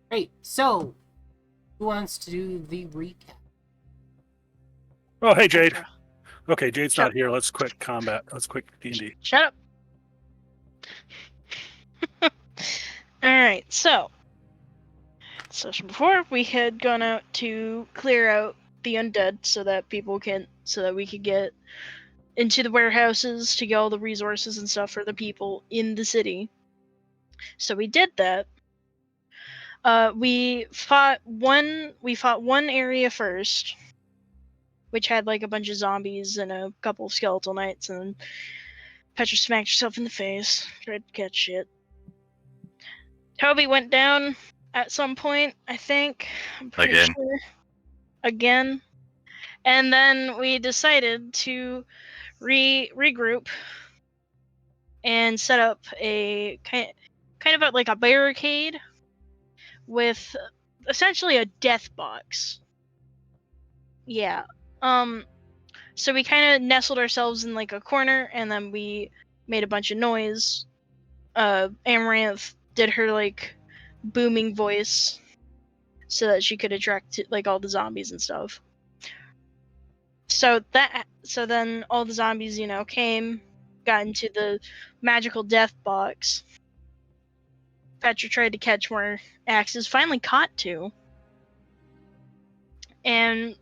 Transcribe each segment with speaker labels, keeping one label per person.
Speaker 1: Great. So, who wants to do the recap?
Speaker 2: Oh, hey, Jade. Okay, Jade's not here. Let's quit combat. Let's quit D&D.
Speaker 3: Shut up. Alright, so session before we had gone out to clear out the undead so that we could get into the warehouses to get all the resources and stuff for the people in the city. So we did that. We fought one area first, which had like a bunch of zombies and a couple of skeletal knights, and Petra smacked herself in the face, tried to catch shit. Toby went down at some point, I think. I'm pretty sure. Again. And then we decided to regroup and set up a kind of like a barricade with essentially a death box. Yeah. So we kind of nestled ourselves in like a corner, and then we made a bunch of noise. Amaranth did her like booming voice so that she could attract like all the zombies and stuff. So then all the zombies, came, got into the magical death box. Petra tried to catch more axes, finally caught 2. And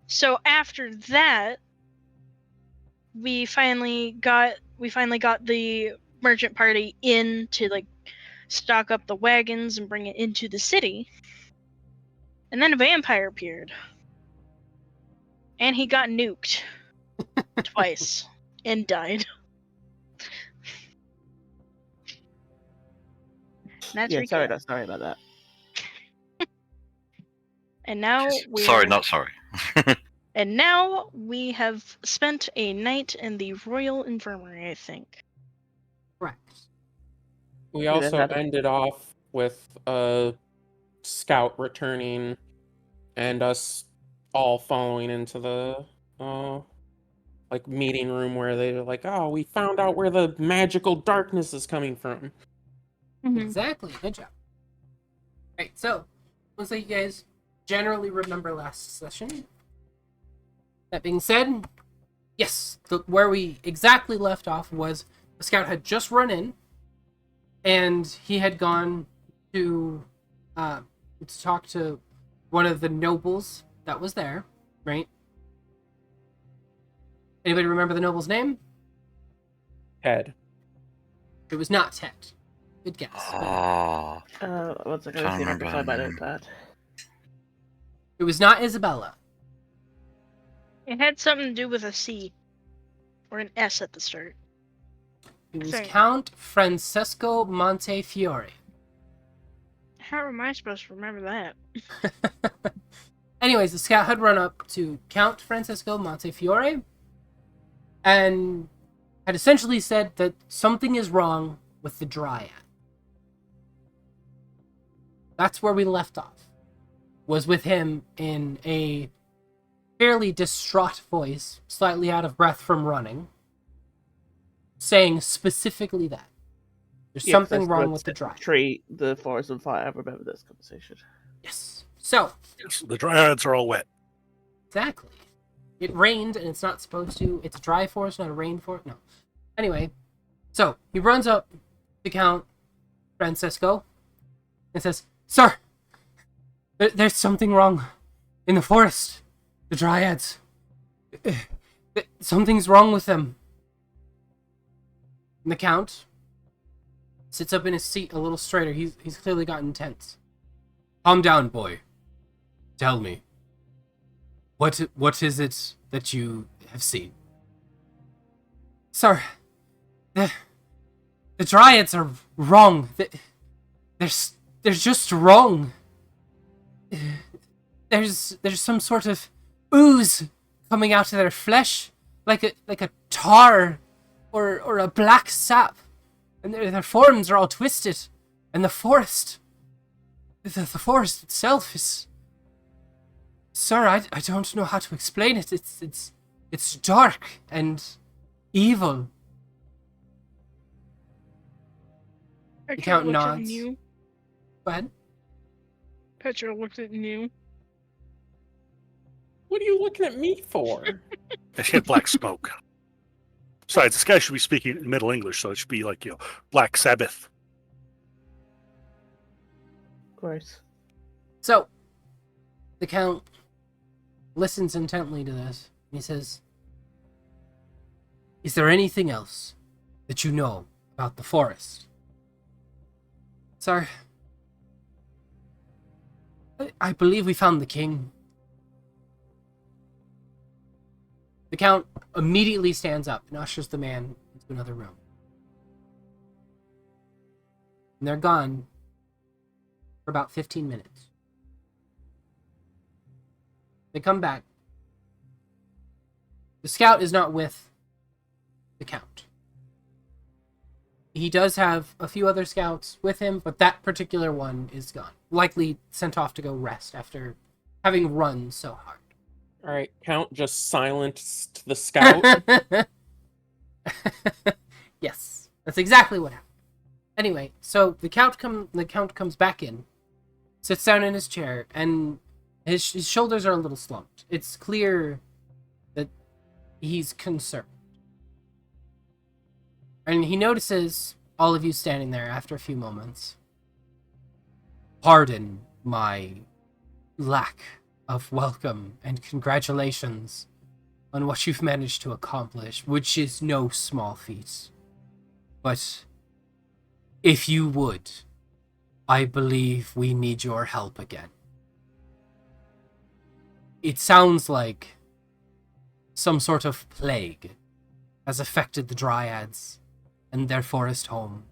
Speaker 3: so after that, we finally got the merchant party in to like stock up the wagons and bring it into the city. And then a vampire appeared. And he got nuked twice and died. And that's
Speaker 4: sorry about that.
Speaker 3: And now
Speaker 5: Sorry, not sorry.
Speaker 3: And now we have spent a night in the Royal Infirmary, I think.
Speaker 1: Correct.
Speaker 6: We also ended off with a scout returning and us all following into the like meeting room where they were like, oh, we found out where the magical darkness is coming from.
Speaker 3: Mm-hmm.
Speaker 1: Exactly. Good job. Right, so looks like you guys generally remember last session. That being said, yes, where we exactly left off was the scout had just run in, and he had gone to talk to one of the nobles that was there, right? Anybody remember the noble's name?
Speaker 6: Ted.
Speaker 1: It was not Ted. Good guess.
Speaker 4: One second, let's see if I can find my notepad.
Speaker 1: It was not Isabella.
Speaker 3: It had something to do with a C. Or an S at the start.
Speaker 1: It was Count Francesco Montefiore.
Speaker 3: How am I supposed to remember that?
Speaker 1: Anyways, the scout had run up to Count Francesco Montefiore and had essentially said that something is wrong with the Dryad. That's where we left off. Was with him in a fairly distraught voice, slightly out of breath from running, saying specifically that there's something wrong with the Dryad.
Speaker 4: The forest on fire. I remember this conversation.
Speaker 1: Yes. So
Speaker 2: the Dryads are all wet.
Speaker 1: Exactly. It rained, and it's not supposed to. It's a dry forest, not a rain forest. No. Anyway, so he runs up to Count Francesco and says, "Sir, there's something wrong in the forest. The Dryads. Something's wrong with them." And the Count sits up in his seat a little straighter. He's clearly gotten tense. "Calm down, boy. Tell me. What is it that you have seen?" "Sir, the Dryads are wrong. They're just wrong. There's some sort of ooze coming out of their flesh, like a tar or a black sap, and their forms are all twisted, and the forest itself is... Sir, I don't know how to explain it. It's dark and evil."
Speaker 3: Petra
Speaker 1: Count
Speaker 3: looked at
Speaker 1: nods.
Speaker 3: you.
Speaker 1: Go ahead.
Speaker 3: Petra looked at you.
Speaker 6: What are you looking at me for?
Speaker 2: It hit black smoke. Besides, this guy should be speaking in Middle English, so it should be like, Black Sabbath.
Speaker 4: Gross.
Speaker 1: So, the Count listens intently to this. He says, "Is there anything else that you know about the forest?" "Sir, I believe we found the king." The Count immediately stands up and ushers the man into another room. And they're gone for about 15 minutes. They come back. The scout is not with the Count. He does have a few other scouts with him, but that particular one is gone. Likely sent off to go rest after having run so hard.
Speaker 6: All right, Count just silenced the scout.
Speaker 1: Yes, that's exactly what happened. Anyway, so the Count comes back in, sits down in his chair, and his shoulders are a little slumped. It's clear that he's concerned. And he notices all of you standing there after a few moments. "Pardon my lack of welcome and congratulations on what you've managed to accomplish, which is no small feat. But if you would, I believe we need your help again. It sounds like some sort of plague has affected the Dryads and their forest home.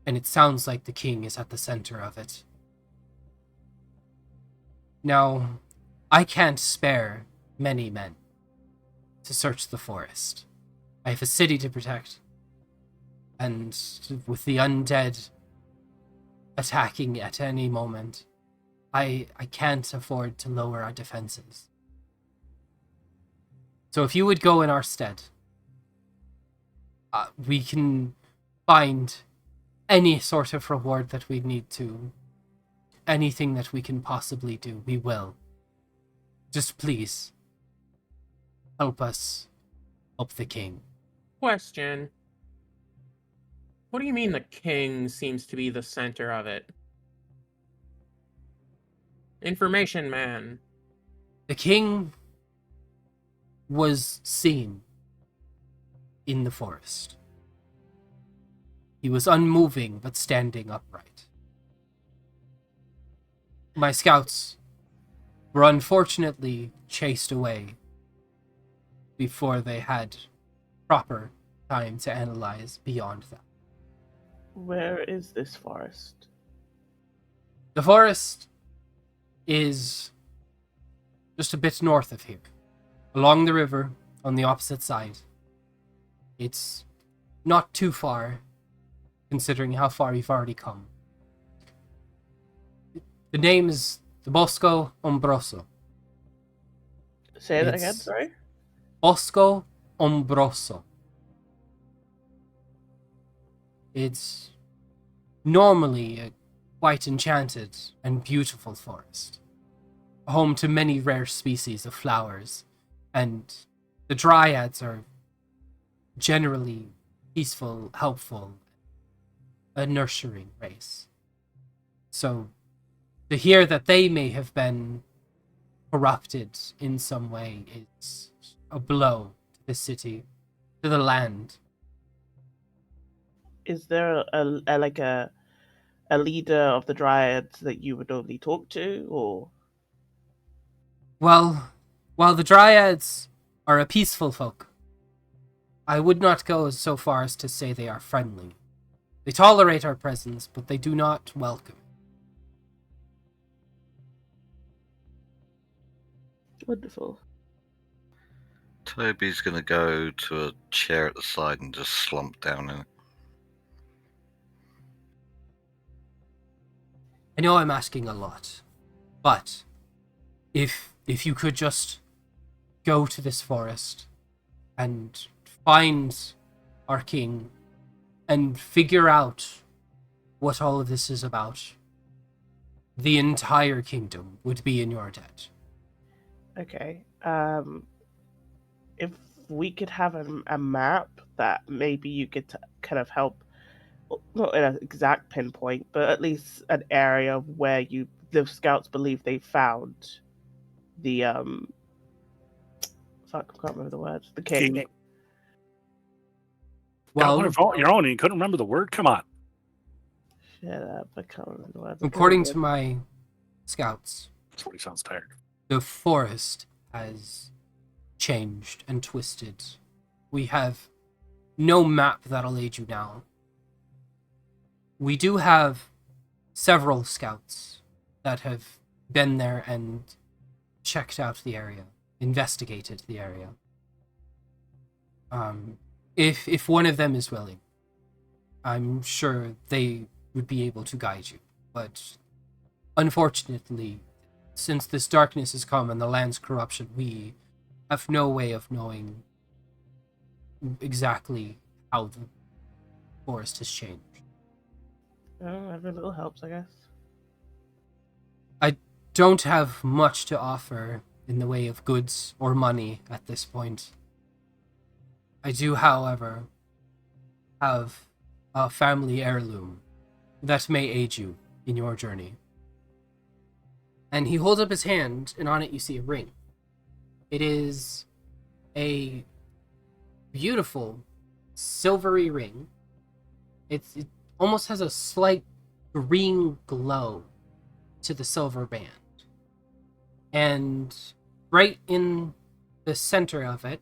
Speaker 1: And it sounds like the king is at the center of it. Now, I can't spare many men to search the forest. I have a city to protect. And with the undead attacking at any moment, I can't afford to lower our defenses. So if you would go in our stead, we can find any sort of reward that we need to. Anything that we can possibly do, we will. Just please, help us help the king."
Speaker 6: Question. What do you mean the king seems to be the center of it? Information man.
Speaker 1: The king was seen in the forest. He was unmoving but standing upright. My scouts were unfortunately chased away before they had proper time to analyze beyond that.
Speaker 4: Where is this forest?
Speaker 1: The forest is just a bit north of here, along the river on the opposite side. It's not too far, considering how far you've already come. The name is the Bosco Ombroso.
Speaker 4: Say that
Speaker 1: It's-
Speaker 4: again, sorry?
Speaker 1: Bosco Ombroso. It's normally a quite enchanted and beautiful forest, home to many rare species of flowers, and the Dryads are generally peaceful, helpful, a nurturing race. So, to hear that they may have been corrupted in some way is a blow to the city, to the land.
Speaker 4: Is there a leader of the Dryads that you would only talk to, or?
Speaker 1: Well, while the Dryads are a peaceful folk, I would not go so far as to say they are friendly. They tolerate our presence, but they do not welcome it.
Speaker 4: Wonderful.
Speaker 5: Toby's going to go to a chair at the side and just slump down in it.
Speaker 1: I know I'm asking a lot, but if you could just go to this forest and find our king and figure out what all of this is about, the entire kingdom would be in your debt.
Speaker 4: Okay. If we could have a map that maybe you could kind of help, not in an exact pinpoint, but at least an area where the scouts believe they found the fuck, I can't remember the words. The king.
Speaker 2: King.
Speaker 1: Well,
Speaker 2: Got one of your own and you couldn't remember the word? Come on.
Speaker 4: Shut up! I can't remember the words.
Speaker 1: according to my scouts,
Speaker 2: That's what he sounds tired.
Speaker 1: the forest has changed and twisted. We have no map that'll aid you now. We do have several scouts that have been there and checked out the area, investigated the area. If one of them is willing, I'm sure they would be able to guide you. But unfortunately, since this darkness has come and the land's corruption, we have no way of knowing exactly how the forest has changed.
Speaker 4: Oh, every little helps, I guess.
Speaker 1: Don't have much to offer in the way of goods or money at this point. I do, however, have a family heirloom that may aid you in your journey. And he holds up his hand, and on it you see a ring. It is a beautiful silvery ring. It almost has a slight green glow to the silver band. And right in the center of it,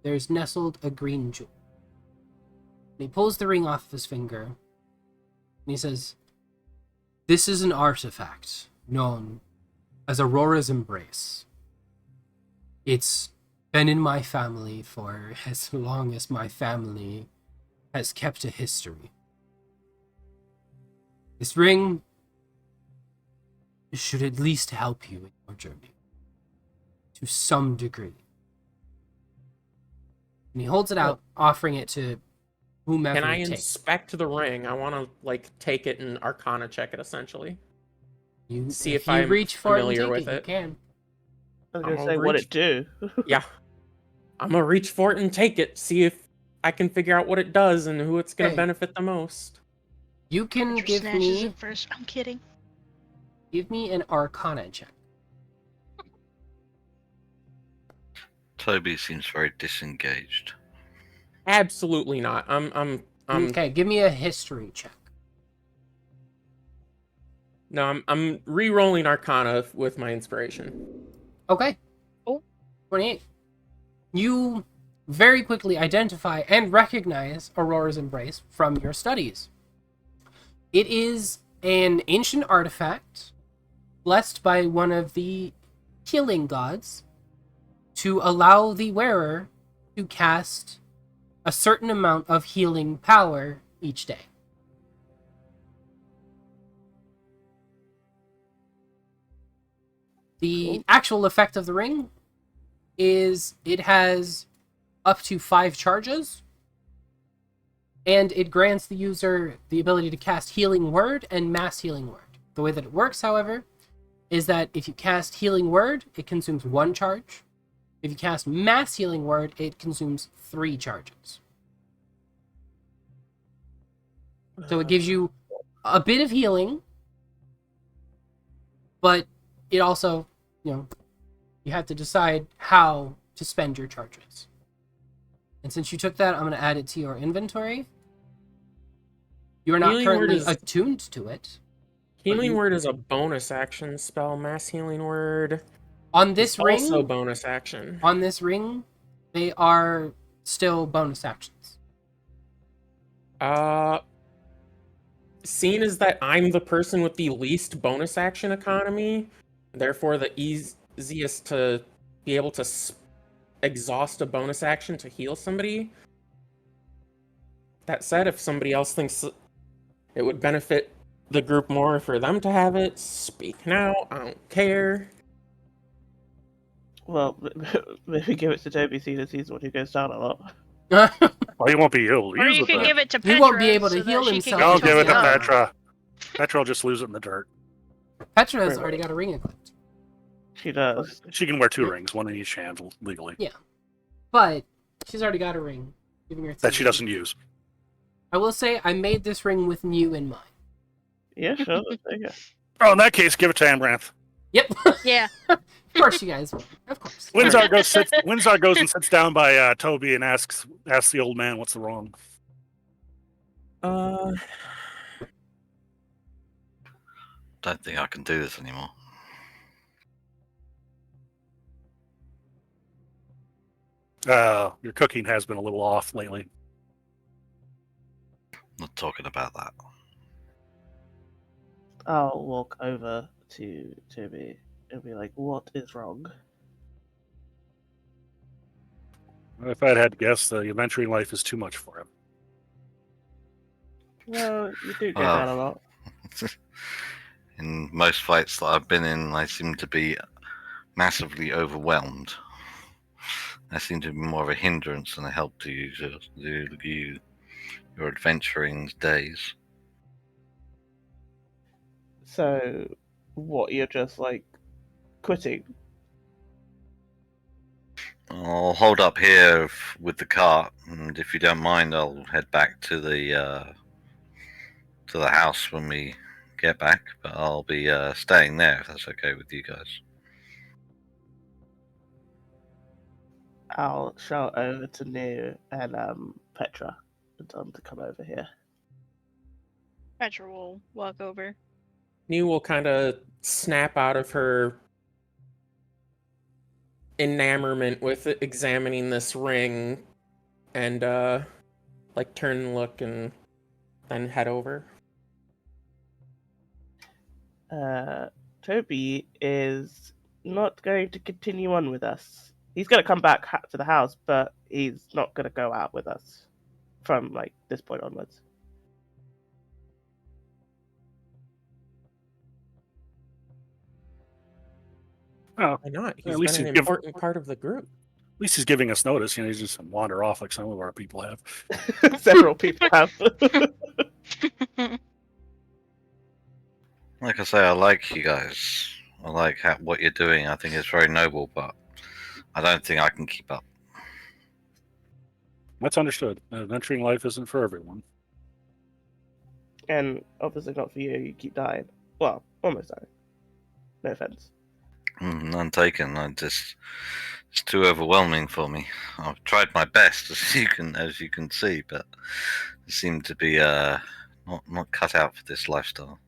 Speaker 1: there's nestled a green jewel. And he pulls the ring off of his finger, and he says, "This is an artifact known as Aurora's Embrace. It's been in my family for as long as my family has kept a history. This ring should at least help you in your journey, to some degree." And he holds it out, offering it to whomever
Speaker 6: Can I
Speaker 1: it takes.
Speaker 6: inspect the ring? I want to take it and Arcana check it essentially.
Speaker 1: You
Speaker 6: See if
Speaker 1: you
Speaker 6: I'm
Speaker 1: reach for
Speaker 6: familiar
Speaker 1: it and
Speaker 6: with
Speaker 1: take it.
Speaker 6: it.
Speaker 1: You can.
Speaker 4: I was
Speaker 6: I'm
Speaker 4: gonna say
Speaker 6: gonna
Speaker 4: what
Speaker 6: reach-
Speaker 4: it do.
Speaker 6: Yeah, I'm gonna reach for it and take it. See if I can figure out what it does and who it's gonna
Speaker 1: Okay.
Speaker 6: benefit the most.
Speaker 1: You can
Speaker 3: Petra
Speaker 1: give
Speaker 3: snatches
Speaker 1: me
Speaker 3: it first. I'm kidding.
Speaker 1: an Arcana check.
Speaker 5: Toby seems very disengaged.
Speaker 6: Absolutely not. I'm
Speaker 1: Okay, give me a history check.
Speaker 6: No, I'm re-rolling Arcana with my inspiration.
Speaker 1: Okay.
Speaker 3: Oh.
Speaker 1: 28. You very quickly identify and recognize Aurora's Embrace from your studies. It is an ancient artifact blessed by one of the healing gods to allow the wearer to cast a certain amount of healing power each day. The actual effect of the ring is it has up to 5 charges, and it grants the user the ability to cast Healing Word and Mass Healing Word. The way that it works, however, is that if you cast Healing Word, it consumes 1 charge. If you cast Mass Healing Word, it consumes 3 charges. So it gives you a bit of healing, but it also, you have to decide how to spend your charges. And since you took that, I'm going to add it to your inventory. You are not
Speaker 6: Healing Word
Speaker 1: currently
Speaker 6: is-
Speaker 1: attuned to it.
Speaker 6: Healing Word is a bonus action spell. Mass Healing Word
Speaker 1: On this
Speaker 6: is
Speaker 1: ring,
Speaker 6: also bonus action.
Speaker 1: they are still bonus actions.
Speaker 6: Seeing as that I'm the person with the least bonus action economy, therefore the easiest to be able to exhaust a bonus action to heal somebody. That said, if somebody else thinks it would benefit the group more for them to have it, speak now. I don't care.
Speaker 4: Well, maybe give it to Toby, seeing as he's the one who goes down a lot.
Speaker 2: Well, he won't be able to
Speaker 3: Or
Speaker 2: use
Speaker 3: you
Speaker 2: it.
Speaker 3: could
Speaker 2: though.
Speaker 3: give it to Petra.
Speaker 1: He won't be able to
Speaker 3: so that
Speaker 1: heal
Speaker 3: she
Speaker 1: himself
Speaker 3: Can
Speaker 2: Don't
Speaker 3: get
Speaker 2: give it to
Speaker 3: up.
Speaker 2: Petra. Petra will just lose it in the dirt.
Speaker 1: Petra has already got a ring equipped.
Speaker 4: She does.
Speaker 2: She can wear 2 rings, one in each hand legally.
Speaker 1: Yeah. But she's already got a ring, giving her
Speaker 2: That she
Speaker 1: 3.
Speaker 2: doesn't use.
Speaker 1: I will say I made this ring with Mew in mind.
Speaker 4: Yeah, sure. Yeah.
Speaker 2: Oh, in that case, give it to Amaranth.
Speaker 1: Yep.
Speaker 3: Yeah.
Speaker 1: Of course you guys will. Of course.
Speaker 2: Windsor goes and sits down by Toby and asks the old man what's the wrong.
Speaker 6: Uh,
Speaker 5: Don't think I can do this anymore.
Speaker 2: Your cooking has been a little off lately.
Speaker 5: Not talking about that.
Speaker 4: I'll walk over to Toby and be like, "What is wrong?"
Speaker 2: If I'd had to guess, the adventuring life is too much for him.
Speaker 4: Well, you do get
Speaker 5: Well,
Speaker 4: that a lot.
Speaker 5: In most fights that I've been in, I seem to be massively overwhelmed. I seem to be more of a hindrance than a help to you, your adventuring days.
Speaker 4: So, what? You're just like quitting?
Speaker 5: I'll hold up here with the cart, and if you don't mind, I'll head back to the house when we get back. But I'll be staying there if that's okay with you guys.
Speaker 4: I'll shout over to New and Petra and tell them to come over here.
Speaker 3: Petra will walk over.
Speaker 6: New will kind of snap out of her enamorment with examining this ring and like turn and look and then head over.
Speaker 4: Toby is not going to continue on with us. He's going to come back to the house, but he's not going to go out with us from like this point onwards.
Speaker 2: Oh,
Speaker 6: Why not?
Speaker 2: at
Speaker 6: He's
Speaker 2: least
Speaker 6: been an
Speaker 2: he's
Speaker 6: important part of the group.
Speaker 2: At least he's giving us notice. He's just wander off like some of our people have.
Speaker 4: Several people have.
Speaker 5: Like I say, I like you guys. I like what you're doing. I think it's very noble, but I don't think I can keep up.
Speaker 2: That's understood. Adventuring life isn't for everyone.
Speaker 4: And obviously not for you. You keep dying. Well, almost dying. No offense.
Speaker 5: None taken. It's too overwhelming for me. I've tried my best, as you can see, but I seem to be not cut out for this lifestyle.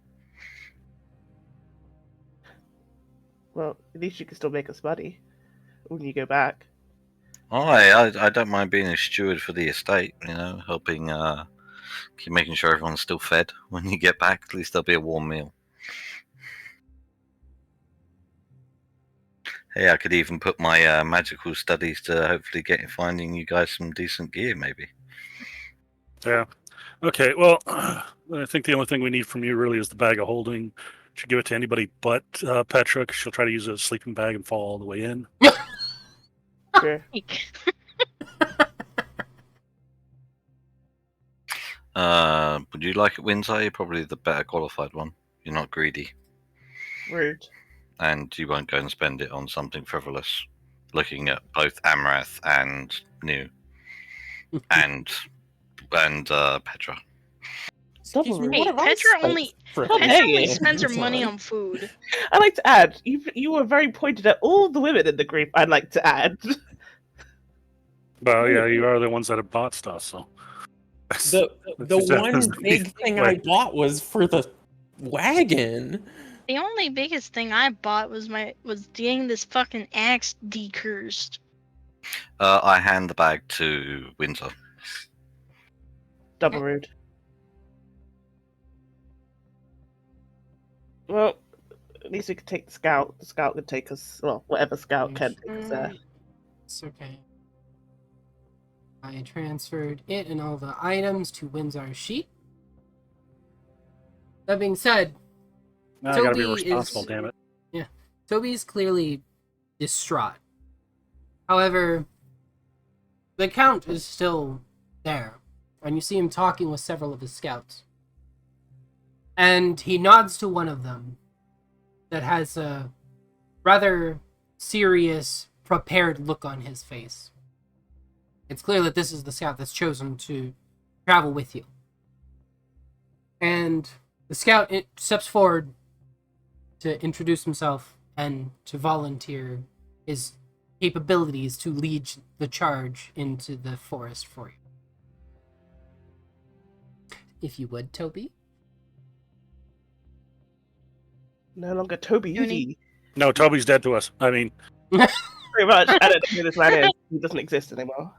Speaker 4: Well, at least you can still make us money when you go back.
Speaker 5: I don't mind being a steward for the estate. Helping keep making sure everyone's still fed when you get back. At least there'll be a warm meal. Hey, I could even put my magical studies to hopefully finding you guys some decent gear, maybe.
Speaker 2: Yeah. Okay. Well, I think the only thing we need from you really is the bag of holding. Should give it to anybody but Petra, 'cause she'll try to use it as a sleeping bag and fall all the way in.
Speaker 4: Sure.
Speaker 5: Would you like it, Windsor? You're probably the better qualified one. You're not greedy.
Speaker 4: Rude.
Speaker 5: And you won't go and spend it on something frivolous. Looking at both Amrath and New. and Petra.
Speaker 6: Excuse me,
Speaker 4: Hey,
Speaker 6: what have I
Speaker 3: Petra
Speaker 6: spent
Speaker 3: only-
Speaker 6: for
Speaker 4: Petra
Speaker 6: this?
Speaker 3: only spends her money
Speaker 6: Sorry.
Speaker 3: on food.
Speaker 4: I'd like to add, you were very pointed at all the women in the group. I'd like to add.
Speaker 2: Well, yeah, you are the ones that have bought stuff, so.
Speaker 6: The one big thing I bought was for the wagon.
Speaker 3: The only biggest thing I bought was getting this fucking axe decursed.
Speaker 5: I hand the bag to Windsor.
Speaker 4: Double rude. Well, at least we could take the scout. The scout could take us. Well, whatever scout can take us there.
Speaker 1: It's okay. I transferred it and all the items to Windsor's sheet. That being said,
Speaker 2: Now I gotta be
Speaker 1: Toby
Speaker 2: responsible,
Speaker 1: is-
Speaker 2: damn it.
Speaker 1: Toby's clearly distraught. However, The Count is still there, and you see him talking with several of his scouts. And he nods to one of them that has a rather serious, prepared look on his face. It's clear that this is the scout that's chosen to travel with you. And the scout steps forward to introduce himself and to volunteer his capabilities to lead the charge into the forest for you. If you would, Toby.
Speaker 4: No longer Toby, is he?
Speaker 2: No, Toby's dead to us. I mean,
Speaker 4: Pretty much. I don't know who this man is. He doesn't exist anymore.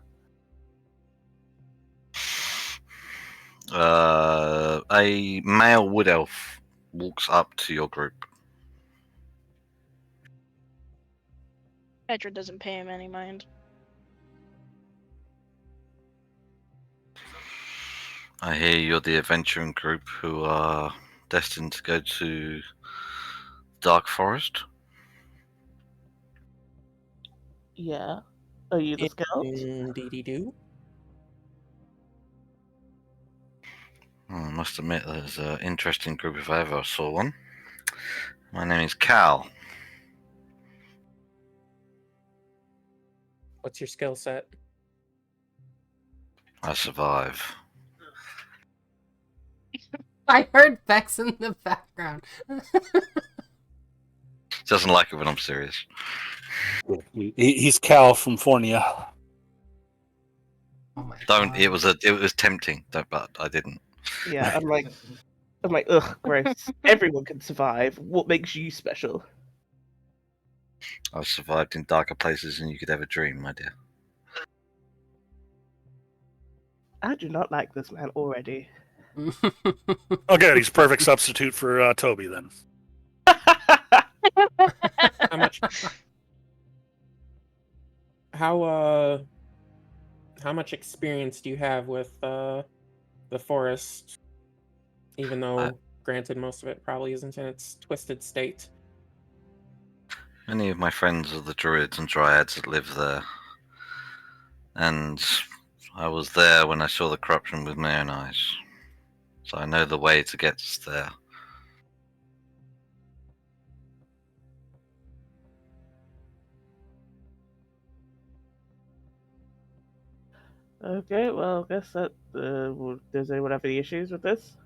Speaker 5: A male wood elf walks up to your group.
Speaker 3: Petra doesn't pay him any mind.
Speaker 5: I hear you're the adventuring group who are destined to go to Dark Forest.
Speaker 4: Yeah. Are you the scout?
Speaker 6: Indeedy-doo.
Speaker 5: I must admit, there's an interesting group if I ever saw one. My name is Cal.
Speaker 6: What's your skill set?
Speaker 5: I survive.
Speaker 1: I heard Bex in the background.
Speaker 5: Doesn't like it when I'm serious.
Speaker 2: he's Cal from Fornia.
Speaker 1: Oh my
Speaker 5: Don't.
Speaker 1: God.
Speaker 5: It was tempting, but I didn't.
Speaker 4: Yeah, I'm like, ugh, gross. Everyone can survive. What makes you special?
Speaker 5: I've survived in darker places than you could ever dream, my dear.
Speaker 4: I do not like this man already.
Speaker 2: Oh, good. He's a perfect substitute for Toby then.
Speaker 6: How much? How much experience do you have with the forest? Even though, granted, most of it probably isn't in its twisted state.
Speaker 5: Many of my friends are the druids and dryads that live there, and I was there when I saw the corruption with my own eyes, so I know the way to get us there.
Speaker 4: Okay, well, I guess that. Does anyone have any issues with this?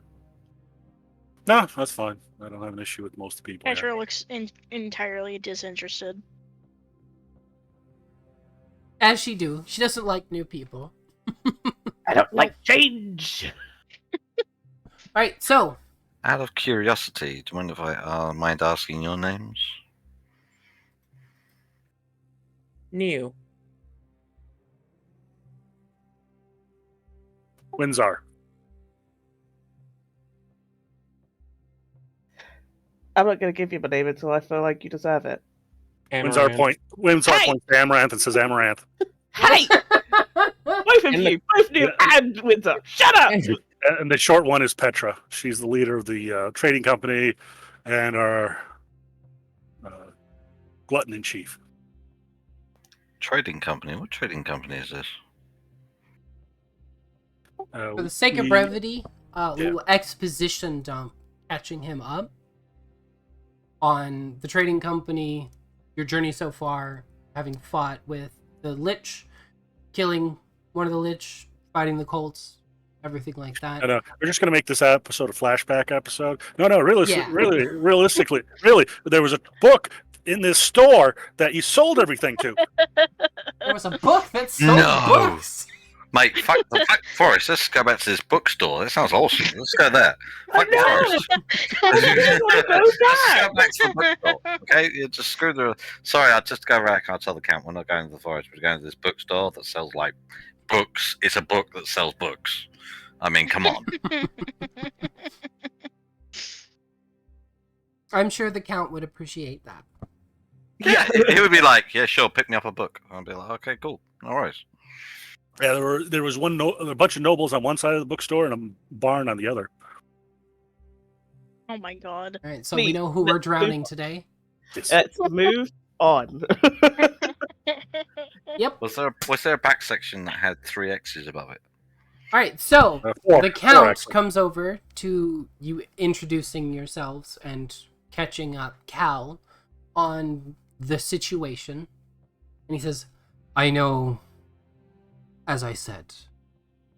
Speaker 2: No, that's fine. I don't have an issue with most people. here.
Speaker 3: Petra looks entirely disinterested.
Speaker 1: As she do. She doesn't like new people.
Speaker 4: I don't like change.
Speaker 1: Alright, so
Speaker 5: Out of curiosity, do you mind if I mind asking your names?
Speaker 6: New.
Speaker 2: Windsor.
Speaker 4: I'm not going to give you my name until I feel like you deserve it.
Speaker 2: Windsor
Speaker 6: Amaranth.
Speaker 2: points to Amaranth and says Amaranth.
Speaker 4: Hey! Both of you! Both New and Windsor! Shut up!
Speaker 2: And the short one is Petra. She's the leader of the trading company and our glutton in chief.
Speaker 5: Trading company? What trading company is this?
Speaker 1: for the sake of brevity, little exposition dump catching him up on the trading company, your journey so far, having fought with the Lich, killing one of the Lich, fighting the Colts, everything like that.
Speaker 2: And, we're just going to make this episode a flashback episode. No,
Speaker 1: Yeah.
Speaker 2: realistically, there was a book in this store that you sold everything to.
Speaker 1: There was a book that sold
Speaker 5: No.
Speaker 1: books.
Speaker 5: Mate, fuck Forest. Let's go back to this bookstore. That sounds awesome. Let's go there. Fuck Forest. Let's go back to the bookstore. Okay, you just screw the. Sorry, I'll just go back. I'll tell the count. We're not going to the forest. We're going to this bookstore that sells like books. It's a book that sells books. I mean, come on.
Speaker 1: I'm sure the Count would appreciate that.
Speaker 5: Yeah, he would be like, "Yeah, sure, pick me up a book." I'd be like, "Okay, cool, no worries."
Speaker 2: Yeah, there was a bunch of nobles on one side of the bookstore and a barn on the other.
Speaker 3: Oh my god.
Speaker 1: All right, so we know who we're drowning today.
Speaker 2: Yes.
Speaker 4: Let's move on.
Speaker 1: Yep.
Speaker 5: Was there a back section that had 3 X's above it?
Speaker 1: All right. So
Speaker 2: Four,
Speaker 1: the count
Speaker 2: actually.
Speaker 1: comes over to you introducing yourselves and catching up Cal on the situation, and he says, "I know. As I said,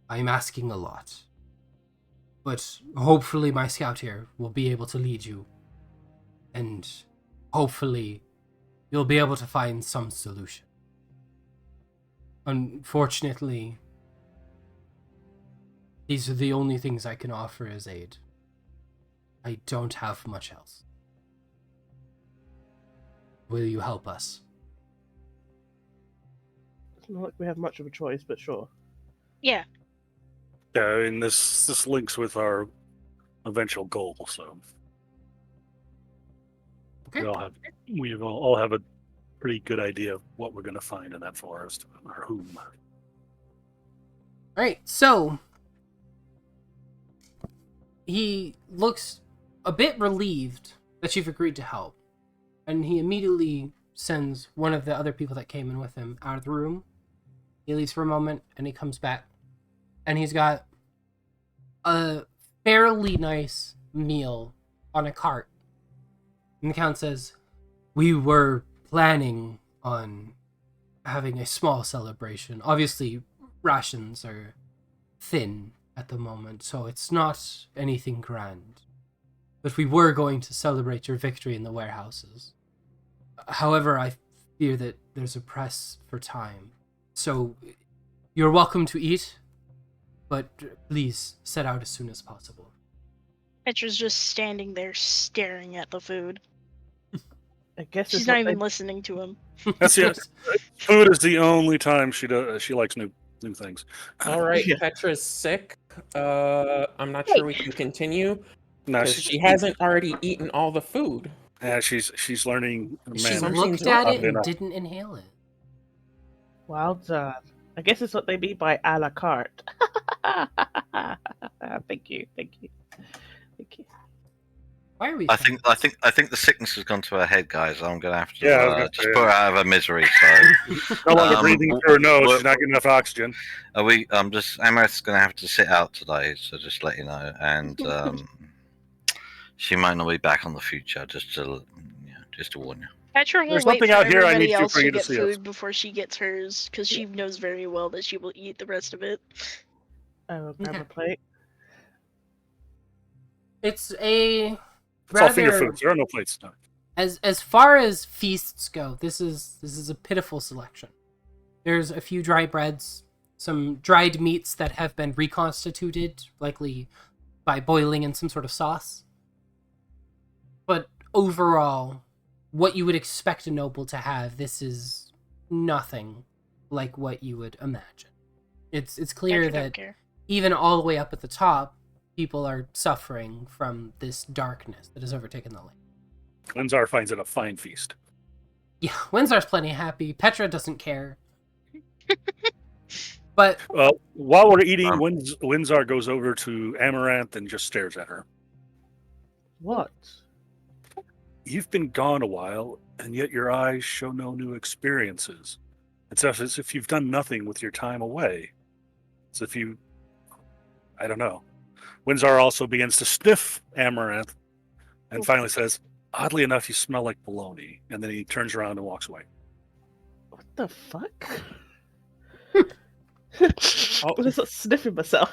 Speaker 1: I'm asking a lot, but hopefully my scout here will be able to lead you, and hopefully you'll be able to find some solution. Unfortunately, these are the only things I can offer as aid. I don't have much else. Will you help us?"
Speaker 4: It's not like we have much of a choice, but sure.
Speaker 3: Yeah.
Speaker 2: Yeah, and this links with our eventual goal. So
Speaker 1: Okay.
Speaker 2: we all have a pretty good idea of what we're going to find in that forest or whom.
Speaker 1: All right, so he looks a bit relieved that you've agreed to help, and he immediately sends one of the other people that came in with him out of the room. He leaves for a moment, and he comes back, and he's got a fairly nice meal on a cart. And the Count says, "We were planning on having a small celebration. Obviously, rations are thin at the moment, so it's not anything grand. But we were going to celebrate your victory in the warehouses. However, I fear that there's a press for time. So you're welcome to eat, but please set out as soon as possible."
Speaker 3: Petra's just standing there staring at the food.
Speaker 4: I guess
Speaker 3: She's
Speaker 4: it's
Speaker 3: not
Speaker 4: what
Speaker 3: even
Speaker 4: they-
Speaker 3: listening to him.
Speaker 2: That's it. Food is the only time she likes new things.
Speaker 6: All right,
Speaker 4: Yeah.
Speaker 6: Petra's sick. I'm not sure we can continue
Speaker 2: No,
Speaker 6: because she hasn't already eaten all the food.
Speaker 2: she's learning
Speaker 1: She
Speaker 2: manners.
Speaker 6: Some
Speaker 1: looked
Speaker 6: seems
Speaker 1: at
Speaker 2: odd
Speaker 1: it and
Speaker 2: enough.
Speaker 1: didn't inhale it.
Speaker 4: Well done. I guess it's what they mean by a la carte. Thank you.
Speaker 1: Why are we?
Speaker 5: I think the sickness has gone to her head, guys. I'm gonna have to
Speaker 2: Yeah, I was gonna
Speaker 5: just
Speaker 2: say,
Speaker 5: put her out of her misery. So
Speaker 2: No longer breathing through her nose.
Speaker 5: what-
Speaker 2: She's not getting enough oxygen.
Speaker 5: Amaret's gonna have to sit out today. So just let you know, and she might not be back on the future. Just to warn you.
Speaker 3: Petra will
Speaker 2: There's
Speaker 3: wait for
Speaker 2: something out here I
Speaker 3: everybody
Speaker 2: need
Speaker 3: else
Speaker 2: for
Speaker 3: to
Speaker 2: you to
Speaker 3: get
Speaker 2: see
Speaker 3: food
Speaker 2: us.
Speaker 3: before she gets hers, because she knows very well that she will eat the rest of it.
Speaker 4: I will grab
Speaker 1: Okay.
Speaker 4: a plate.
Speaker 1: It's a
Speaker 2: It's all finger
Speaker 1: rather,
Speaker 2: foods. There are no plates. No.
Speaker 1: as far as feasts go, this is a pitiful selection. There's a few dry breads, some dried meats that have been reconstituted, likely by boiling in some sort of sauce. But overall, what you would expect a noble to have, this is nothing like what you would imagine. It's clear
Speaker 3: Petra don't
Speaker 1: that
Speaker 3: care.
Speaker 1: even all the way up at the top, people are suffering from this darkness that has overtaken the land.
Speaker 2: Linzar finds it a fine feast.
Speaker 1: Yeah, Windsor's plenty happy. Petra doesn't care. But
Speaker 2: Well, while we're eating,
Speaker 5: Um,
Speaker 2: Windsar goes over to Amaranth and just stares at her.
Speaker 4: What?
Speaker 2: You've been gone a while, and yet your eyes show no new experiences. It's as if you've done nothing with your time away. As if you... I don't know. Windsar also begins to sniff Amaranth and finally says, "Oddly enough, you smell like bologna." And then he turns around and walks away.
Speaker 4: What the fuck?
Speaker 6: Oh.
Speaker 4: I'm just not sniffing myself.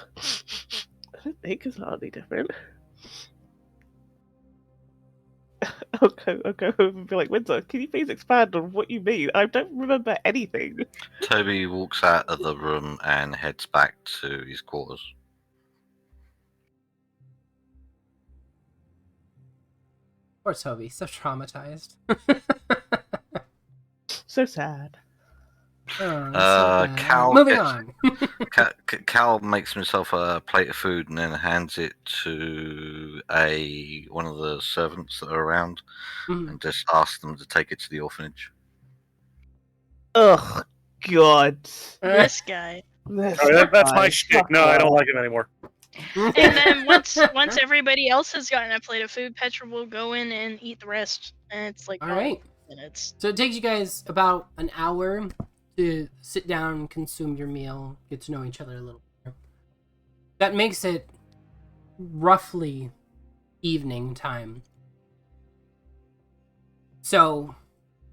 Speaker 4: I don't think it's hardly different. Okay. Be like, Windsor, can you please expand on what you mean? I don't remember anything.
Speaker 5: Toby walks out of the room and heads back to his quarters.
Speaker 1: poor Toby, so traumatized.
Speaker 4: So sad.
Speaker 1: Oh, that's so bad.
Speaker 5: Cal
Speaker 1: Moving
Speaker 5: gets-
Speaker 1: on.
Speaker 5: Cal makes himself a plate of food and then hands it to one of the servants that are around
Speaker 1: Mhm.
Speaker 5: and just asks them to take it to the orphanage.
Speaker 4: Ugh, God.
Speaker 3: This guy.
Speaker 2: That's my shtick. No, I don't like him anymore.
Speaker 3: And then once everybody else has gotten a plate of food, Petra will go in and eat the rest. And it's like
Speaker 1: All right.
Speaker 3: minutes.
Speaker 1: So it takes you guys about an hour to sit down, consume your meal, get to know each other a little better. That makes it roughly evening time. So,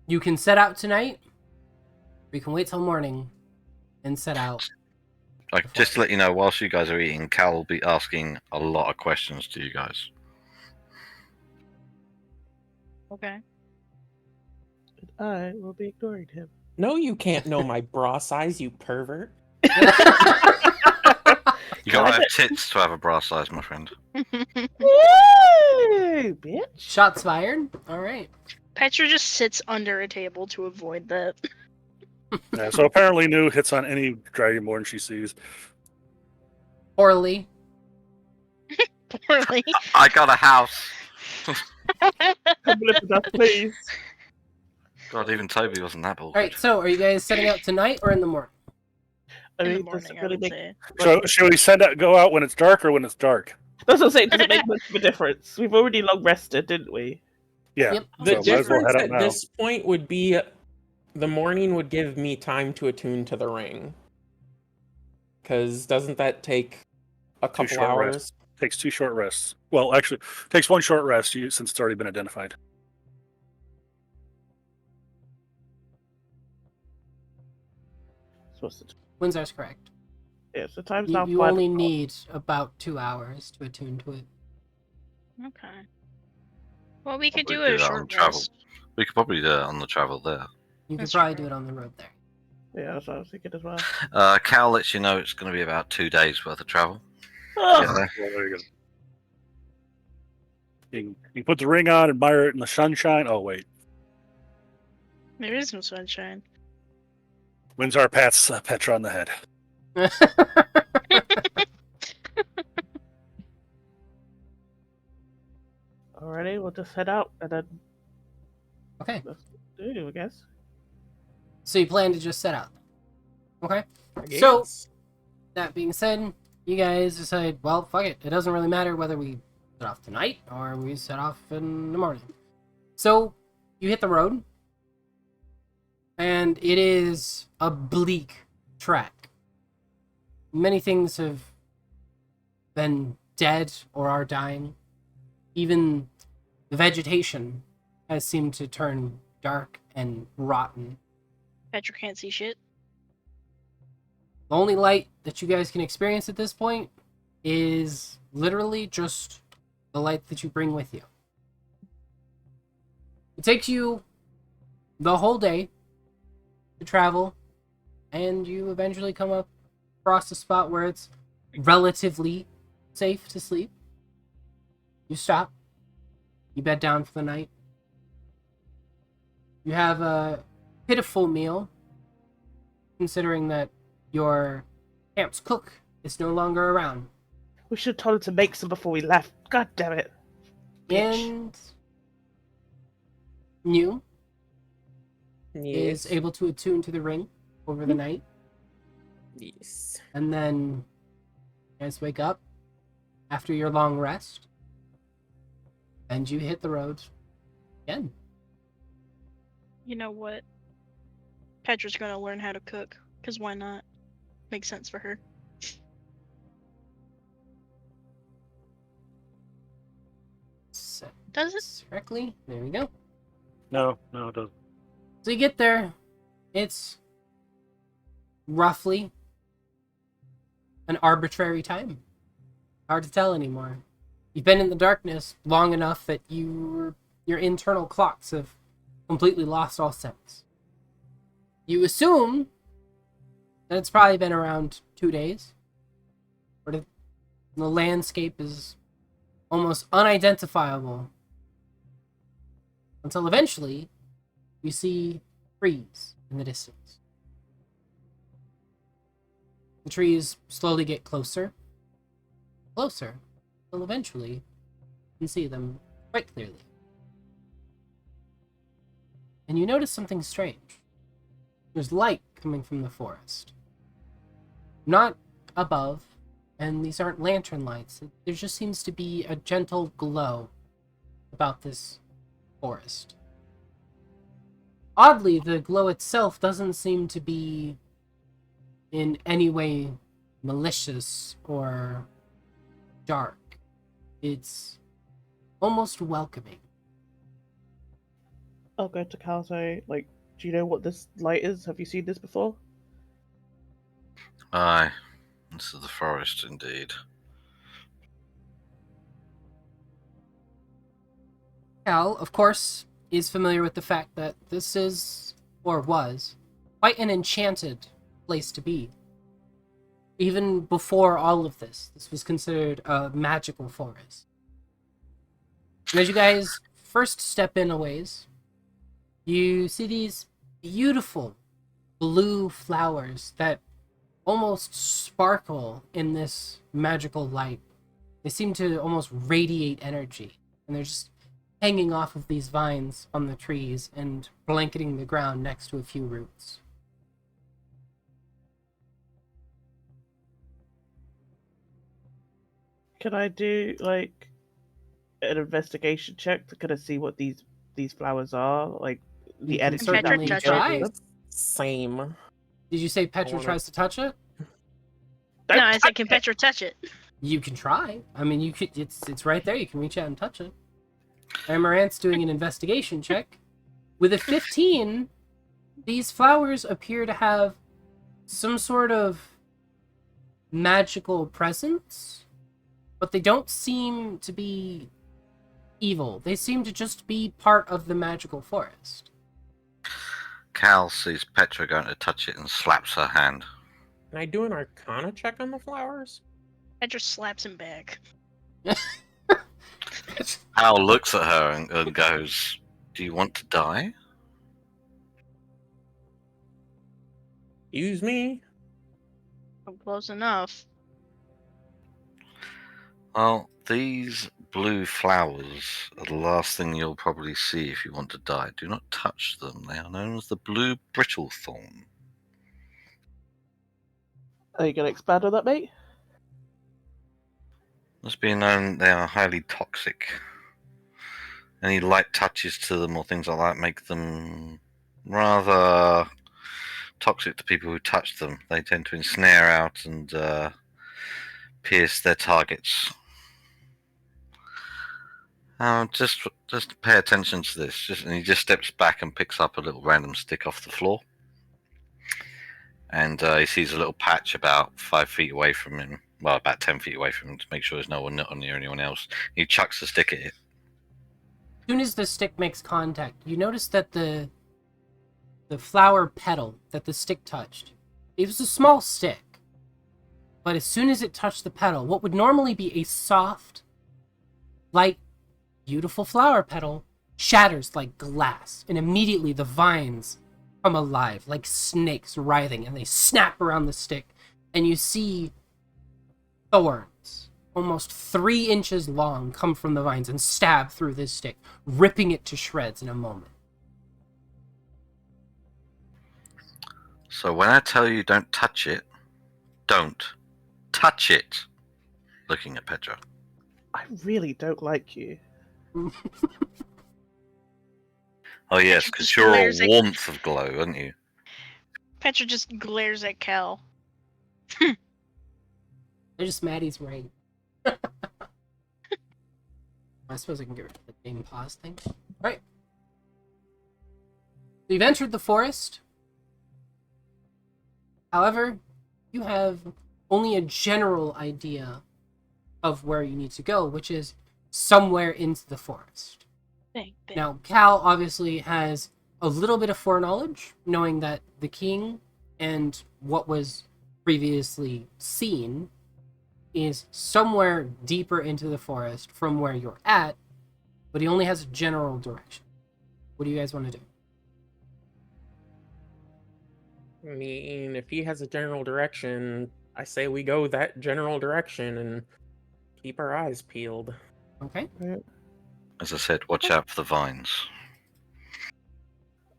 Speaker 1: you can set out tonight, or you can wait till morning and set out.
Speaker 5: Like, just to let you know, whilst you guys are eating, Cal will be asking a lot of questions to you guys.
Speaker 3: Okay.
Speaker 4: I will be ignoring him.
Speaker 6: No, you can't know my bra size, you pervert.
Speaker 5: You gotta have tits to have a bra size, my friend.
Speaker 4: Yay, bitch.
Speaker 1: Shots fired. All right.
Speaker 3: Petra just sits under a table to avoid that.
Speaker 2: Yeah, so apparently New hits on any dragonborn she sees.
Speaker 1: Poorly.
Speaker 3: Poorly.
Speaker 5: I got a house.
Speaker 4: Come live with us, please.
Speaker 5: God, even Toby wasn't that
Speaker 1: All
Speaker 5: awkward.
Speaker 1: right. So, are you guys setting out tonight or in the morning?
Speaker 4: I
Speaker 3: In the
Speaker 4: mean, does
Speaker 3: morning,
Speaker 4: it
Speaker 3: I
Speaker 4: really
Speaker 3: would
Speaker 4: make...
Speaker 3: say.
Speaker 2: So should we go out when it's dark or when it's dark?
Speaker 4: That's what I'm saying. Does it make much of a difference? We've already long rested, didn't we?
Speaker 2: Yeah.
Speaker 1: Yep.
Speaker 6: The
Speaker 2: So might as well
Speaker 6: difference
Speaker 2: head out
Speaker 6: at
Speaker 2: now.
Speaker 6: this point would be the morning would give me time to attune to the ring. Because doesn't that take a couple
Speaker 2: short
Speaker 6: hours?
Speaker 2: rests. Takes 2 short rests. Well, actually, takes 1 short rest since it's already been identified.
Speaker 4: So what's the
Speaker 1: Windsor's correct.
Speaker 4: yeah, so time's
Speaker 1: You,
Speaker 4: now
Speaker 1: you
Speaker 4: 5
Speaker 1: only
Speaker 4: o'clock.
Speaker 1: need about 2 hours to attune to it.
Speaker 3: Okay. Well, we could
Speaker 5: Probably
Speaker 3: do
Speaker 5: do
Speaker 3: a
Speaker 5: that on
Speaker 3: short
Speaker 5: travel.
Speaker 3: rest.
Speaker 5: We could probably do it on the travel there.
Speaker 1: You could
Speaker 3: That's
Speaker 1: probably
Speaker 3: true.
Speaker 1: do it on the road there.
Speaker 4: Yeah, that's what I was thinking as well.
Speaker 5: Cal lets you know it's going to be about 2 days worth of travel.
Speaker 4: Ugh.
Speaker 5: Yeah, there.
Speaker 2: Well, there you go. You put the ring on, admire it in the sunshine. Oh, wait.
Speaker 3: There is some sunshine.
Speaker 2: Windsor pats Petra on the head.
Speaker 4: Alrighty, we'll just head out and then
Speaker 1: Okay.
Speaker 4: let's do, I guess.
Speaker 1: So you plan to just set out. Okay.
Speaker 6: I
Speaker 1: So-
Speaker 6: guess.
Speaker 1: That being said, you guys decide, well, fuck it. It doesn't really matter whether we set off tonight or we set off in the morning. So you hit the road, and it is a bleak track. Many things have been dead or are dying. Even the vegetation has seemed to turn dark and rotten.
Speaker 3: Petra can't see shit.
Speaker 1: The only light that you guys can experience at this point is literally just the light that you bring with you. It takes you the whole day to travel, and you eventually come up across a spot where it's relatively safe to sleep. You stop. You bed down for the night. You have a pitiful meal, considering that your camp's cook is no longer around.
Speaker 4: We should have told him to make some before we left. God damn it. Bitch.
Speaker 1: And you
Speaker 6: Yes.
Speaker 1: is able to attune to the ring over the night,
Speaker 6: Yes.
Speaker 1: and then you guys wake up after your long rest, and you hit the road again.
Speaker 3: You know what? Petra's gonna learn how to cook, because why not? Makes sense for her.
Speaker 1: Set
Speaker 3: Does it?
Speaker 1: this correctly. There we go.
Speaker 2: No, it doesn't.
Speaker 1: So you get there. It's roughly an arbitrary time. Hard to tell anymore. You've been in the darkness long enough that your internal clocks have completely lost all sense. You assume that it's probably been around 2 days. Where the landscape is almost unidentifiable. Until eventually, you see trees in the distance. The trees slowly get closer, until eventually you can see them quite clearly. And you notice something strange. There's light coming from the forest. Not above, and these aren't lantern lights. There just seems to be a gentle glow about this forest. Oddly, the glow itself doesn't seem to be in any way malicious or dark. It's almost welcoming.
Speaker 4: I'll go to Cal. Say, like, do you know what this light is? Have you seen this before?
Speaker 5: Aye, this is the forest indeed.
Speaker 1: Cal, of course, is familiar with the fact that this is, or was, quite an enchanted place to be. Even before all of this was considered a magical forest. And as you guys first step in a ways, you see these beautiful blue flowers that almost sparkle in this magical light. They seem to almost radiate energy, and they're just hanging off of these vines on the trees and blanketing the ground next to a few roots.
Speaker 4: Can I do like an investigation check to kind of see what these flowers are? Like the
Speaker 1: You can
Speaker 4: energy that
Speaker 1: certainly
Speaker 4: we
Speaker 1: try.
Speaker 4: them?
Speaker 6: Same.
Speaker 1: Did you say Petra
Speaker 6: wanna-
Speaker 1: tries to touch it?
Speaker 3: No, I said, can Petra touch it?
Speaker 1: You can try. I mean, you could. It's right there. You can reach out and touch it. Amaranth's doing an investigation check. With a 15, these flowers appear to have some sort of magical presence, but they don't seem to be evil. They seem to just be part of the magical forest.
Speaker 5: Cal sees Petra going to touch it and slaps her hand.
Speaker 6: Can I do an Arcana check on the flowers?
Speaker 3: Petra slaps him back.
Speaker 5: Cal looks at her and goes, "Do you want to die?"
Speaker 6: Use me.
Speaker 3: I'm close enough.
Speaker 5: Well, these blue flowers are the last thing you'll probably see if you want to die. Do not touch them. They are known as the blue brittle thorn.
Speaker 4: Are you gonna expand on that, mate?
Speaker 5: Must be known they are highly toxic. Any light touches to them or things like that make them rather toxic to people who touch them. They tend to ensnare out and pierce their targets. Just pay attention to this. And he just steps back and picks up a little random stick off the floor. And he sees a little patch about 5 feet away from him. Well, about 10 feet away from him to make sure there's no one near anyone else. He chucks the stick at it.
Speaker 1: As soon as the stick makes contact, you notice that the flower petal that the stick touched, it was a small stick. But as soon as it touched the petal, what would normally be a soft, light, beautiful flower petal shatters like glass, and immediately the vines come alive like snakes writhing, and they snap around the stick, and you see thorns almost 3 inches long come from the vines and stab through this stick, ripping it to shreds in a moment.
Speaker 5: So when I tell you don't touch it, don't touch it. Looking at Petra.
Speaker 4: I really don't like you.
Speaker 5: Oh yes,
Speaker 3: Petra
Speaker 5: because
Speaker 3: just
Speaker 5: you're all
Speaker 3: glares at-
Speaker 5: warmth of glow, aren't you?
Speaker 3: Petra just glares at Cal.
Speaker 1: They're just Maddie's right. I suppose I can get rid of the game pause thing. Alright. You've entered the forest. However, you have only a general idea of where you need to go, which is somewhere into the forest.
Speaker 3: Bang, bang.
Speaker 1: Now, Cal obviously has a little bit of foreknowledge, knowing that the king and what was previously seen is somewhere deeper into the forest from where you're at, but he only has a general direction. What do you guys want to do?
Speaker 6: I mean, if he has a general direction, I say we go that general direction and keep our eyes peeled.
Speaker 1: Okay.
Speaker 5: As I said, watch out for the vines.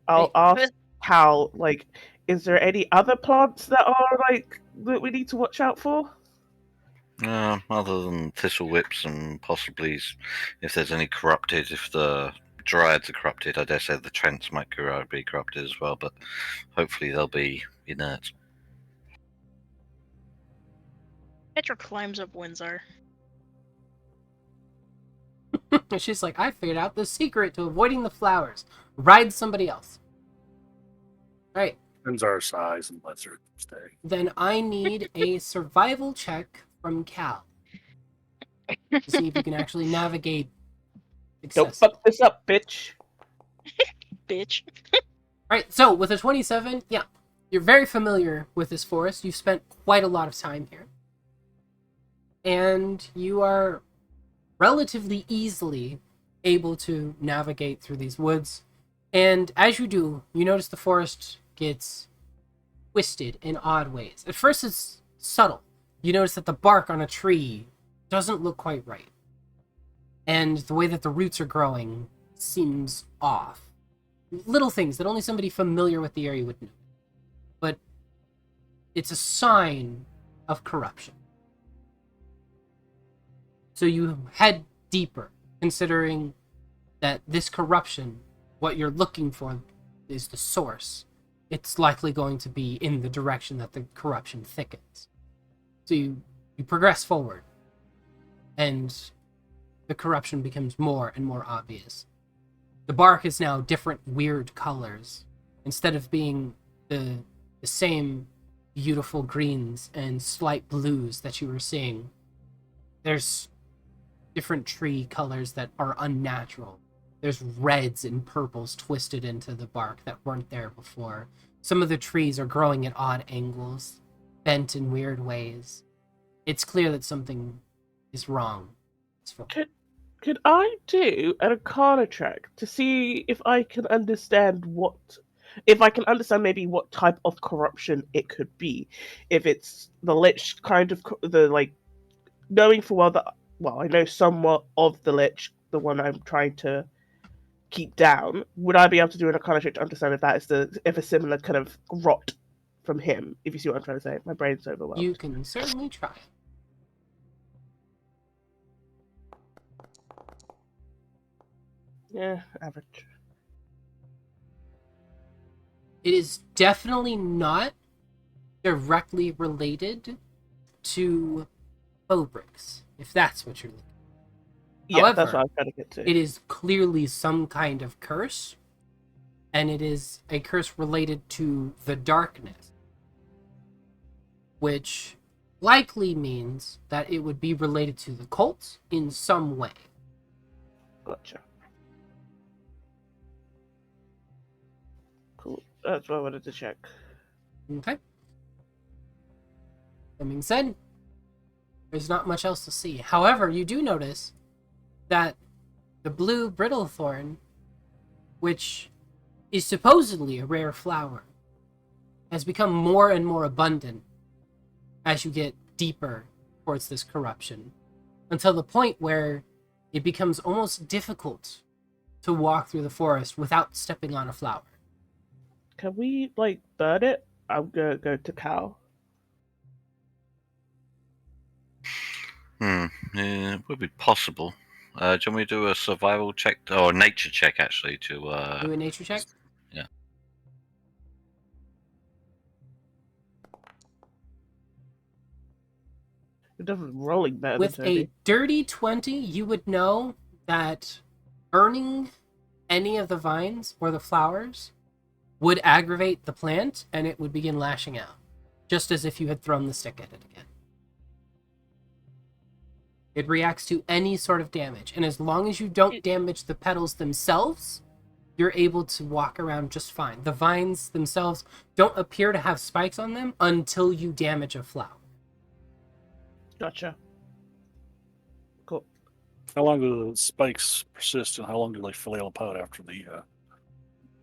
Speaker 4: I'll
Speaker 1: Hey,
Speaker 4: ask Cal, like, is there any other plants that are like that we need to watch out for?
Speaker 5: Other than thistle whips and possibly if there's any corrupted, if the Dryads are corrupted. I dare say the Trents might be corrupted as well, but hopefully they'll be inert.
Speaker 3: Petra climbs up Windsor.
Speaker 1: And she's like, I figured out the secret to avoiding the flowers. Ride somebody else. Alright.
Speaker 2: Depends our size and lets her stay.
Speaker 1: Then I need a survival check from Cal. To see if you can actually navigate
Speaker 4: Don't
Speaker 1: success.
Speaker 4: fuck this up, bitch.
Speaker 3: Bitch.
Speaker 1: Alright, so with a 27, yeah, you're very familiar with this forest. You've spent quite a lot of time here. And you are relatively easily able to navigate through these woods. And as you do, you notice the forest gets twisted in odd ways. At first it's subtle. You notice that the bark on a tree doesn't look quite right. And the way that the roots are growing seems off. Little things that only somebody familiar with the area would know. But it's a sign of corruption. So you head deeper, considering that this corruption, what you're looking for is the source. It's likely going to be in the direction that the corruption thickens. So you progress forward, and the corruption becomes more and more obvious. The bark is now different weird colors. Instead of being the same beautiful greens and slight blues that you were seeing, there's different tree colors that are unnatural. There's reds and purples twisted into the bark that weren't there before. Some of the trees are growing at odd angles, bent in weird ways. It's clear that something is wrong.
Speaker 4: Could I do an Arcana check to see if I can understand maybe what type of corruption it could be? If it's the Lich kind of knowing for well that I know somewhat of the Lich, the one I'm trying to keep down. Would I be able to do an Arcana check to understand if that is if a similar kind of rot from him? If you see what I'm trying to say, my brain's overwhelmed.
Speaker 1: You can certainly try.
Speaker 4: Yeah, average.
Speaker 1: It is definitely not directly related to Bobrix, if that's what you're looking for.
Speaker 4: Yeah,
Speaker 1: However,
Speaker 4: that's what I was trying to get to.
Speaker 1: It is clearly some kind of curse, and it is a curse related to the darkness, which likely means that it would be related to the cult in some way.
Speaker 4: Gotcha. Cool. That's what I wanted to check.
Speaker 1: Okay. That being said, there's not much else to see. However, you do notice that the blue brittlethorn, which is supposedly a rare flower, has become more and more abundant as you get deeper towards this corruption, until the point where it becomes almost difficult to walk through the forest without stepping on a flower.
Speaker 4: Can we burn it? I'm gonna go to Cal.
Speaker 5: Yeah, it would be possible. Do you want me to do a survival check or a nature check actually to
Speaker 1: Do a nature check?
Speaker 5: Yeah.
Speaker 4: It doesn't rolling better
Speaker 1: With
Speaker 4: than
Speaker 1: a
Speaker 4: Toby.
Speaker 1: dirty 20, you would know that burning any of the vines or the flowers would aggravate the plant, and it would begin lashing out, just as if you had thrown the stick at it again. It reacts to any sort of damage, and as long as you don't damage the petals themselves, you're able to walk around just fine. The vines themselves don't appear to have spikes on them until you damage a flower.
Speaker 4: Gotcha. Cool.
Speaker 2: How long do the spikes persist, and how long do they flail apart after the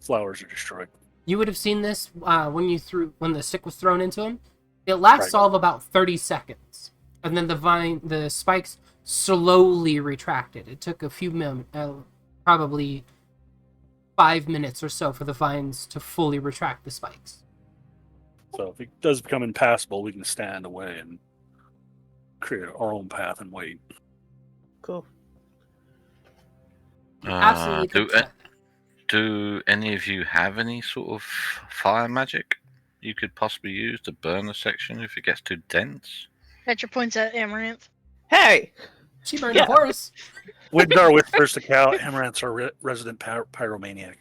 Speaker 2: flowers are destroyed?
Speaker 1: You would have seen this when the stick was thrown into him. It lasts
Speaker 2: Right.
Speaker 1: all of about 30 seconds, and then the spikes slowly retracted. It took a few probably 5 minutes or so for the vines to fully retract the spikes.
Speaker 2: So if it does become impassable, we can stand away and create our own path and wait.
Speaker 4: Cool.
Speaker 1: Absolutely could try that.
Speaker 5: Do any of you have any sort of fire magic you could possibly use to burn a section if it gets too dense?
Speaker 3: Petra points at Amaranth.
Speaker 4: Hey!
Speaker 1: She burned
Speaker 4: Yeah.
Speaker 1: a horse.
Speaker 2: Windar whispers to Cal, Amaranth's our resident pyromaniac.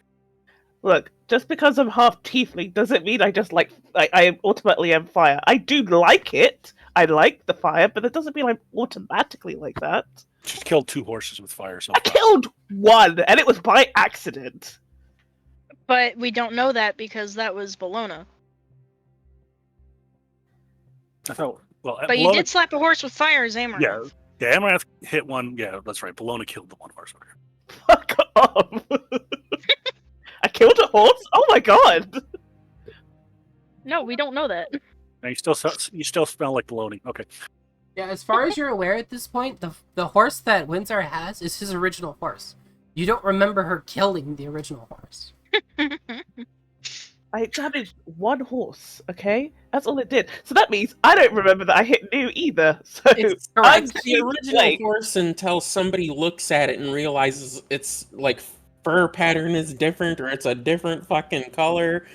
Speaker 4: Look, just because I'm half tiefling doesn't mean I just I ultimately am fire. I do like it. I like the fire, but it doesn't mean I'm automatically like that.
Speaker 2: She's killed 2 horses with fire so
Speaker 4: I
Speaker 2: far.
Speaker 4: killed one, and it was by accident.
Speaker 3: But we don't know that because that was Bologna.
Speaker 2: I thought, well,
Speaker 3: But you did slap a horse with fire as Amaranth.
Speaker 2: Yeah, Amaranth hit one. Yeah, that's right. Bologna killed the one horse. Okay.
Speaker 4: Fuck off. I killed a horse? Oh my god.
Speaker 3: No, we don't know that.
Speaker 2: Now you still smell like bologna. Okay.
Speaker 1: Yeah, as far as you're aware at this point, the horse that Windsor has is his original horse. You don't remember her killing the original horse.
Speaker 4: I damaged one horse, okay? That's all it did. So that means I don't remember that I hit new either. So
Speaker 6: It's
Speaker 4: I'm
Speaker 6: correct. The
Speaker 4: too
Speaker 6: original
Speaker 4: late.
Speaker 6: horse until somebody looks at it and realizes its like fur pattern is different or it's a different fucking color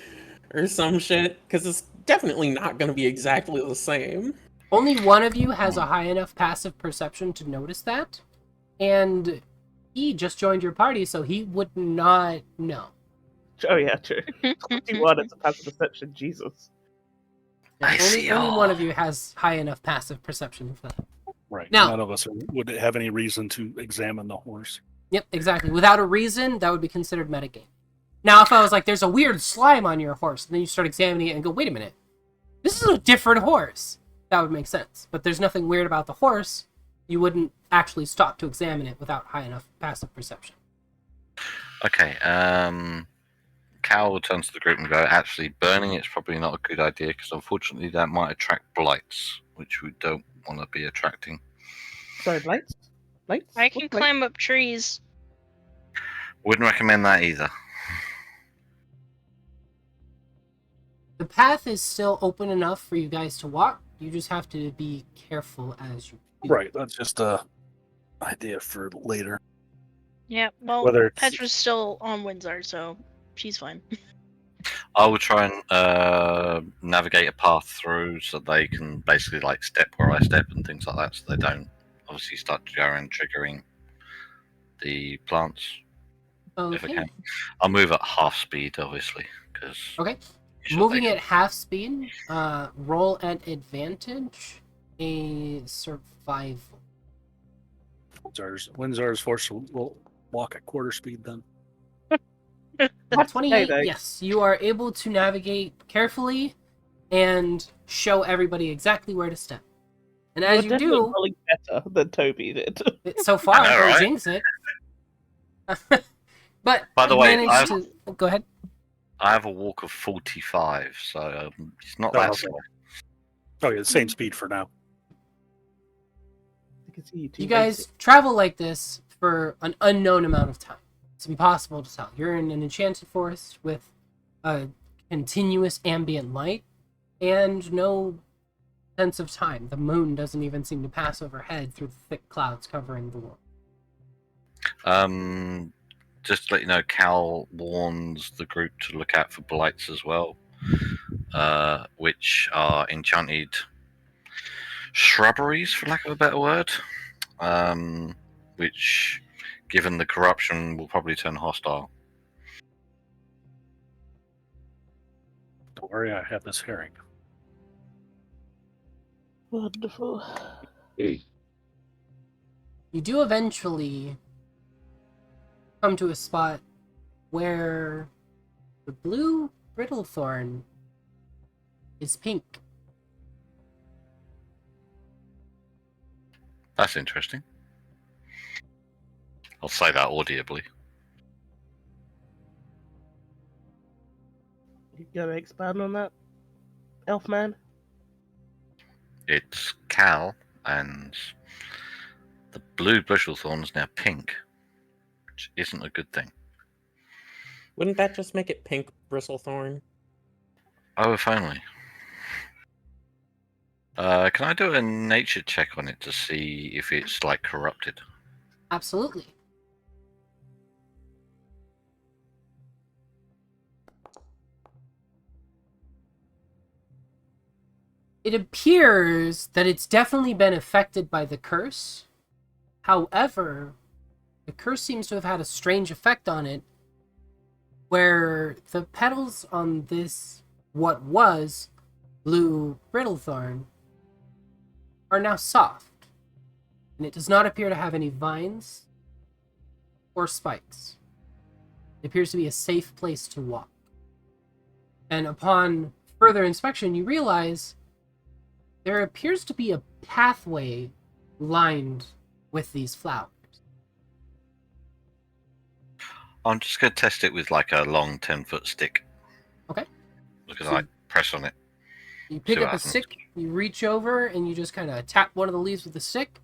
Speaker 6: or some shit. Because it's definitely not going to be exactly the same.
Speaker 1: Only one of you has a high enough passive perception to notice that, and he just joined your party, so he would not know.
Speaker 4: Oh yeah, true. 21 is a passive perception, Jesus.
Speaker 5: I see
Speaker 1: Only
Speaker 5: all.
Speaker 1: one of you has high enough passive perception for that.
Speaker 2: Right.
Speaker 1: Now-
Speaker 2: None of us would have any reason to examine the horse.
Speaker 1: Yep, exactly. Without a reason, that would be considered metagame. Now, if I was like, there's a weird slime on your horse, and then you start examining it and go, wait a minute, this is a different horse. That would make sense. But there's nothing weird about the horse. You wouldn't actually stop to examine it without high enough passive perception.
Speaker 5: Okay, Cal will turn to the group and go, actually, burning it's probably not a good idea because unfortunately that might attract blights, which we don't want to be attracting.
Speaker 4: Sorry, lights? Lights?
Speaker 3: I can
Speaker 4: What lights?
Speaker 3: climb up trees.
Speaker 5: Wouldn't recommend that either.
Speaker 1: The path is still open enough for you guys to walk. You just have to be careful as you do.
Speaker 2: Right. That's just a idea for later.
Speaker 3: Yeah, well,
Speaker 2: Whether it's
Speaker 3: Petra's still on Windsor, so she's fine.
Speaker 5: I will try and navigate a path through so they can basically like step where I step and things like that, so they don't obviously start to go around triggering the plants if I
Speaker 1: Okay.
Speaker 5: can. I'll move at half speed, obviously, because
Speaker 1: Okay. Moving at half speed, roll at advantage a survival.
Speaker 2: Windsor's force will walk at quarter speed then.
Speaker 4: That's
Speaker 1: 28,
Speaker 4: okay, though.
Speaker 1: yes. You are able to navigate carefully and show everybody exactly where to step. And as
Speaker 4: You're
Speaker 1: you
Speaker 4: definitely
Speaker 1: do,
Speaker 4: rolling better than Toby did.
Speaker 1: so far,
Speaker 5: I know,
Speaker 1: don't
Speaker 5: right?
Speaker 1: jinx it. But
Speaker 5: By the
Speaker 1: you
Speaker 5: way,
Speaker 1: managed to... Go ahead.
Speaker 5: I have a walk of 45, so it's not
Speaker 2: Oh,
Speaker 5: that
Speaker 2: okay.
Speaker 5: slow.
Speaker 2: Oh yeah, the same speed for now.
Speaker 4: I can see you two
Speaker 1: You guys travel like this for an unknown amount of time. It's impossible to tell. You're in an enchanted forest with a continuous ambient light and no sense of time. The moon doesn't even seem to pass overhead through the thick clouds covering the world.
Speaker 5: Just to let you know, Cal warns the group to look out for blights as well, which are enchanted shrubberies, for lack of a better word, which, given the corruption, will probably turn hostile.
Speaker 2: Don't worry, I have this herring.
Speaker 4: Wonderful.
Speaker 1: You do eventually come to a spot where the blue brittlethorn is pink.
Speaker 5: That's interesting. I'll say that audibly.
Speaker 4: You gonna expand on that, Elfman?
Speaker 5: It's Cal, and the blue bushelthorn is now pink, which isn't a good thing.
Speaker 6: Wouldn't that just make it pink bristlethorn?
Speaker 5: Oh, if only. Can I do a nature check on it to see if it's like corrupted?
Speaker 1: Absolutely. It appears that it's definitely been affected by the curse. However, the curse seems to have had a strange effect on it, where the petals on this, what was blue brittlethorn, are now soft, and it does not appear to have any vines or spikes. It appears to be a safe place to walk. And upon further inspection, you realize there appears to be a pathway lined with these flowers.
Speaker 5: I'm just going to test it with like a long 10-foot stick.
Speaker 1: Okay.
Speaker 5: Because
Speaker 1: So-
Speaker 5: I press on it.
Speaker 1: You pick
Speaker 5: See what
Speaker 1: up a
Speaker 5: happens.
Speaker 1: stick, you reach over, and you just kind of tap one of the leaves with the stick,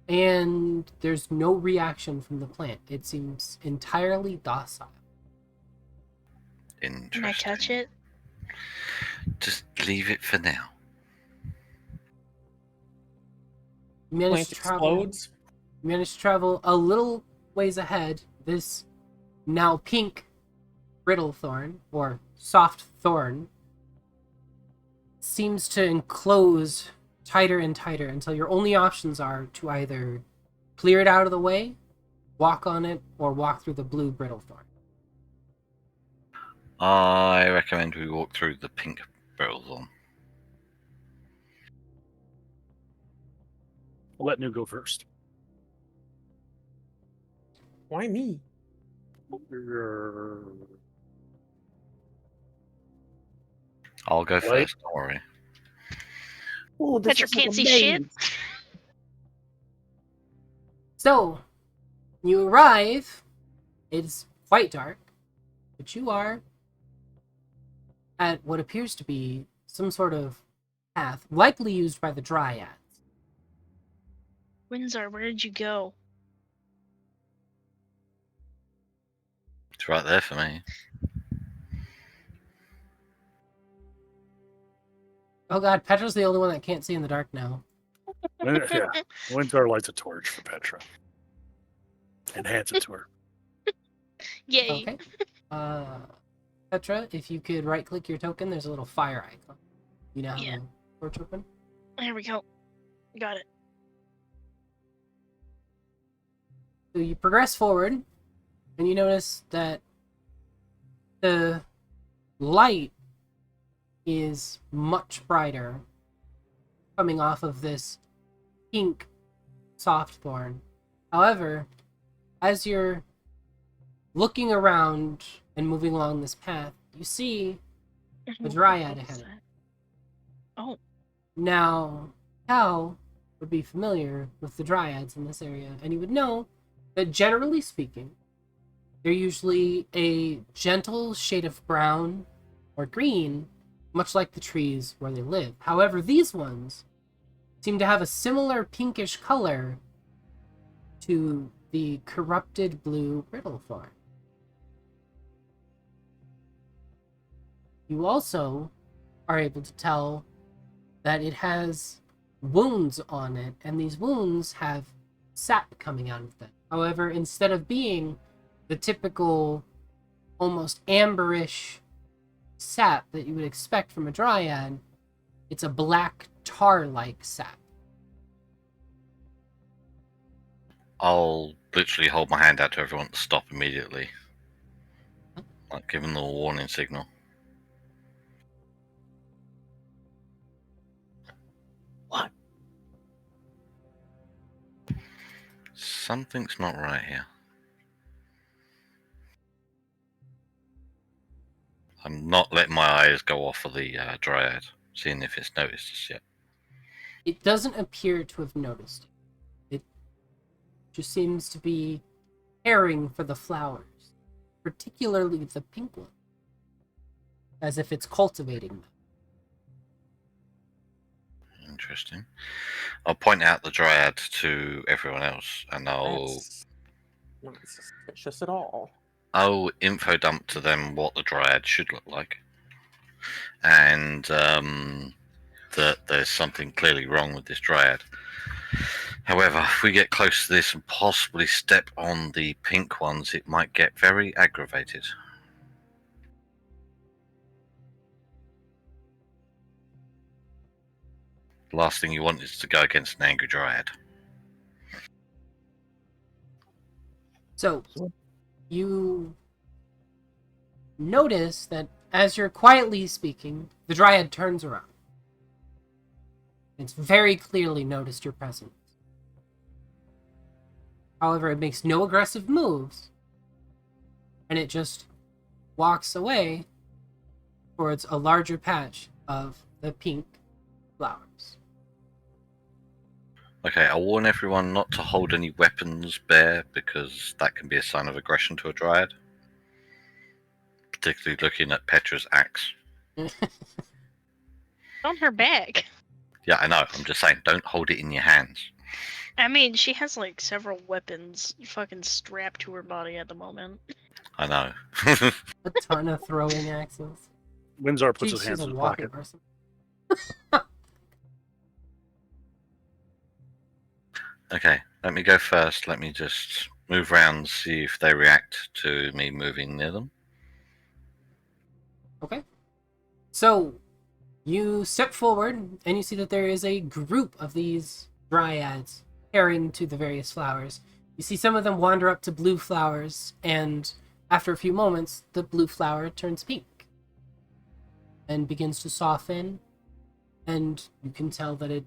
Speaker 1: and there's no reaction from the plant. It seems entirely docile.
Speaker 5: Interesting.
Speaker 3: Can I touch it?
Speaker 5: Just leave it for now.
Speaker 1: You manage
Speaker 6: Plant
Speaker 1: to travel.
Speaker 6: explodes.
Speaker 1: You manage to travel a little ways ahead. This now pink brittle thorn, or soft thorn, seems to enclose tighter and tighter until your only options are to either clear it out of the way, walk on it, or walk through the blue brittle thorn.
Speaker 5: I recommend we walk through the pink brittlethorn.
Speaker 2: I'll let New go first.
Speaker 6: Why me?
Speaker 5: I'll go
Speaker 2: Right.
Speaker 5: first, don't worry.
Speaker 4: Oh, this
Speaker 3: Petra
Speaker 4: is like
Speaker 3: can't
Speaker 4: a
Speaker 3: see shit.
Speaker 4: maze.
Speaker 1: So, you arrive. It's quite dark, but you are at what appears to be some sort of path, likely used by the dryads.
Speaker 3: Windsor, where did you go?
Speaker 5: It's right there for me.
Speaker 1: Oh god, Petra's the only one that can't see in the dark now.
Speaker 2: Yeah. Winter lights a torch for Petra. Enhance it to her.
Speaker 3: Yay.
Speaker 1: Okay. Petra, if you could right-click your token, there's a little fire icon. You now have
Speaker 3: Yeah.
Speaker 1: a torch open.
Speaker 3: There we go. Got it.
Speaker 1: So you progress forward, and you notice that the light is much brighter coming off of this pink soft thorn. However, as you're looking around and moving along this path, you see a dryad ahead of you.
Speaker 3: Oh,
Speaker 1: Now, Cal would be familiar with the dryads in this area, and you would know that generally speaking, they're usually a gentle shade of brown or green, much like the trees where they live. However, these ones seem to have a similar pinkish color to the corrupted blue brittlethorn. You also are able to tell that it has wounds on it, and these wounds have sap coming out of them. However, instead of being the typical, almost amberish sap that you would expect from a dryad, it's a black tar-like sap.
Speaker 5: I'll literally hold my hand out to everyone to stop immediately. Like giving them a warning signal.
Speaker 4: What?
Speaker 5: Something's not right here. I'm not letting my eyes go off of the dryad, seeing if it's noticed us yet.
Speaker 1: It doesn't appear to have noticed it. It just seems to be caring for the flowers, particularly the pink one, as if it's cultivating them.
Speaker 5: Interesting. I'll point out the dryad to everyone else, and
Speaker 6: That's not suspicious at all.
Speaker 5: I'll info dump to them what the dryad should look like, and that there's something clearly wrong with this dryad. However, if we get close to this and possibly step on the pink ones, it might get very aggravated. The last thing you want is to go against an angry dryad.
Speaker 1: So, you notice that as you're quietly speaking, the dryad turns around. It's very clearly noticed your presence. However, it makes no aggressive moves, and it just walks away towards a larger patch of the pink flowers.
Speaker 5: Okay, I'll warn everyone not to hold any weapons bare, because that can be a sign of aggression to a dryad. Particularly looking at Petra's axe.
Speaker 3: On her back.
Speaker 5: Yeah, I know. I'm just saying, don't hold it in your hands.
Speaker 3: I mean, she has like several weapons fucking strapped to her body at the moment.
Speaker 5: I know.
Speaker 1: A ton of throwing axes.
Speaker 2: Windsor puts
Speaker 1: Jeez,
Speaker 2: his hands
Speaker 1: she's
Speaker 2: in
Speaker 1: a
Speaker 2: his
Speaker 1: walking
Speaker 2: pocket.
Speaker 1: person.
Speaker 5: Okay, let me go first. Let me just move around, see if they react to me moving near them.
Speaker 1: Okay. So, you step forward, and you see that there is a group of these dryads carrying to the various flowers. You see some of them wander up to blue flowers, and after a few moments, the blue flower turns pink and begins to soften, and you can tell that it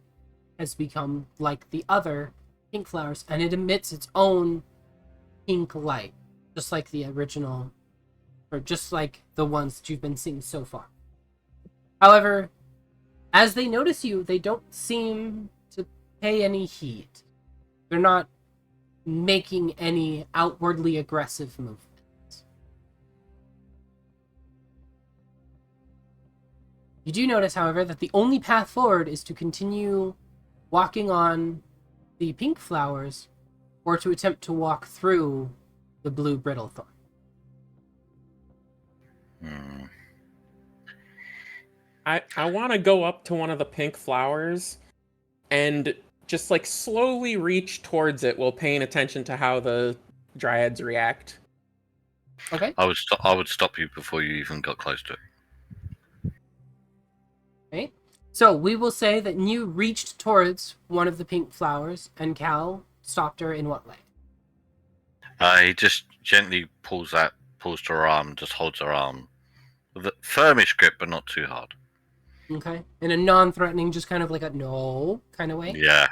Speaker 1: has become like the other pink flowers, and it emits its own pink light, just like the original, or just like the ones that you've been seeing so far. However, as they notice you, they don't seem to pay any heed. They're not making any outwardly aggressive movements. You do notice, however, that the only path forward is to continue walking on the pink flowers, or to attempt to walk through the blue brittlethorn.
Speaker 5: Hmm.
Speaker 6: I want to go up to one of the pink flowers and just like slowly reach towards it while paying attention to how the dryads react.
Speaker 1: Okay?
Speaker 5: I would stop you before you even got close to it.
Speaker 1: Okay. So we will say that you reached towards one of the pink flowers, and Cal stopped her in what way?
Speaker 5: He just gently pulls to her arm, just holds her arm with a firmish grip, but not too hard.
Speaker 1: Okay. In a non-threatening, just kind of like a no kind of way?
Speaker 5: Yeah,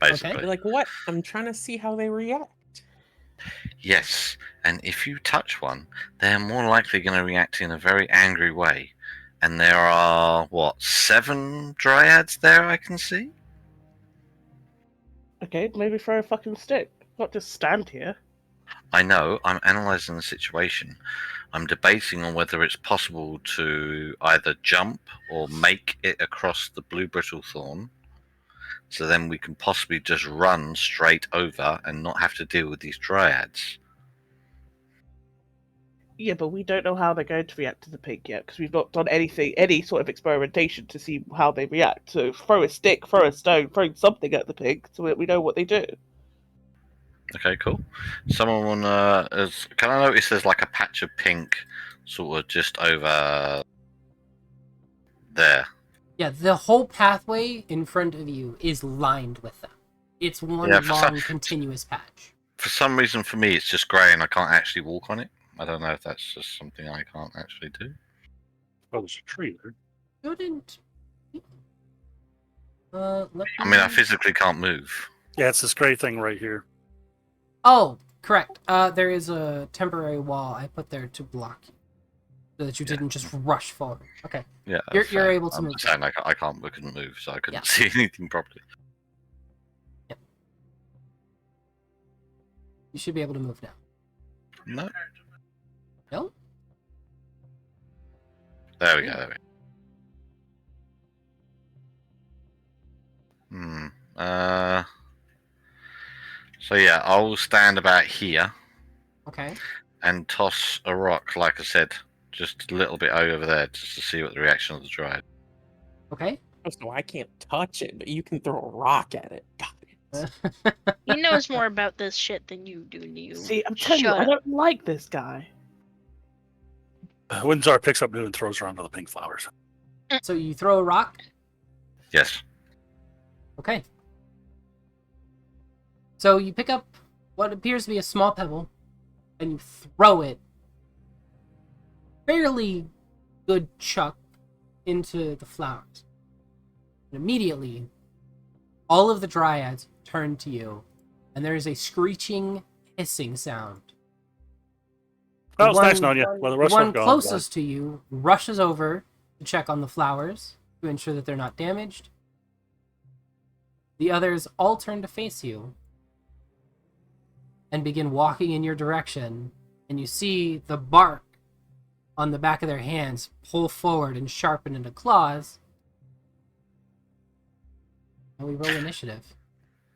Speaker 5: basically.
Speaker 1: Okay.
Speaker 6: You're like, what? I'm trying to see how they react.
Speaker 5: Yes, and if you touch one, they're more likely going to react in a very angry way. And there are, 7 dryads there I can see?
Speaker 4: Okay, maybe throw a fucking stick. Not just stand here.
Speaker 5: I know, I'm analysing the situation. I'm debating on whether it's possible to either jump or make it across the blue brittle thorn, so then we can possibly just run straight over and not have to deal with these dryads.
Speaker 4: Yeah, but we don't know how they're going to react to the pink yet, because we've not done any sort of experimentation to see how they react. So throw a stick, throw a stone, throw something at the pink, so we know what they do.
Speaker 5: Okay, cool. Someone can I notice there's like a patch of pink sort of just over there?
Speaker 1: Yeah, the whole pathway in front of you is lined with them. It's one long, continuous patch.
Speaker 5: For some reason, for me, it's just grey and I can't actually walk on it. I don't know if that's just something I can't actually do.
Speaker 2: Oh, there's a tree there.
Speaker 1: Couldn't.
Speaker 5: I physically can't move.
Speaker 2: Yeah, it's this gray thing right here.
Speaker 1: Oh, correct. There is a temporary wall I put there to block you, so that you didn't just rush forward. Okay.
Speaker 5: Yeah,
Speaker 1: You're able to
Speaker 5: I'm
Speaker 1: move.
Speaker 5: just saying, I couldn't move, so I couldn't see anything properly.
Speaker 1: Yep. You should be able to move now.
Speaker 5: No.
Speaker 1: No?
Speaker 5: There we go. So yeah, I'll stand about here
Speaker 1: Okay.
Speaker 5: and toss a rock, like I said, just a little bit over there, just to see what the reaction of the dryad.
Speaker 1: Okay.
Speaker 6: So I can't touch it, but you can throw a rock at it. Got it.
Speaker 3: He knows more about this shit than you do, New.
Speaker 4: See, I'm telling you, I don't like this guy.
Speaker 2: Windsor picks up New and throws her onto the pink flowers.
Speaker 1: So you throw a rock?
Speaker 5: Yes.
Speaker 1: Okay. So you pick up what appears to be a small pebble, and you throw it fairly good chuck into the flowers. And immediately, all of the dryads turn to you, and there is a screeching, hissing sound.
Speaker 2: Well, it's nice knowing you. Well, the
Speaker 1: The
Speaker 2: rest
Speaker 1: one
Speaker 2: are gone.
Speaker 1: closest to you rushes over to check on the flowers to ensure that they're not damaged. The others all turn to face you and begin walking in your direction, and you see the bark on the back of their hands pull forward and sharpen into claws. And we roll initiative.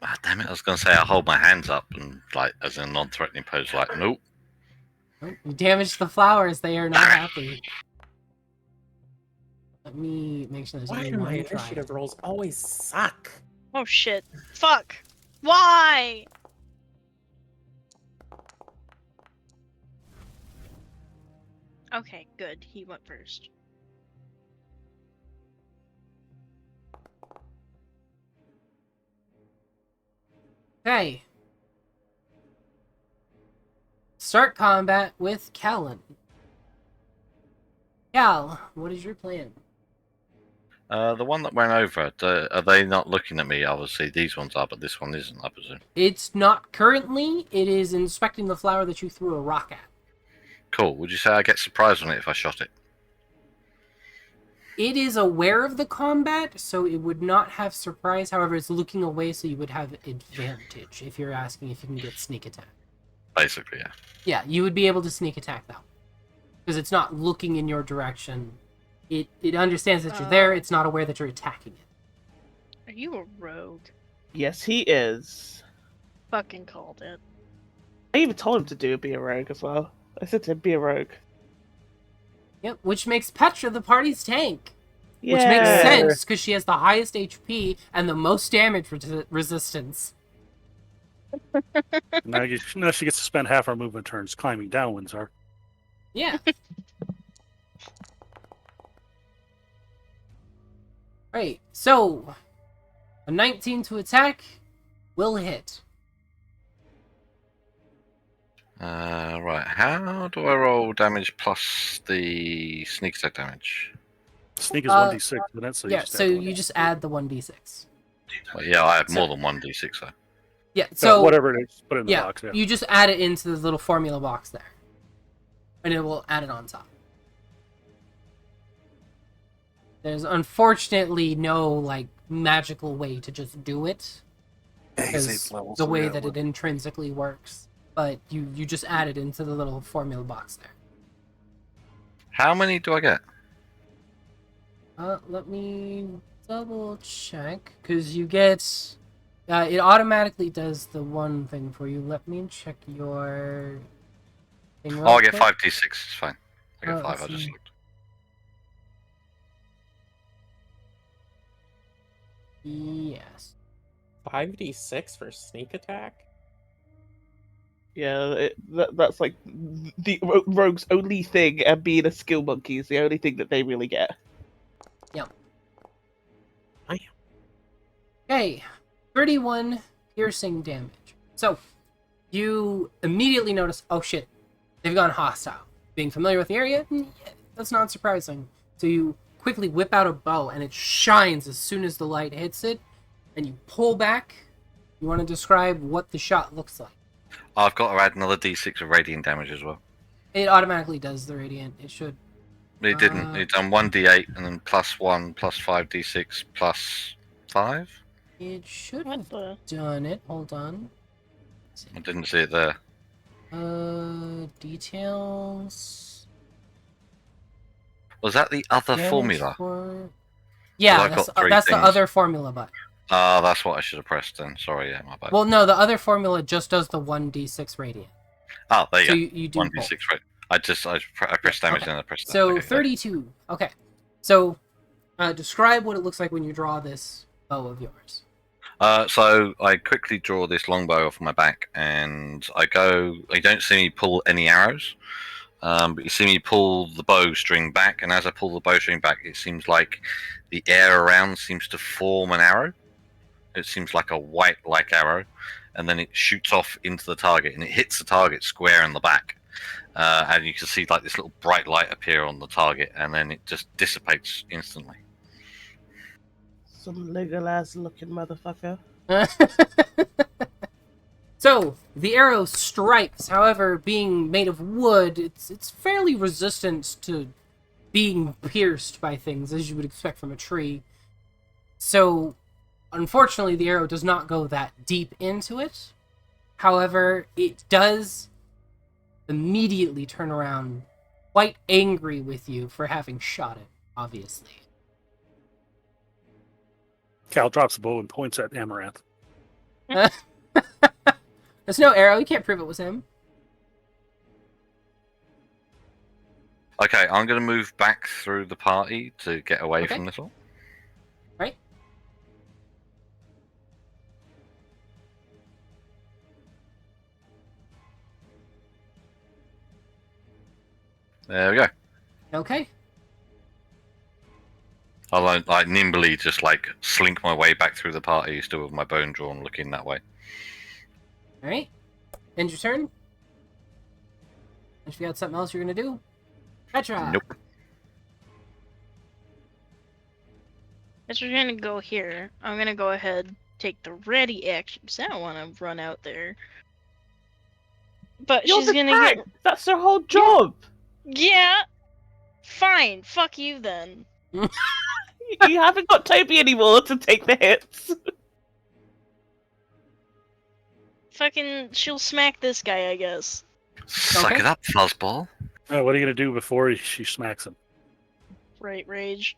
Speaker 5: Ah, damn it! I was going to say I hold my hands up and like as in a non-threatening pose, like nope.
Speaker 1: Oh, you damaged the flowers. They are not happy. Let me make sure there's
Speaker 6: Why
Speaker 1: only
Speaker 6: do my
Speaker 1: one
Speaker 6: initiative
Speaker 1: try.
Speaker 6: rolls always suck?
Speaker 3: Oh shit. Fuck. Why? Okay, good. He went first.
Speaker 1: Okay. Start combat with Callan. Cal, what is your plan?
Speaker 5: The one that went over, are they not looking at me? Obviously, these ones are, but this one isn't, I presume.
Speaker 1: It's not currently. It is inspecting the flower that you threw a rock at.
Speaker 5: Cool. Would you say I get surprised on it if I shot it?
Speaker 1: It is aware of the combat, so it would not have surprise. However, it's looking away, so you would have advantage if you're asking if you can get sneak attack.
Speaker 5: Basically, yeah.
Speaker 1: Yeah, you would be able to sneak attack, though. Because it's not looking in your direction. It understands that you're there. It's not aware that you're attacking it.
Speaker 3: Are you a rogue?
Speaker 4: Yes, he is.
Speaker 3: Fucking called it.
Speaker 4: I even told him to be a rogue as well. I said to him, be a rogue.
Speaker 1: Yep, which makes Petra the party's tank.
Speaker 4: Yeah.
Speaker 1: Which makes sense, because she has the highest HP and the most damage resistance.
Speaker 2: Now she gets to spend half our movement turns climbing down, Windsor.
Speaker 1: Yeah. Right, so a 19 to attack will hit.
Speaker 5: Right. How do I roll damage plus the sneak attack damage?
Speaker 2: Sneak is 1d6, isn't it? So you
Speaker 1: Yeah,
Speaker 2: just
Speaker 1: so
Speaker 2: add the
Speaker 1: you just add the 1d6.
Speaker 5: Well, yeah, I have more than one d6 though.
Speaker 1: Yeah,
Speaker 2: So
Speaker 1: so
Speaker 2: whatever it is, put it in the
Speaker 1: yeah,
Speaker 2: box. Yeah.
Speaker 1: you just add it into the little formula box there. And it will add it on top. There's unfortunately no, like, magical way to just do it. Because the way that it intrinsically works. But you just add it into the little formula box there.
Speaker 5: How many do I get?
Speaker 1: Let me double check. Because you get... it automatically does the one thing for you. Let me check your... thing real
Speaker 5: Oh, I get
Speaker 1: quick.
Speaker 5: 5d6. It's fine. I get 5. I
Speaker 1: let's
Speaker 5: just
Speaker 1: see.
Speaker 5: looked.
Speaker 1: Yes.
Speaker 6: 5d6 for sneak attack?
Speaker 4: Yeah, that's like the rogue's only thing, and being a skill monkey is the only thing that they really get.
Speaker 1: Okay, 31 piercing damage. So, you immediately notice, oh shit, they've gone hostile. Being familiar with the area, yeah, that's not surprising. So you quickly whip out a bow, and it shines as soon as the light hits it, and you pull back. You want to describe what the shot looks like?
Speaker 5: I've got to add another d6 of radiant damage as well.
Speaker 1: It automatically does the radiant. It should.
Speaker 5: It didn't. It done 1d8 and then +1 plus 5d6 plus 5.
Speaker 1: It should
Speaker 3: What
Speaker 1: have
Speaker 3: the?
Speaker 1: done it. Hold on.
Speaker 5: I didn't see it there.
Speaker 1: Details.
Speaker 5: Was that the other
Speaker 1: Damage
Speaker 5: formula?
Speaker 1: Yeah,
Speaker 5: I've got
Speaker 1: that's,
Speaker 5: three
Speaker 1: that's the
Speaker 5: things.
Speaker 1: other formula button.
Speaker 5: That's what I should have pressed then. Sorry, yeah, my bad.
Speaker 1: Well, no, the other formula just does the 1d6 radiant.
Speaker 5: Oh, there you
Speaker 1: So
Speaker 5: go.
Speaker 1: you do
Speaker 5: 1d6,
Speaker 1: both.
Speaker 5: right. I pressed damage
Speaker 1: okay.
Speaker 5: and I pressed that.
Speaker 1: So
Speaker 5: Okay, there.
Speaker 1: 32. Okay. So describe what it looks like when you draw this bow of yours.
Speaker 5: So I quickly draw this longbow off my back, and I go. You don't see me pull any arrows, but you see me pull the bowstring back. And as I pull the bowstring back, it seems like the air around seems to form an arrow. It seems like a white-like arrow, and then it shoots off into the target, and it hits the target square in the back. And you can see like this little bright light appear on the target, and then it just dissipates instantly.
Speaker 4: Some Legolas looking motherfucker.
Speaker 1: So the arrow strikes. However, being made of wood, it's fairly resistant to being pierced by things, as you would expect from a tree. So, unfortunately, the arrow does not go that deep into it. However, it does immediately turn around, quite angry with you for having shot it, obviously.
Speaker 2: Cal drops the bow and points at Amaranth.
Speaker 1: There's no arrow. You can't prove it was him.
Speaker 5: Okay, I'm going to move back through the party to get away
Speaker 1: Okay.
Speaker 5: from this all.
Speaker 1: Right?
Speaker 5: There we go.
Speaker 1: Okay.
Speaker 5: I'll like nimbly just like slink my way back through the party, still with my bone drawn, looking that way.
Speaker 1: Alright. End your turn. If you got something else you're gonna do. Petra!
Speaker 5: Nope.
Speaker 3: As we're gonna go here, I'm gonna go ahead, take the ready action, because I don't want to run out there. But
Speaker 4: You're
Speaker 3: she's
Speaker 4: the
Speaker 3: gonna
Speaker 4: tank!
Speaker 3: get...
Speaker 4: That's her whole job!
Speaker 3: Yeah! Fine, fuck you then.
Speaker 4: You haven't got Toby anymore to take the hits.
Speaker 3: Fucking, she'll smack this guy, I guess.
Speaker 5: Suck
Speaker 1: Okay.
Speaker 5: it up, fuzzball.
Speaker 2: What are you going to do before she smacks him?
Speaker 3: Right, rage.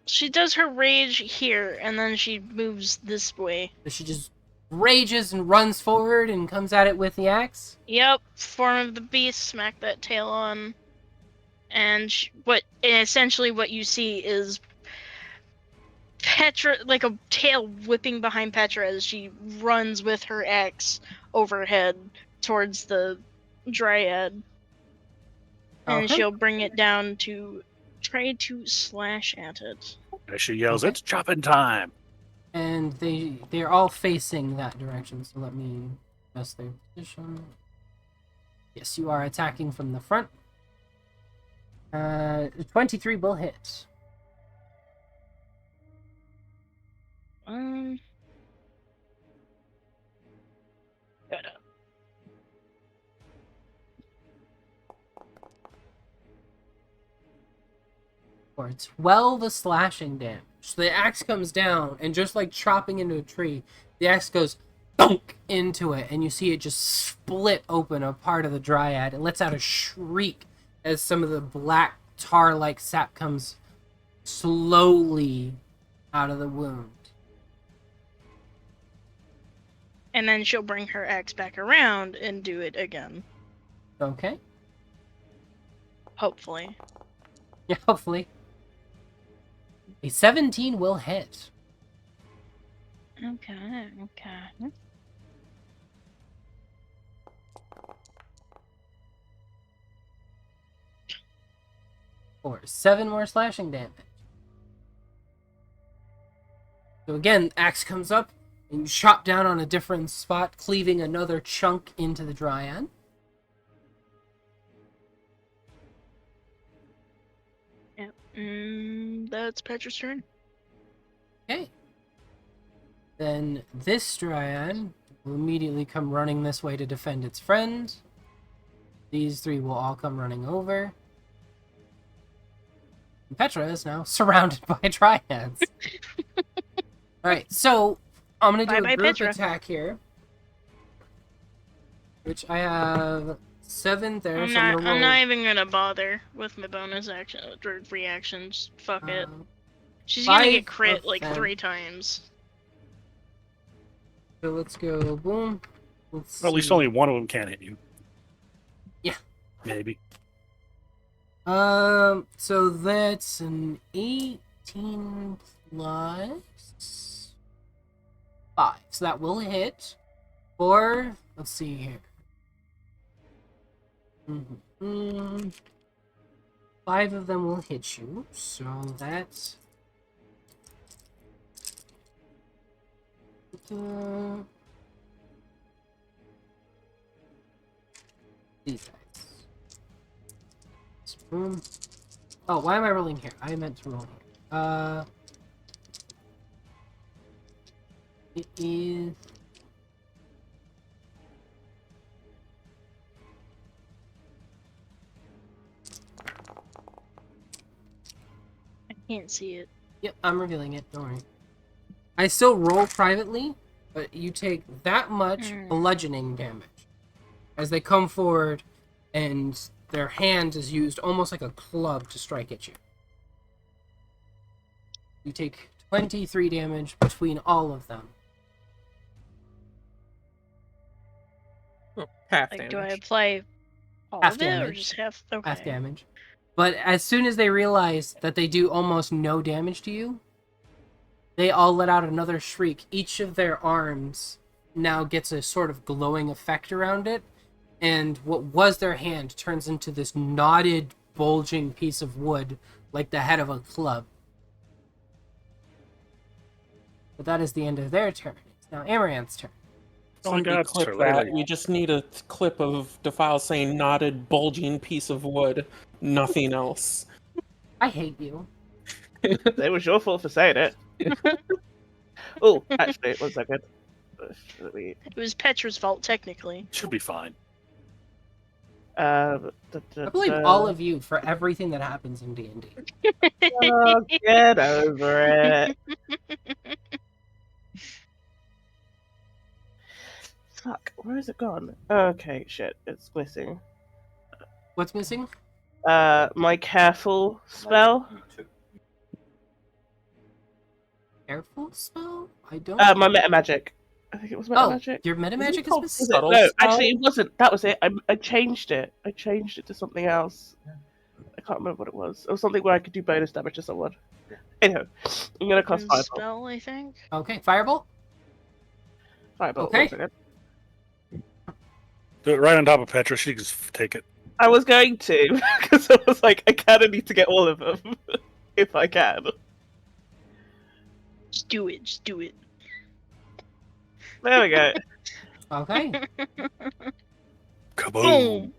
Speaker 3: She does her rage here, and then she moves this way.
Speaker 1: She just rages and runs forward and comes at it with the axe.
Speaker 3: Yep, form of the beast, smack that tail on. And essentially what you see is Petra, like a tail whipping behind Petra as she runs with her axe overhead towards the dryad. And
Speaker 1: Okay.
Speaker 3: she'll bring it down to try to slash at it.
Speaker 2: As she yells,
Speaker 1: Okay.
Speaker 2: "It's chopping time!"
Speaker 1: And they're all facing that direction, so let me adjust their position. Yes, you are attacking from the front. 23 will hit.
Speaker 3: Got it.
Speaker 1: For 12 slashing damage. So the axe comes down, and just like chopping into a tree, the axe goes thunk into it, and you see it just split open a part of the dryad. It lets out a shriek as some of the black tar-like sap comes slowly out of the wound.
Speaker 3: And then she'll bring her axe back around and do it again.
Speaker 1: Okay.
Speaker 3: Hopefully.
Speaker 1: Yeah, hopefully. A 17 will hit.
Speaker 3: Okay.
Speaker 1: For 7 more slashing damage. So again, axe comes up, and you chop down on a different spot, cleaving another chunk into the dryad.
Speaker 3: Yep. That's Petra's turn.
Speaker 1: Okay. Then this dryad will immediately come running this way to defend its friend. These three will all come running over. And Petra is now surrounded by dryads. Alright, so I'm going to do
Speaker 3: Bye-bye,
Speaker 1: a group
Speaker 3: Petra.
Speaker 1: attack here. Which I have 7 there,
Speaker 3: I'm
Speaker 1: so I'm going to roll.
Speaker 3: not even gonna bother with my bonus action or reactions. Fuck it. She's gonna
Speaker 1: 5
Speaker 3: get crit
Speaker 1: of
Speaker 3: like
Speaker 1: them.
Speaker 3: 3 times.
Speaker 1: So let's go boom. Let's
Speaker 2: Well, at least
Speaker 1: see.
Speaker 2: only one of them can hit you.
Speaker 1: Yeah.
Speaker 2: Maybe.
Speaker 1: So that's an 18 plus 5. So that will hit. Or, let's see here. 5 of them will hit you. So that's These guys. Boom. Oh, why am I rolling here? I meant to roll here. It is.
Speaker 3: I can't see it.
Speaker 1: Yep, I'm revealing it. Don't worry. I still roll privately, but you take that much bludgeoning damage as they come forward, and their hand is used almost like a club to strike at you. You take 23 damage between all of them.
Speaker 6: Oh, half
Speaker 3: Like,
Speaker 6: damage.
Speaker 3: do I apply all
Speaker 1: Half
Speaker 3: of it or
Speaker 1: damage.
Speaker 3: just half? Okay.
Speaker 1: Half damage. But as soon as they realize that they do almost no damage to you, they all let out another shriek. Each of their arms now gets a sort of glowing effect around it, and what was their hand turns into this knotted, bulging piece of wood, like the head of a club. But that is the end of their turn. It's now Amaranth's turn.
Speaker 6: Somebody
Speaker 2: God,
Speaker 6: clip
Speaker 2: Sir
Speaker 6: that.
Speaker 2: Lily.
Speaker 6: We just need a clip of Defile saying knotted, bulging piece of wood. Nothing else.
Speaker 1: I hate you.
Speaker 4: It was your fault for saying it. Oh, actually, 1 second. Let me.
Speaker 3: It was Petra's fault, technically.
Speaker 2: Should be fine.
Speaker 1: I blame all of you for everything that happens in D&D.
Speaker 4: Oh, get over it. Fuck, where is it gone? Okay, shit, it's missing.
Speaker 1: What's missing?
Speaker 4: My careful spell.
Speaker 1: Careful spell? I don't...
Speaker 4: My meta magic. I think it was meta
Speaker 1: Oh,
Speaker 4: magic.
Speaker 1: your meta magic is
Speaker 4: Was
Speaker 1: missing?
Speaker 4: it?
Speaker 6: Subtle
Speaker 4: No,
Speaker 6: spell?
Speaker 4: actually, it wasn't. That was it. I changed it. I changed it to something else. I can't remember what it was. It was something where I could do bonus damage to someone. Anyhow, I'm gonna cast
Speaker 3: Weapons
Speaker 4: Fireball.
Speaker 3: spell, I think.
Speaker 1: Okay, Firebolt?
Speaker 4: Fireball.
Speaker 1: Okay.
Speaker 4: 1 second.
Speaker 2: Do it right on top of Petra. She can just take it.
Speaker 4: I was going to, because I was like, I kind of need to get all of them, if I can.
Speaker 3: Just do it. Just do it.
Speaker 4: There we go.
Speaker 1: Okay.
Speaker 2: Kaboom!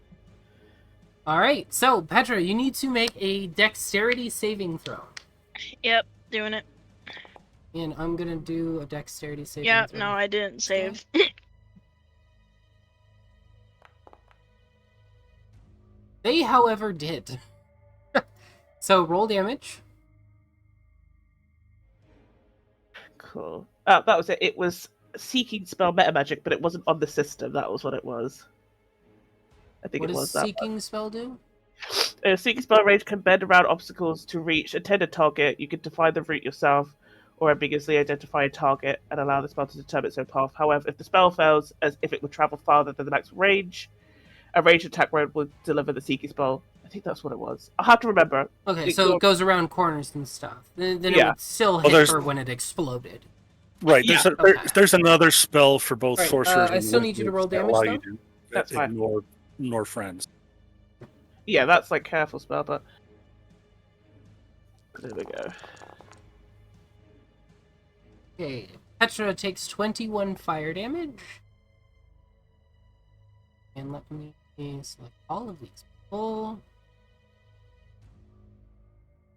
Speaker 1: Alright, so, Petra, you need to make a dexterity saving throw.
Speaker 3: Yep, doing it.
Speaker 1: And I'm gonna do a dexterity saving
Speaker 3: Yeah,
Speaker 1: throw.
Speaker 3: no, I didn't save.
Speaker 1: They, however, did. So, roll damage.
Speaker 4: Cool. That was it. It was Seeking Spell Meta Magic, but it wasn't on the system. That was what it was. I think
Speaker 1: What
Speaker 4: it
Speaker 1: does
Speaker 4: was that.
Speaker 1: Seeking Spell do?
Speaker 4: Seeking Spell range can bend around obstacles to reach a intended target. You can define the route yourself, or ambiguously identify a target and allow the spell to determine its own path. However, if the spell fails, as if it would travel farther than the max range, a ranged attack round will deliver the Seeking Spell. I think that's what it was. I'll have to remember.
Speaker 1: Okay, so it goes around corners and stuff. Then it
Speaker 4: Yeah.
Speaker 1: would still
Speaker 2: Well,
Speaker 1: hit
Speaker 2: there's-
Speaker 1: her when it exploded.
Speaker 2: Right.
Speaker 4: Yeah.
Speaker 2: There's another spell for both
Speaker 1: Right,
Speaker 2: sorcerers.
Speaker 1: I
Speaker 2: and
Speaker 1: still need you to roll
Speaker 2: wizards that
Speaker 1: damage,
Speaker 2: allow
Speaker 1: though?
Speaker 2: you to
Speaker 4: That's fine.
Speaker 2: ignore friends.
Speaker 4: Yeah, that's like careful spell, but there we go.
Speaker 1: Okay, Petra takes 21 fire damage. And let me select all of these people.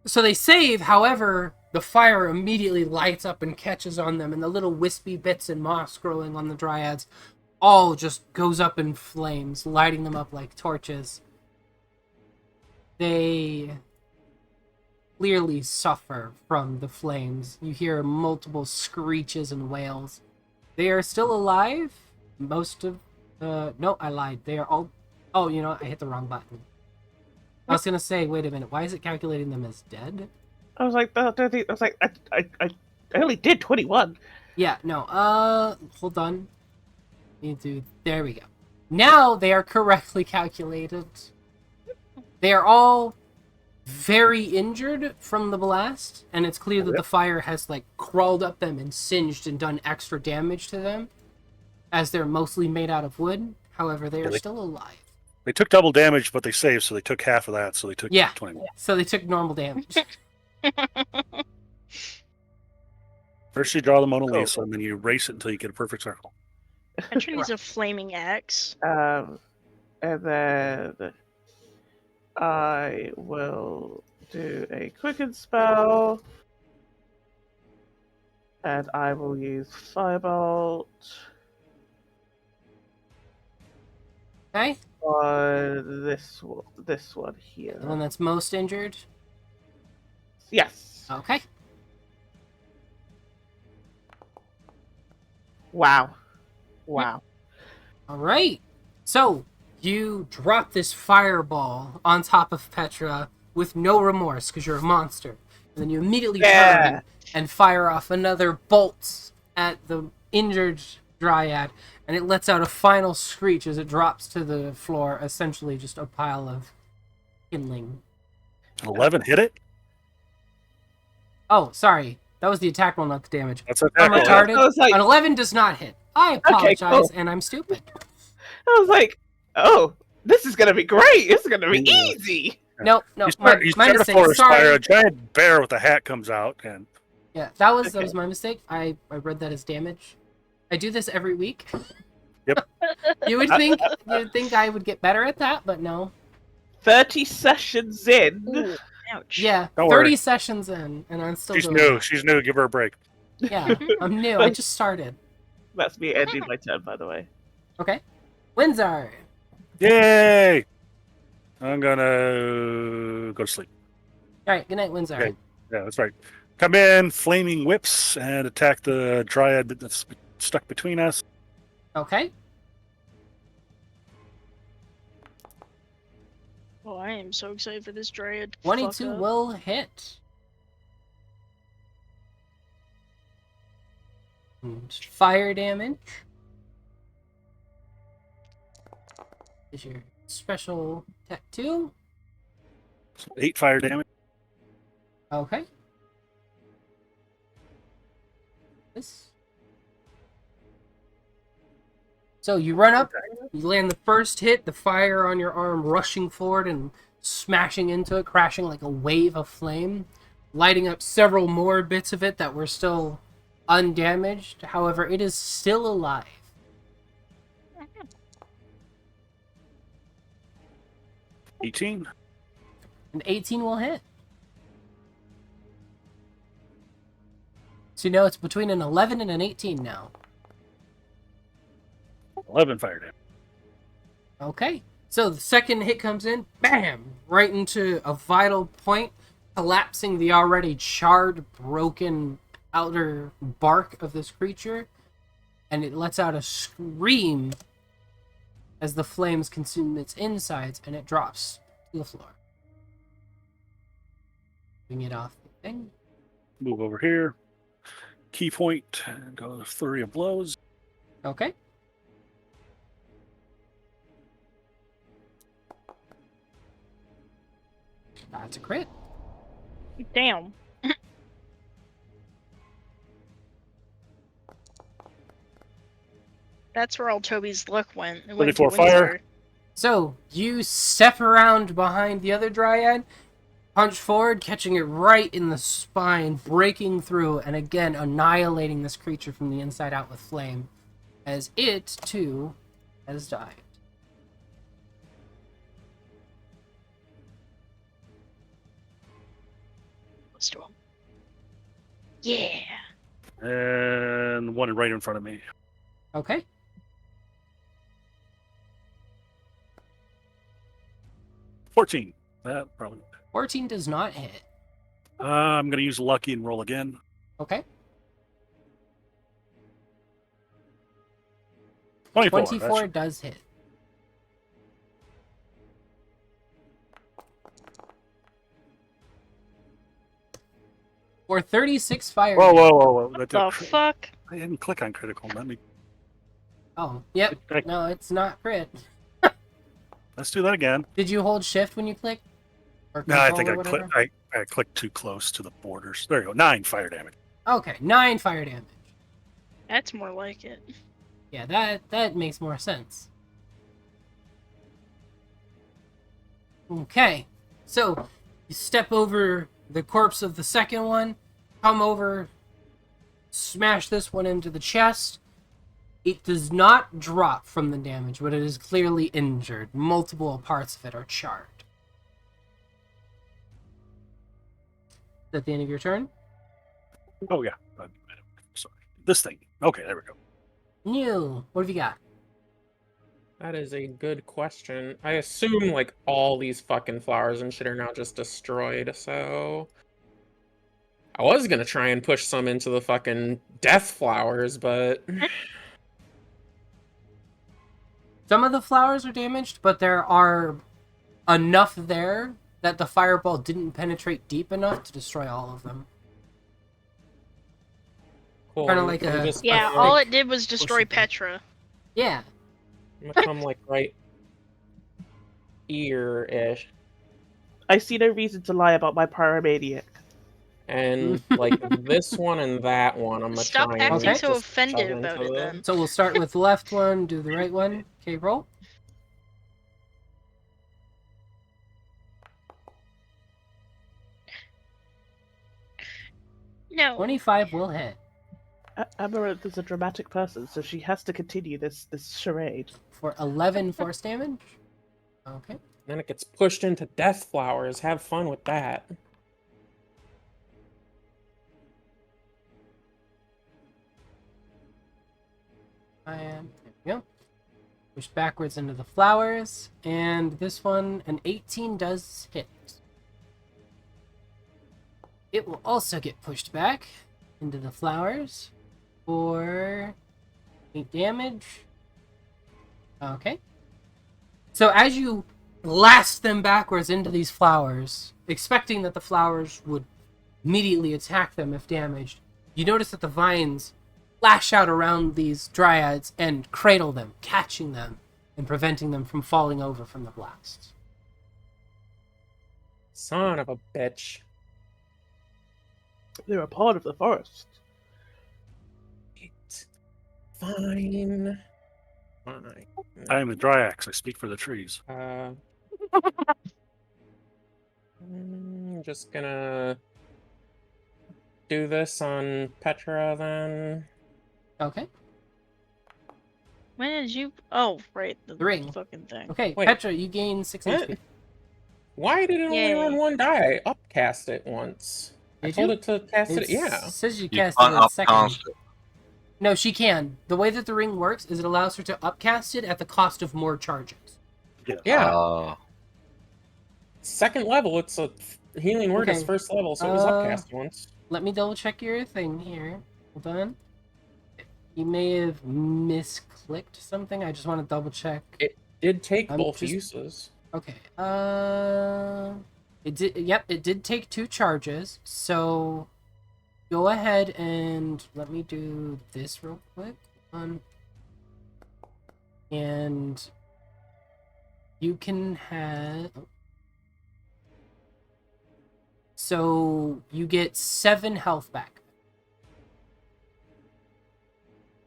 Speaker 1: So they save, however, the fire immediately lights up and catches on them, and the little wispy bits and moss growing on the dryads all just goes up in flames, lighting them up like torches. They clearly suffer from the flames. You hear multiple screeches and wails. They are still alive. Most of... no, I lied. They are all... Oh, you know what? I hit the wrong button. I was gonna say, wait a minute, why is it calculating them as dead?
Speaker 4: I was like, I only did 21.
Speaker 1: Yeah, no, hold on. There we go. Now they are correctly calculated. They are all very injured from the blast, and it's clear that the fire has, like, crawled up them and singed and done extra damage to them, as they're mostly made out of wood. However, they are still alive.
Speaker 2: They took double damage, but they saved, so they took half of that. So they took
Speaker 1: Yeah.
Speaker 2: 21.
Speaker 1: So they took normal damage.
Speaker 2: First you draw the Mona
Speaker 4: Cool.
Speaker 2: Lisa, and then you race it until you get a perfect circle.
Speaker 3: Petra needs a flaming axe.
Speaker 4: And then I will do a quicken spell. And I will use Firebolt
Speaker 1: Okay.
Speaker 4: on this one here.
Speaker 1: The one that's most injured.
Speaker 4: Yes.
Speaker 1: Okay.
Speaker 4: Wow. Wow.
Speaker 1: All right. So you drop this fireball on top of Petra with no remorse because you're a monster, and then you immediately turn and fire off another bolt at the injured dryad, and it lets out a final screech as it drops to the floor, essentially just a pile of kindling.
Speaker 2: 11 hit it?
Speaker 1: Oh, sorry. That was the attack roll, not the damage.
Speaker 2: That's a
Speaker 1: I'm
Speaker 2: attack roll.
Speaker 1: retarded.
Speaker 4: I was like-
Speaker 1: An 11 does not hit. I apologize,
Speaker 4: cool.
Speaker 1: and I'm stupid.
Speaker 4: I was like, oh, this is gonna be great. This is gonna be
Speaker 2: Yeah.
Speaker 4: easy.
Speaker 1: No,
Speaker 2: You
Speaker 1: my
Speaker 2: start a
Speaker 1: mistake.
Speaker 2: forest fire,
Speaker 1: Sorry.
Speaker 2: a giant bear with a hat comes out, and
Speaker 1: Yeah, that was
Speaker 4: Okay.
Speaker 1: my mistake. I read that as damage. I do this every week.
Speaker 2: Yep.
Speaker 1: You'd think I would get better at that, but no.
Speaker 4: 30 sessions in.
Speaker 3: Ooh, ouch.
Speaker 1: Yeah,
Speaker 2: Don't
Speaker 1: 30
Speaker 2: worry.
Speaker 1: sessions in, and I'm still
Speaker 2: she's
Speaker 1: doing
Speaker 2: new.
Speaker 1: it.
Speaker 2: She's new. Give her a break.
Speaker 1: Yeah, I'm new. I just started.
Speaker 4: That's me ending my turn, by the way.
Speaker 1: Okay. Windsor.
Speaker 2: Yay! I'm gonna go to sleep.
Speaker 1: All right, good night, Windsor.
Speaker 2: Okay. Yeah, that's right. Come in, flaming whips, and attack the dryad that's stuck between us.
Speaker 1: Okay.
Speaker 3: Oh, I am so excited for this dryad. to fuck
Speaker 1: 22
Speaker 3: up.
Speaker 1: will hit. And fire damage is your special tech 2.
Speaker 2: 8 fire damage.
Speaker 1: Okay. This. So you run up, you land the first hit, the fire on your arm rushing forward and smashing into it, crashing like a wave of flame, lighting up several more bits of it that were still undamaged. However, it is still alive.
Speaker 2: Mm-hmm. 18.
Speaker 1: And 18 will hit. So you know it's between an 11 and an 18 now.
Speaker 2: 11 fire damage.
Speaker 1: Okay. So the second hit comes in, bam, right into a vital point, collapsing the already charred, broken outer bark of this creature, and it lets out a scream as the flames consume its insides, and it drops to the floor. Bring it off the thing.
Speaker 2: Move over here. Key point. And go flurry of blows.
Speaker 1: Okay. That's a crit.
Speaker 3: Damn. That's where all Toby's luck went. It went to
Speaker 2: 24 fire.
Speaker 3: Windsor.
Speaker 1: So, you step around behind the other dryad, punch forward, catching it right in the spine, breaking through, and again annihilating this creature from the inside out with flame, as it, too, has died.
Speaker 3: Close to him. Yeah.
Speaker 2: And one right in front of me.
Speaker 1: Okay.
Speaker 2: $14. That probably.
Speaker 1: 14 does not hit.
Speaker 2: I'm going to use lucky and roll again.
Speaker 1: Okay.
Speaker 2: 24.
Speaker 1: 24 does hit. For 36 fire.
Speaker 2: Whoa.
Speaker 3: What the fuck?
Speaker 2: I didn't click on critical. Let me.
Speaker 1: Oh, yep.
Speaker 2: I-
Speaker 1: No, it's not crit.
Speaker 2: Let's do that again.
Speaker 1: Did you hold shift when you click? Or
Speaker 2: No, I
Speaker 1: control
Speaker 2: think
Speaker 1: or
Speaker 2: I
Speaker 1: whatever?
Speaker 2: clicked. I clicked too close to the borders. There you go. 9 fire damage.
Speaker 1: Okay, 9 fire damage.
Speaker 3: That's more like it.
Speaker 1: Yeah, that makes more sense. Okay, so you step over the corpse of the second one, come over smash this one into the chest. It does not drop from the damage, but it is clearly injured. Multiple parts of it are charred. Is that the end of your turn?
Speaker 2: Oh yeah. Sorry. This thing. Okay, there we go.
Speaker 1: New. What have you got?
Speaker 6: That is a good question. I assume like all these fucking flowers and shit are now just destroyed, so I was gonna try and push some into the fucking death flowers, but
Speaker 1: Some of the flowers are damaged, but there are enough there that the fireball didn't penetrate deep enough to destroy all of them.
Speaker 6: cool.
Speaker 1: Kinda
Speaker 6: I'm
Speaker 1: like
Speaker 6: gonna
Speaker 1: a-
Speaker 6: just
Speaker 3: Yeah,
Speaker 6: I'm
Speaker 3: all it did was destroy
Speaker 1: Push it.
Speaker 3: Petra.
Speaker 1: Yeah.
Speaker 6: gonna come like right here-ish.
Speaker 4: I see no reason to lie about my pyromaniac.
Speaker 6: And like this one and that one, I'm gonna
Speaker 3: Stop
Speaker 6: try and
Speaker 3: acting
Speaker 1: Okay.
Speaker 3: so
Speaker 6: just
Speaker 3: offended
Speaker 6: shove
Speaker 3: about
Speaker 6: into
Speaker 3: it
Speaker 6: the-
Speaker 3: then.
Speaker 1: So we'll start with the left one, do the right one. Okay, roll.
Speaker 3: No.
Speaker 1: 25 will hit.
Speaker 4: Amaranth is a dramatic person, so she has to continue this charade.
Speaker 1: For 11 force damage. Okay.
Speaker 6: Then it gets pushed into death flowers. Have fun with that.
Speaker 1: And there we go. Push backwards into the flowers. And this one, an 18 does hit. It will also get pushed back into the flowers for 8 damage. Okay. So as you blast them backwards into these flowers, expecting that the flowers would immediately attack them if damaged, you notice that the vines lash out around these dryads and cradle them, catching them and preventing them from falling over from the blast.
Speaker 6: Son of a bitch.
Speaker 4: They're a part of the forest.
Speaker 6: It's fine. Fine.
Speaker 2: I am a Dryax. I speak for the trees.
Speaker 6: I'm just gonna do this on Petra then.
Speaker 1: Okay.
Speaker 3: When did you? Oh, right, the
Speaker 1: ring.
Speaker 3: fucking thing.
Speaker 1: Okay,
Speaker 6: Wait.
Speaker 1: Petra, you gain 6
Speaker 6: What?
Speaker 1: HP.
Speaker 6: Why did it only
Speaker 3: Yay.
Speaker 6: run one die? I upcast it once. I
Speaker 1: Did
Speaker 6: told
Speaker 1: you?
Speaker 6: it to cast it.
Speaker 1: It
Speaker 6: Yeah.
Speaker 1: says you
Speaker 5: You
Speaker 1: cast
Speaker 5: can't
Speaker 1: it at second.
Speaker 5: upcast it.
Speaker 1: No, she can. The way that the ring works is it allows her to upcast it at the cost of more charges.
Speaker 6: Yeah.
Speaker 5: Oh.
Speaker 6: Second level, it's a healing word is
Speaker 1: Okay.
Speaker 6: first level, so it was upcast once.
Speaker 1: Let me double check your thing here. Hold on. You may have misclicked something. I just want to double check.
Speaker 6: Did take
Speaker 1: I'm
Speaker 6: both
Speaker 1: just-
Speaker 6: uses.
Speaker 1: Okay. It did. Yep, it did take 2 charges. So go ahead and let me do this real quick. And you can have. So you get 7 health back.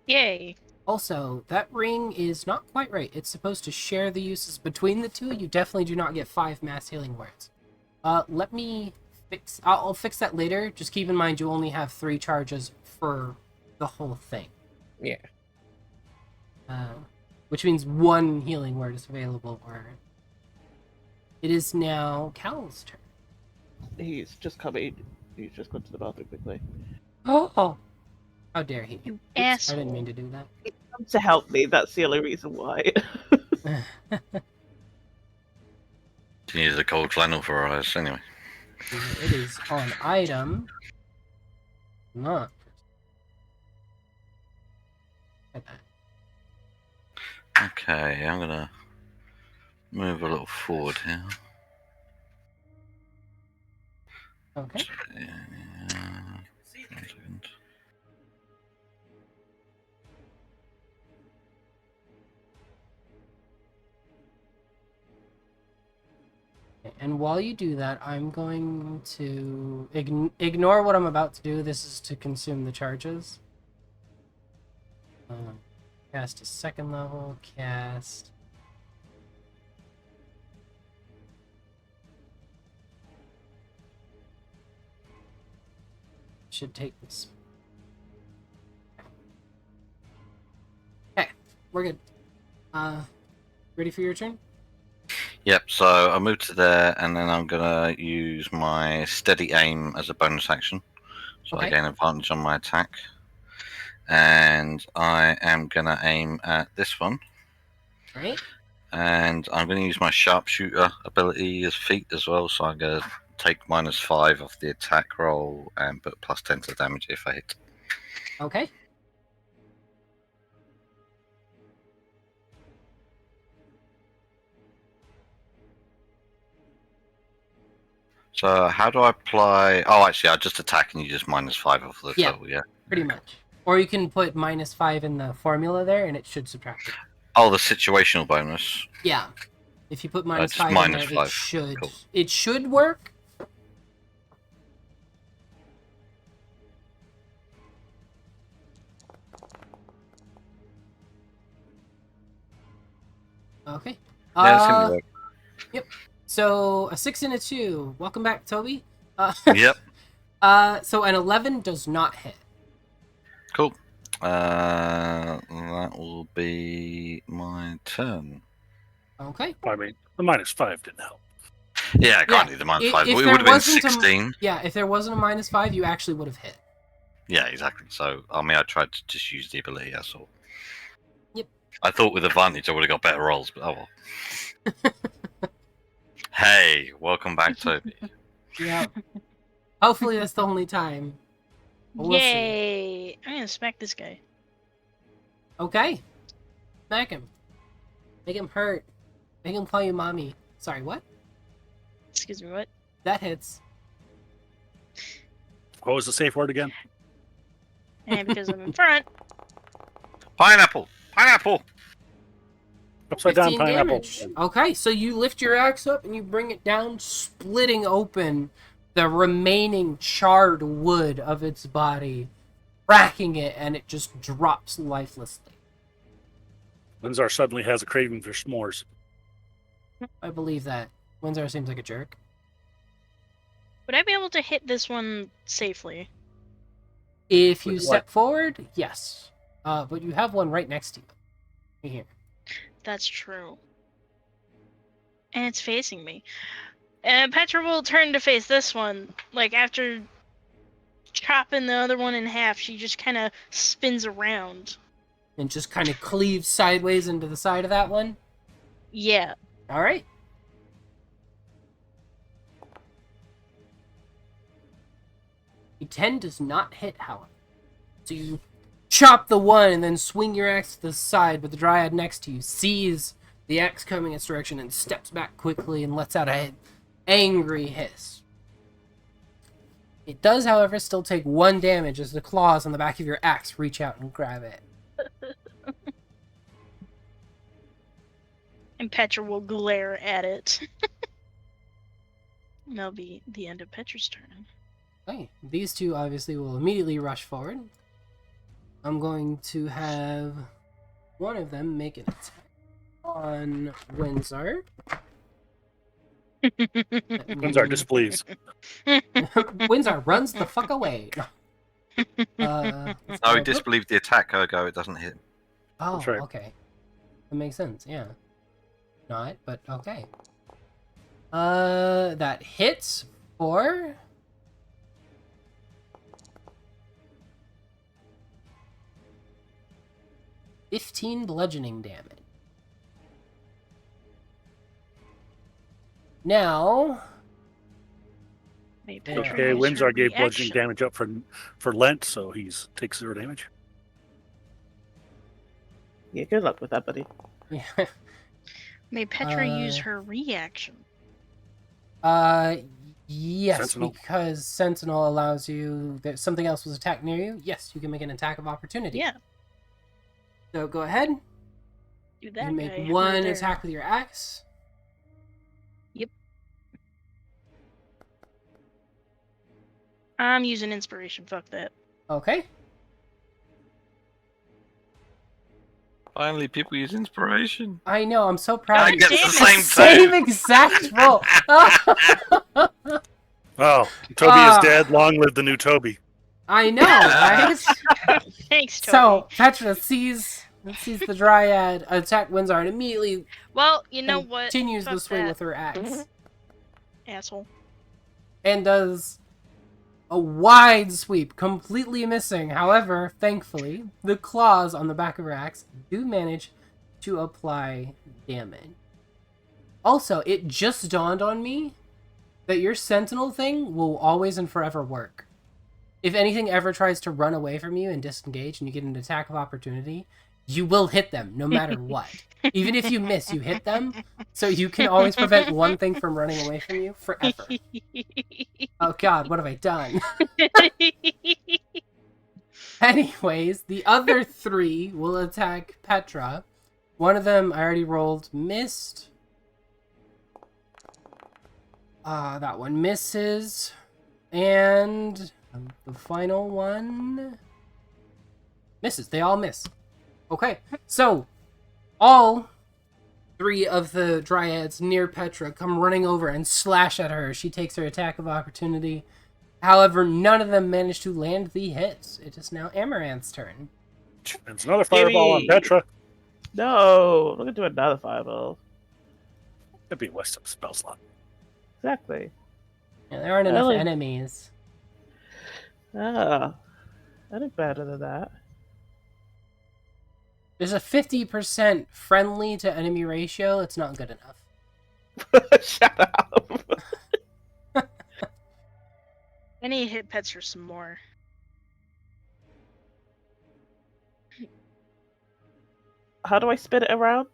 Speaker 3: Yay.
Speaker 1: Also, that ring is not quite right. It's supposed to share the uses between the two. You definitely do not get 5 mass healing words. Let me fix... I'll fix that later. Just keep in mind you only have 3 charges for the whole thing.
Speaker 6: Yeah.
Speaker 1: Which means 1 healing word is available. Or it is now Cal's turn.
Speaker 4: He's just coming. He's just gone to the bathroom quickly.
Speaker 1: Oh! How dare he?
Speaker 3: You
Speaker 1: Oops, I
Speaker 3: asshole.
Speaker 1: didn't mean to do that.
Speaker 4: Come to help me. That's the only reason why.
Speaker 5: She needs a cold flannel for her eyes anyway.
Speaker 1: It is on item. Not. At that.
Speaker 5: Okay, I'm gonna move a little forward here.
Speaker 1: Okay.
Speaker 5: One second.
Speaker 1: And while you do that, I'm going to ignore what I'm about to do. This is to consume the charges. Cast a 2nd level, cast... Should take this. we're good. Ready for your turn?
Speaker 5: Yep, so I move to there, and then I'm going to use my steady aim as a bonus action. So I
Speaker 1: Okay.
Speaker 5: gain advantage on my attack. And I am going to aim at this one.
Speaker 1: All right.
Speaker 5: And I'm going to use my sharpshooter ability as feat as well, so I'm going to take -5 off the attack roll and put +10 to the damage if I hit.
Speaker 1: Okay.
Speaker 5: So how do I apply... Oh, actually, I just attack and you just -5 off the
Speaker 1: Yeah.
Speaker 5: total, yeah?
Speaker 1: Pretty much. Or you can put -5 in the formula there, and it should subtract it.
Speaker 5: Oh, the situational bonus.
Speaker 1: Yeah. If you put
Speaker 5: Just
Speaker 1: -5 in there,
Speaker 5: -5.
Speaker 1: it should.
Speaker 5: Cool.
Speaker 1: It should work. Okay.
Speaker 5: Yeah, it's going to work.
Speaker 1: So a 6 and a 2. Welcome back, Toby.
Speaker 5: Yep,
Speaker 1: So an 11 does not hit.
Speaker 5: cool. That will be my turn.
Speaker 1: Okay.
Speaker 2: I mean, the -5 didn't help.
Speaker 5: Yeah, I can't
Speaker 1: Yeah,
Speaker 5: do the -5.
Speaker 1: if
Speaker 5: It
Speaker 1: there
Speaker 5: would have been
Speaker 1: wasn't a-
Speaker 5: 16.
Speaker 1: Yeah, if there wasn't a -5, you actually would have hit.
Speaker 5: Yeah, exactly. So, I mean, I tried to just use the ability, that's all.
Speaker 1: Yep.
Speaker 5: I thought with advantage I would have got better rolls, but oh well. Hey, welcome back, Toby.
Speaker 1: Yeah. Hopefully that's the only time. But we'll see.
Speaker 3: Yay! I'm gonna smack this guy.
Speaker 1: Okay. Smack him. Make him hurt. Make him call you mommy. Sorry, what?
Speaker 3: Excuse me, what?
Speaker 1: That hits.
Speaker 2: What was the safe word again?
Speaker 3: And because I'm in front,
Speaker 5: Pineapple! Pineapple!
Speaker 2: Upside down
Speaker 1: 15
Speaker 2: pineapple.
Speaker 1: damage. Okay, so you lift your axe up and you bring it down, splitting open the remaining charred wood of its body, cracking it, and it just drops lifelessly.
Speaker 2: Windsor suddenly has a craving for s'mores.
Speaker 1: I believe that. Windsor seems like a jerk.
Speaker 3: would I be able to hit this one safely?
Speaker 1: If you
Speaker 2: With
Speaker 1: step
Speaker 2: what?
Speaker 1: forward, yes. But you have one right next to you. Right here.
Speaker 3: That's true. And it's facing me. And Petra will turn to face this one. Like, after chopping the other one in half, she just kind of spins around.
Speaker 1: And just kind of cleaves sideways into the side of that one.
Speaker 3: Yeah.
Speaker 1: Alright. A 10 does not hit, however. So you chop the one and then swing your axe to the side, but the dryad next to you sees the axe coming its direction and steps back quickly and lets out an angry hiss. It does, however, still take 1 damage as the claws on the back of your axe reach out and grab it.
Speaker 3: And Petra will glare at it. And that'll be the end of Petra's turn.
Speaker 1: Okay, these two obviously will immediately rush forward. I'm going to have one of them make an attack on Windsor.
Speaker 2: Windsor displeased.
Speaker 1: Windsor runs the fuck away.
Speaker 5: No, he disbelieved the attack, ergo it doesn't hit.
Speaker 1: Oh,
Speaker 2: That's right.
Speaker 1: okay. That makes sense, yeah. Not, but okay. That hits for... $15 bludgeoning damage. Now...
Speaker 3: May Petra
Speaker 2: Okay,
Speaker 3: use her
Speaker 2: Windsor gave bludgeoning
Speaker 3: reaction.
Speaker 2: damage up for Lent, so takes 0 damage.
Speaker 4: Yeah, good luck with that, buddy.
Speaker 1: Yeah.
Speaker 3: May Petra use her reaction.
Speaker 1: Yes,
Speaker 2: Sentinel.
Speaker 1: because Sentinel allows you... That something else was attacked near you. Yes, you can make an attack of opportunity.
Speaker 3: Yeah,
Speaker 1: So go ahead.
Speaker 3: do that.
Speaker 1: You make
Speaker 3: guy
Speaker 1: one
Speaker 3: right there.
Speaker 1: attack with your axe.
Speaker 3: I'm using inspiration. Fuck that.
Speaker 1: Okay.
Speaker 5: Finally, people use inspiration.
Speaker 1: I know, I'm so proud
Speaker 5: I
Speaker 1: of you.
Speaker 5: get the
Speaker 3: damn
Speaker 5: same
Speaker 1: Same exact roll.
Speaker 2: Oh, Toby is dead. Long live the new Toby.
Speaker 1: I know, right?
Speaker 3: Thanks, Toby.
Speaker 1: So Petra sees It sees the Dryad attack Windsor and immediately
Speaker 3: Well, you know what?
Speaker 1: continues the
Speaker 3: Fuck
Speaker 1: swing
Speaker 3: that,
Speaker 1: with her axe.
Speaker 3: asshole.
Speaker 1: And does a wide sweep, completely missing. However, thankfully, the claws on the back of her axe do manage to apply damage. Also, it just dawned on me that your sentinel thing will always and forever work. If anything ever tries to run away from you and disengage and you get an attack of opportunity, you will hit them no matter what. Even if you miss, you hit them, so you can always prevent one thing from running away from you forever. Oh god, what have I done? Anyways, the other 3 will attack Petra. One of them I already rolled, missed. That one misses. And the final one misses. They all miss. Okay, so all 3 of the Dryads near Petra come running over and slash at her. She takes her attack of opportunity. However, none of them manage to land the hits. It is now Amaranth's turn.
Speaker 2: It's another fireball on Petra.
Speaker 4: No, I'm gonna do another fireball.
Speaker 2: That'd be a waste of spell slot.
Speaker 4: Exactly.
Speaker 1: Yeah, there aren't enough
Speaker 4: Really?
Speaker 1: enemies.
Speaker 4: Ah, I did better than that.
Speaker 1: There's a 50% friendly to enemy ratio. It's not good enough.
Speaker 4: Shut up.
Speaker 3: I need to hit Petra some more.
Speaker 4: How do I spin it around?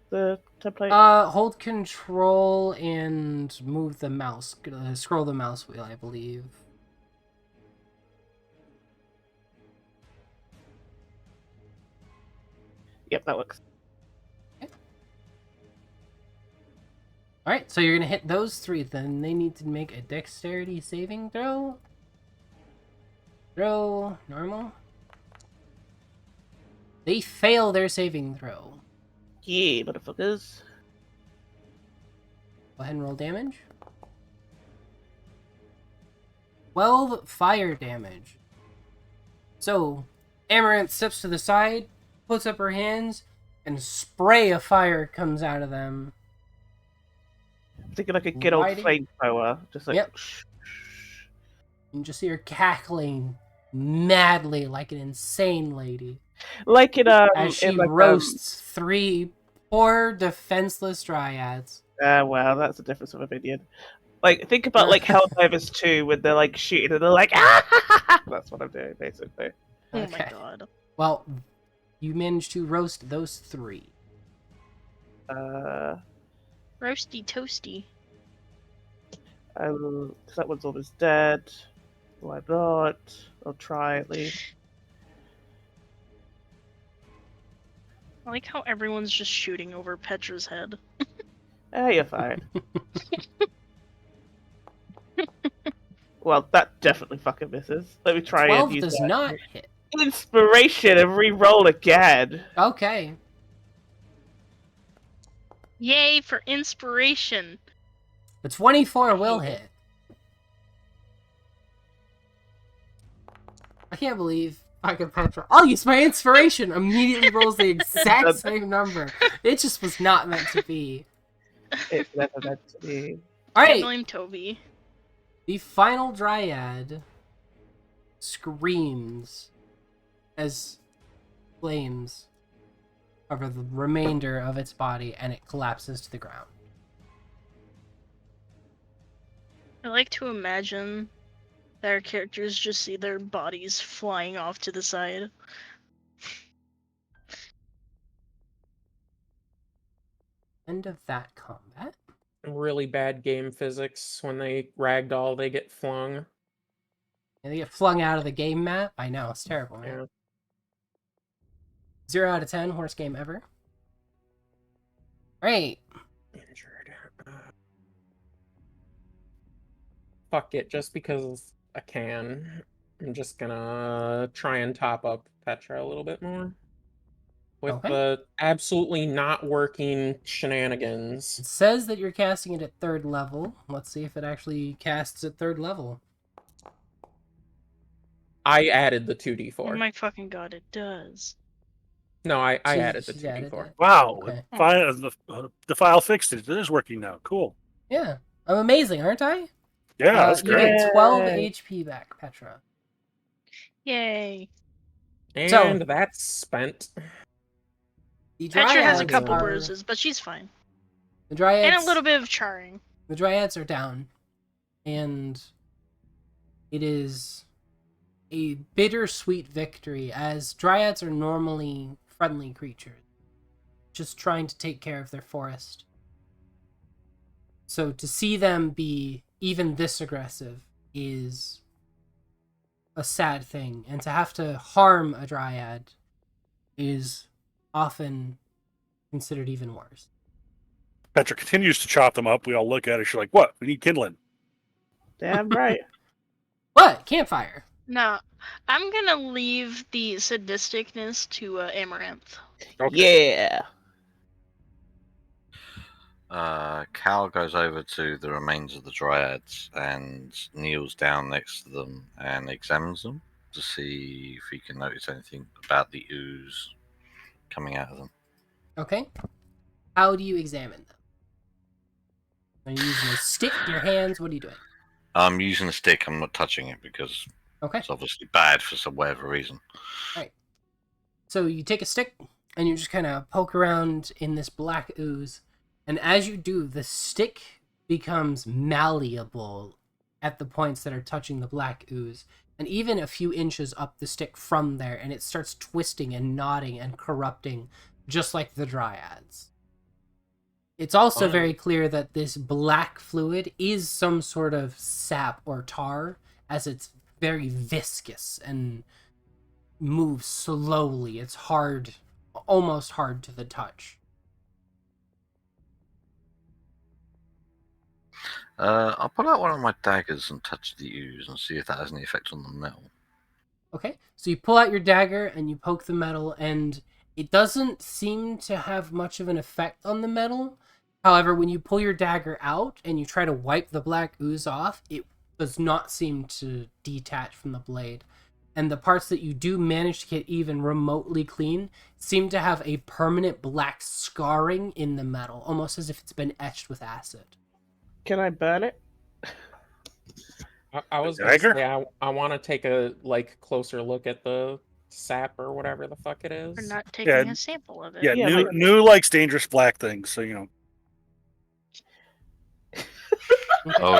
Speaker 4: The template?
Speaker 1: Hold control and move the mouse. Scroll the mouse wheel, I believe.
Speaker 4: Yep, that works.
Speaker 1: Alright, so you're gonna hit those 3, then they need to make a dexterity saving throw. Throw, normal. They fail their saving throw.
Speaker 4: Yeah, motherfuckers.
Speaker 1: Go ahead and roll damage. 12 fire damage. So, Amaranth steps to the side, puts up her hands, and a spray of fire comes out of them.
Speaker 4: I'm thinking like a good old
Speaker 1: Lighting.
Speaker 4: flamethrower. Just like...
Speaker 1: Yep. You just see her cackling madly like an insane lady.
Speaker 4: Like in
Speaker 1: As she
Speaker 4: in like,
Speaker 1: roasts 3 poor defenseless Dryads.
Speaker 4: Well, that's a difference of opinion. Like, think about like Helldivers 2 when they're like shooting and they're like, ah! That's what I'm doing, basically.
Speaker 3: Oh my
Speaker 1: Okay.
Speaker 3: god.
Speaker 1: Well, you managed to roast those 3.
Speaker 3: Roasty toasty.
Speaker 4: That one's almost dead. Why not? I'll try at least.
Speaker 3: I like how everyone's just shooting over Petra's head.
Speaker 4: You're fine. Well, that definitely fucking misses. Let me try
Speaker 1: 12
Speaker 4: and use
Speaker 1: does
Speaker 4: that.
Speaker 1: not hit.
Speaker 4: Inspiration and re-roll again.
Speaker 1: Okay.
Speaker 3: Yay for inspiration!
Speaker 1: The 24 will hit. I can't believe fucking Petra. I'll use my inspiration. Immediately rolls the exact same number. It just was not meant to be.
Speaker 4: It's never meant to be.
Speaker 1: Alright.
Speaker 3: Blame Toby.
Speaker 1: The final Dryad screams as flames cover the remainder of its body and it collapses to the ground.
Speaker 3: I like to imagine that our characters just see their bodies flying off to the side.
Speaker 1: End of that combat.
Speaker 6: Really bad game physics. When they ragdoll, they get flung.
Speaker 1: And they get flung out of the game map. I know, it's terrible, man.
Speaker 6: Yeah.
Speaker 1: 0 out of 10, worst game ever. Alright.
Speaker 6: Injured. Fuck it, just because I can. I'm just gonna try and top up Petra a little bit more. With
Speaker 1: Okay.
Speaker 6: the absolutely not working shenanigans.
Speaker 1: It says that you're casting it at 3rd level. Let's see if it actually casts at 3rd level.
Speaker 6: I added the
Speaker 3: Oh
Speaker 6: 2d4.
Speaker 3: my fucking god, it does.
Speaker 6: No, I
Speaker 1: She's-
Speaker 6: added the
Speaker 1: she's added
Speaker 6: 2d4.
Speaker 1: it.
Speaker 2: Wow,
Speaker 1: Okay.
Speaker 2: the file fixed it. It is working now. Cool.
Speaker 1: Yeah, I'm amazing, aren't I?
Speaker 2: Yeah, that's
Speaker 1: You
Speaker 2: great.
Speaker 1: get 12
Speaker 4: Yay.
Speaker 1: HP back, Petra.
Speaker 3: Yay.
Speaker 6: And that's spent.
Speaker 1: The
Speaker 3: Petra has a
Speaker 1: dryads
Speaker 3: couple
Speaker 1: are-
Speaker 3: bruises, but she's fine.
Speaker 1: The dryads
Speaker 3: And a little bit of charring.
Speaker 1: The dryads are down, and it is a bittersweet victory, as dryads are normally friendly creatures, just trying to take care of their forest. So to see them be even this aggressive is a sad thing, and to have to harm a dryad is often considered even worse.
Speaker 2: Petra continues to chop them up. We all look at her. She's like, "What? We need kindling."
Speaker 4: Damn right.
Speaker 1: What? Campfire.
Speaker 3: No, I'm gonna leave the sadisticness to Amaranth.
Speaker 4: Yeah.
Speaker 5: Cal goes over to the remains of the dryads and kneels down next to them and examines them to see if he can notice anything about the ooze coming out of them.
Speaker 1: Okay. How do you examine them? Are you using a stick, your hands? What are you doing?
Speaker 5: I'm using a stick. I'm not touching it because
Speaker 1: Okay.
Speaker 5: it's obviously bad for some whatever reason.
Speaker 1: So you take a stick and you just kind of poke around in this black ooze. And as you do, the stick becomes malleable at the points that are touching the black ooze. And even a few inches up the stick from there, and it starts twisting and knotting and corrupting, just like the dryads. It's also
Speaker 6: Fun.
Speaker 1: very clear that this black fluid is some sort of sap or tar, as it's very viscous and moves slowly. It's hard, almost hard to the touch.
Speaker 5: I'll pull out one of my daggers and touch the ooze and see if that has any effect on the metal.
Speaker 1: Okay, so you pull out your dagger and you poke the metal, and it doesn't seem to have much of an effect on the metal. However, when you pull your dagger out and you try to wipe the black ooze off, it does not seem to detach from the blade. And the parts that you do manage to get even remotely clean seem to have a permanent black scarring in the metal, almost as if it's been etched with acid.
Speaker 4: Can I burn it?
Speaker 6: I was gonna
Speaker 2: Dagger?
Speaker 6: say I want to take a closer look at the sap or whatever the fuck it is.
Speaker 3: We're not taking
Speaker 2: Yeah,
Speaker 3: a sample of it.
Speaker 2: Yeah,
Speaker 4: Yeah,
Speaker 2: new likes dangerous black things. So
Speaker 5: I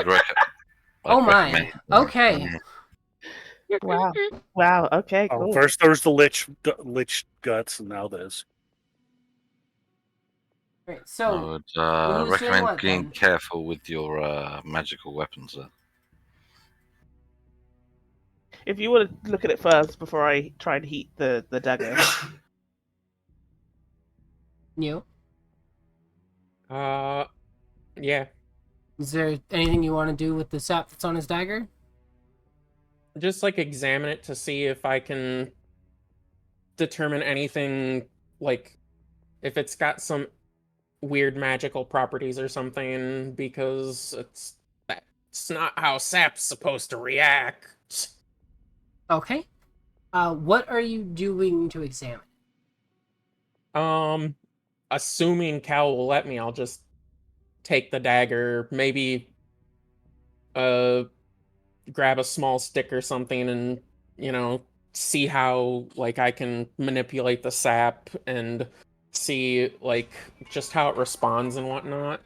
Speaker 5: would
Speaker 1: Oh my.
Speaker 5: recommend-
Speaker 1: Okay.
Speaker 4: Wow. Wow. Okay.
Speaker 2: Oh,
Speaker 4: Cool.
Speaker 2: first there was the lich guts, and now this.
Speaker 1: Right,
Speaker 5: I
Speaker 1: so
Speaker 5: would
Speaker 1: doing
Speaker 5: recommend
Speaker 1: what,
Speaker 5: being
Speaker 1: then?
Speaker 5: careful with your magical weapons there.
Speaker 4: If you want to look at it first before I try and heat the dagger.
Speaker 1: you,
Speaker 6: Yeah.
Speaker 1: is there anything you want to do with the sap that's on his dagger?
Speaker 6: Just examine it to see if I can determine anything, if it's got some weird magical properties or something, because that's not how sap's supposed to react.
Speaker 1: Okay. What are you doing to examine?
Speaker 6: Assuming Cal will let me, I'll just take the dagger, maybe grab a small stick or something and, see how I can manipulate the sap and see just how it responds and whatnot.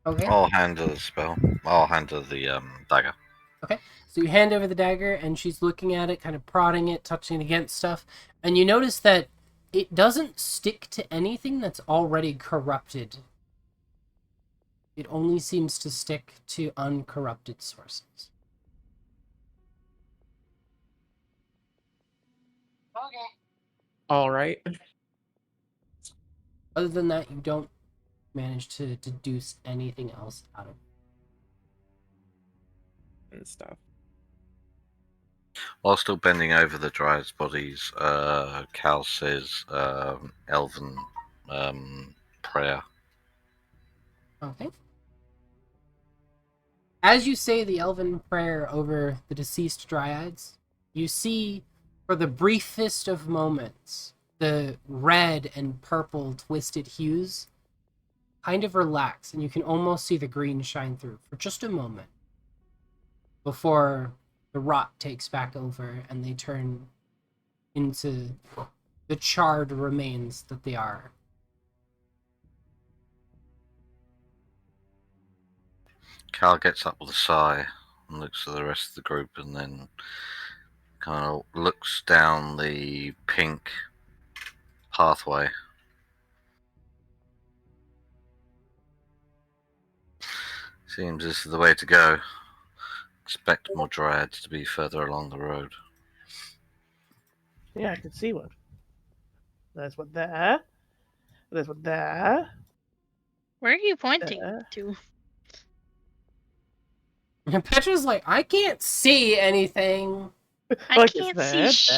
Speaker 1: Okay.
Speaker 5: I'll handle the spell. I'll handle the dagger.
Speaker 1: So you hand over the dagger, and she's looking at it, kind of prodding it, touching it against stuff, and you notice that it doesn't stick to anything that's already corrupted. It only seems to stick to uncorrupted sources.
Speaker 6: All right.
Speaker 1: Other than that, you don't manage to deduce anything else out of it.
Speaker 6: And stuff.
Speaker 5: While still bending over the dryad's bodies, Cal says elven prayer.
Speaker 1: Okay. As you say the elven prayer over the deceased dryads, you see, for the briefest of moments, the red and purple twisted hues kind of relax, and you can almost see the green shine through for just a moment before the rot takes back over and they turn into the charred remains that they are.
Speaker 5: Cal gets up with a sigh and looks at the rest of the group and then kind of looks down the pink pathway. Seems this is the way to go. Expect more dryads to be further along the road.
Speaker 4: Yeah, I can see one. There's one there. There's one there.
Speaker 3: Where are you pointing
Speaker 4: There.
Speaker 3: to?
Speaker 1: And Petra's like, I can't see anything.
Speaker 3: I
Speaker 4: Like,
Speaker 3: can't
Speaker 4: it's
Speaker 3: see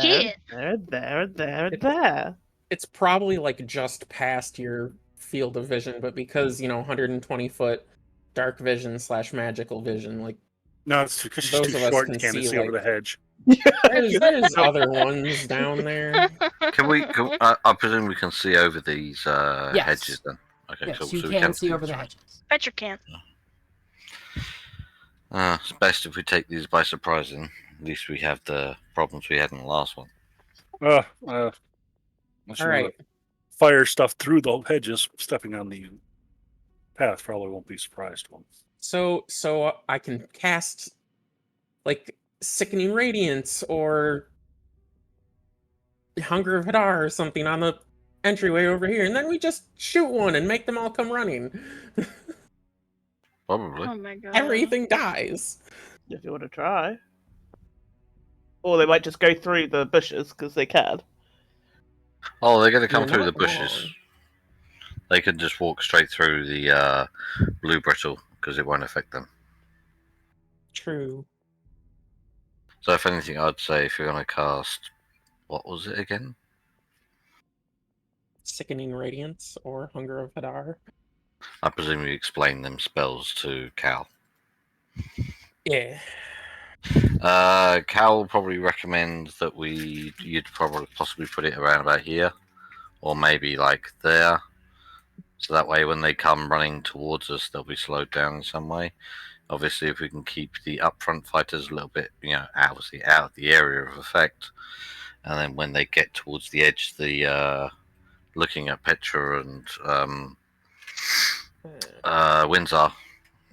Speaker 4: there,
Speaker 3: shit.
Speaker 4: there.
Speaker 6: It's probably like just past your field of vision, but because 120-foot dark vision / magical vision, like
Speaker 2: No, it's because she's
Speaker 6: Those
Speaker 2: too
Speaker 6: of us
Speaker 2: short
Speaker 6: can
Speaker 2: and can't
Speaker 6: see,
Speaker 2: see over
Speaker 6: like-
Speaker 2: the hedge.
Speaker 6: there's other ones down there.
Speaker 5: Can we? I presume we can see over these
Speaker 1: Yes.
Speaker 5: hedges then. Okay,
Speaker 1: Yes,
Speaker 5: cool.
Speaker 1: you
Speaker 5: So we
Speaker 1: can
Speaker 5: can
Speaker 1: see over the
Speaker 5: this, right?
Speaker 1: hedges.
Speaker 3: Petra can't.
Speaker 5: It's best if we take these by surprise. Then at least we have the problems we had in the last one.
Speaker 2: Unless
Speaker 6: All
Speaker 2: you want
Speaker 6: right.
Speaker 2: to fire stuff through the hedges, stepping on the path probably won't be surprised one.
Speaker 6: So I can cast like Sickening Radiance or Hunger of Hadar or something on the entryway over here, and then we just shoot one and make them all come running.
Speaker 5: Probably.
Speaker 3: Oh my god.
Speaker 6: Everything dies.
Speaker 4: If you want to try. Or they might just go through the bushes because they can.
Speaker 5: Oh, they're going to come
Speaker 6: You're
Speaker 5: through the
Speaker 6: not
Speaker 5: bushes.
Speaker 6: wrong.
Speaker 5: They can just walk straight through the blue brittle because it won't affect them.
Speaker 6: True.
Speaker 5: So if anything, I'd say if you're going to cast, what was it again?
Speaker 6: Sickening Radiance or Hunger of Hadar.
Speaker 5: I presume you explain them spells to Cal.
Speaker 6: Yeah.
Speaker 5: Cal will probably recommend that you'd probably possibly put it around about here, or maybe like there, so that way when they come running towards us, they'll be slowed down in some way. Obviously, if we can keep the upfront fighters a little bit, obviously out of the area of effect, and then when they get towards the edge, the looking at Petra and Windsor,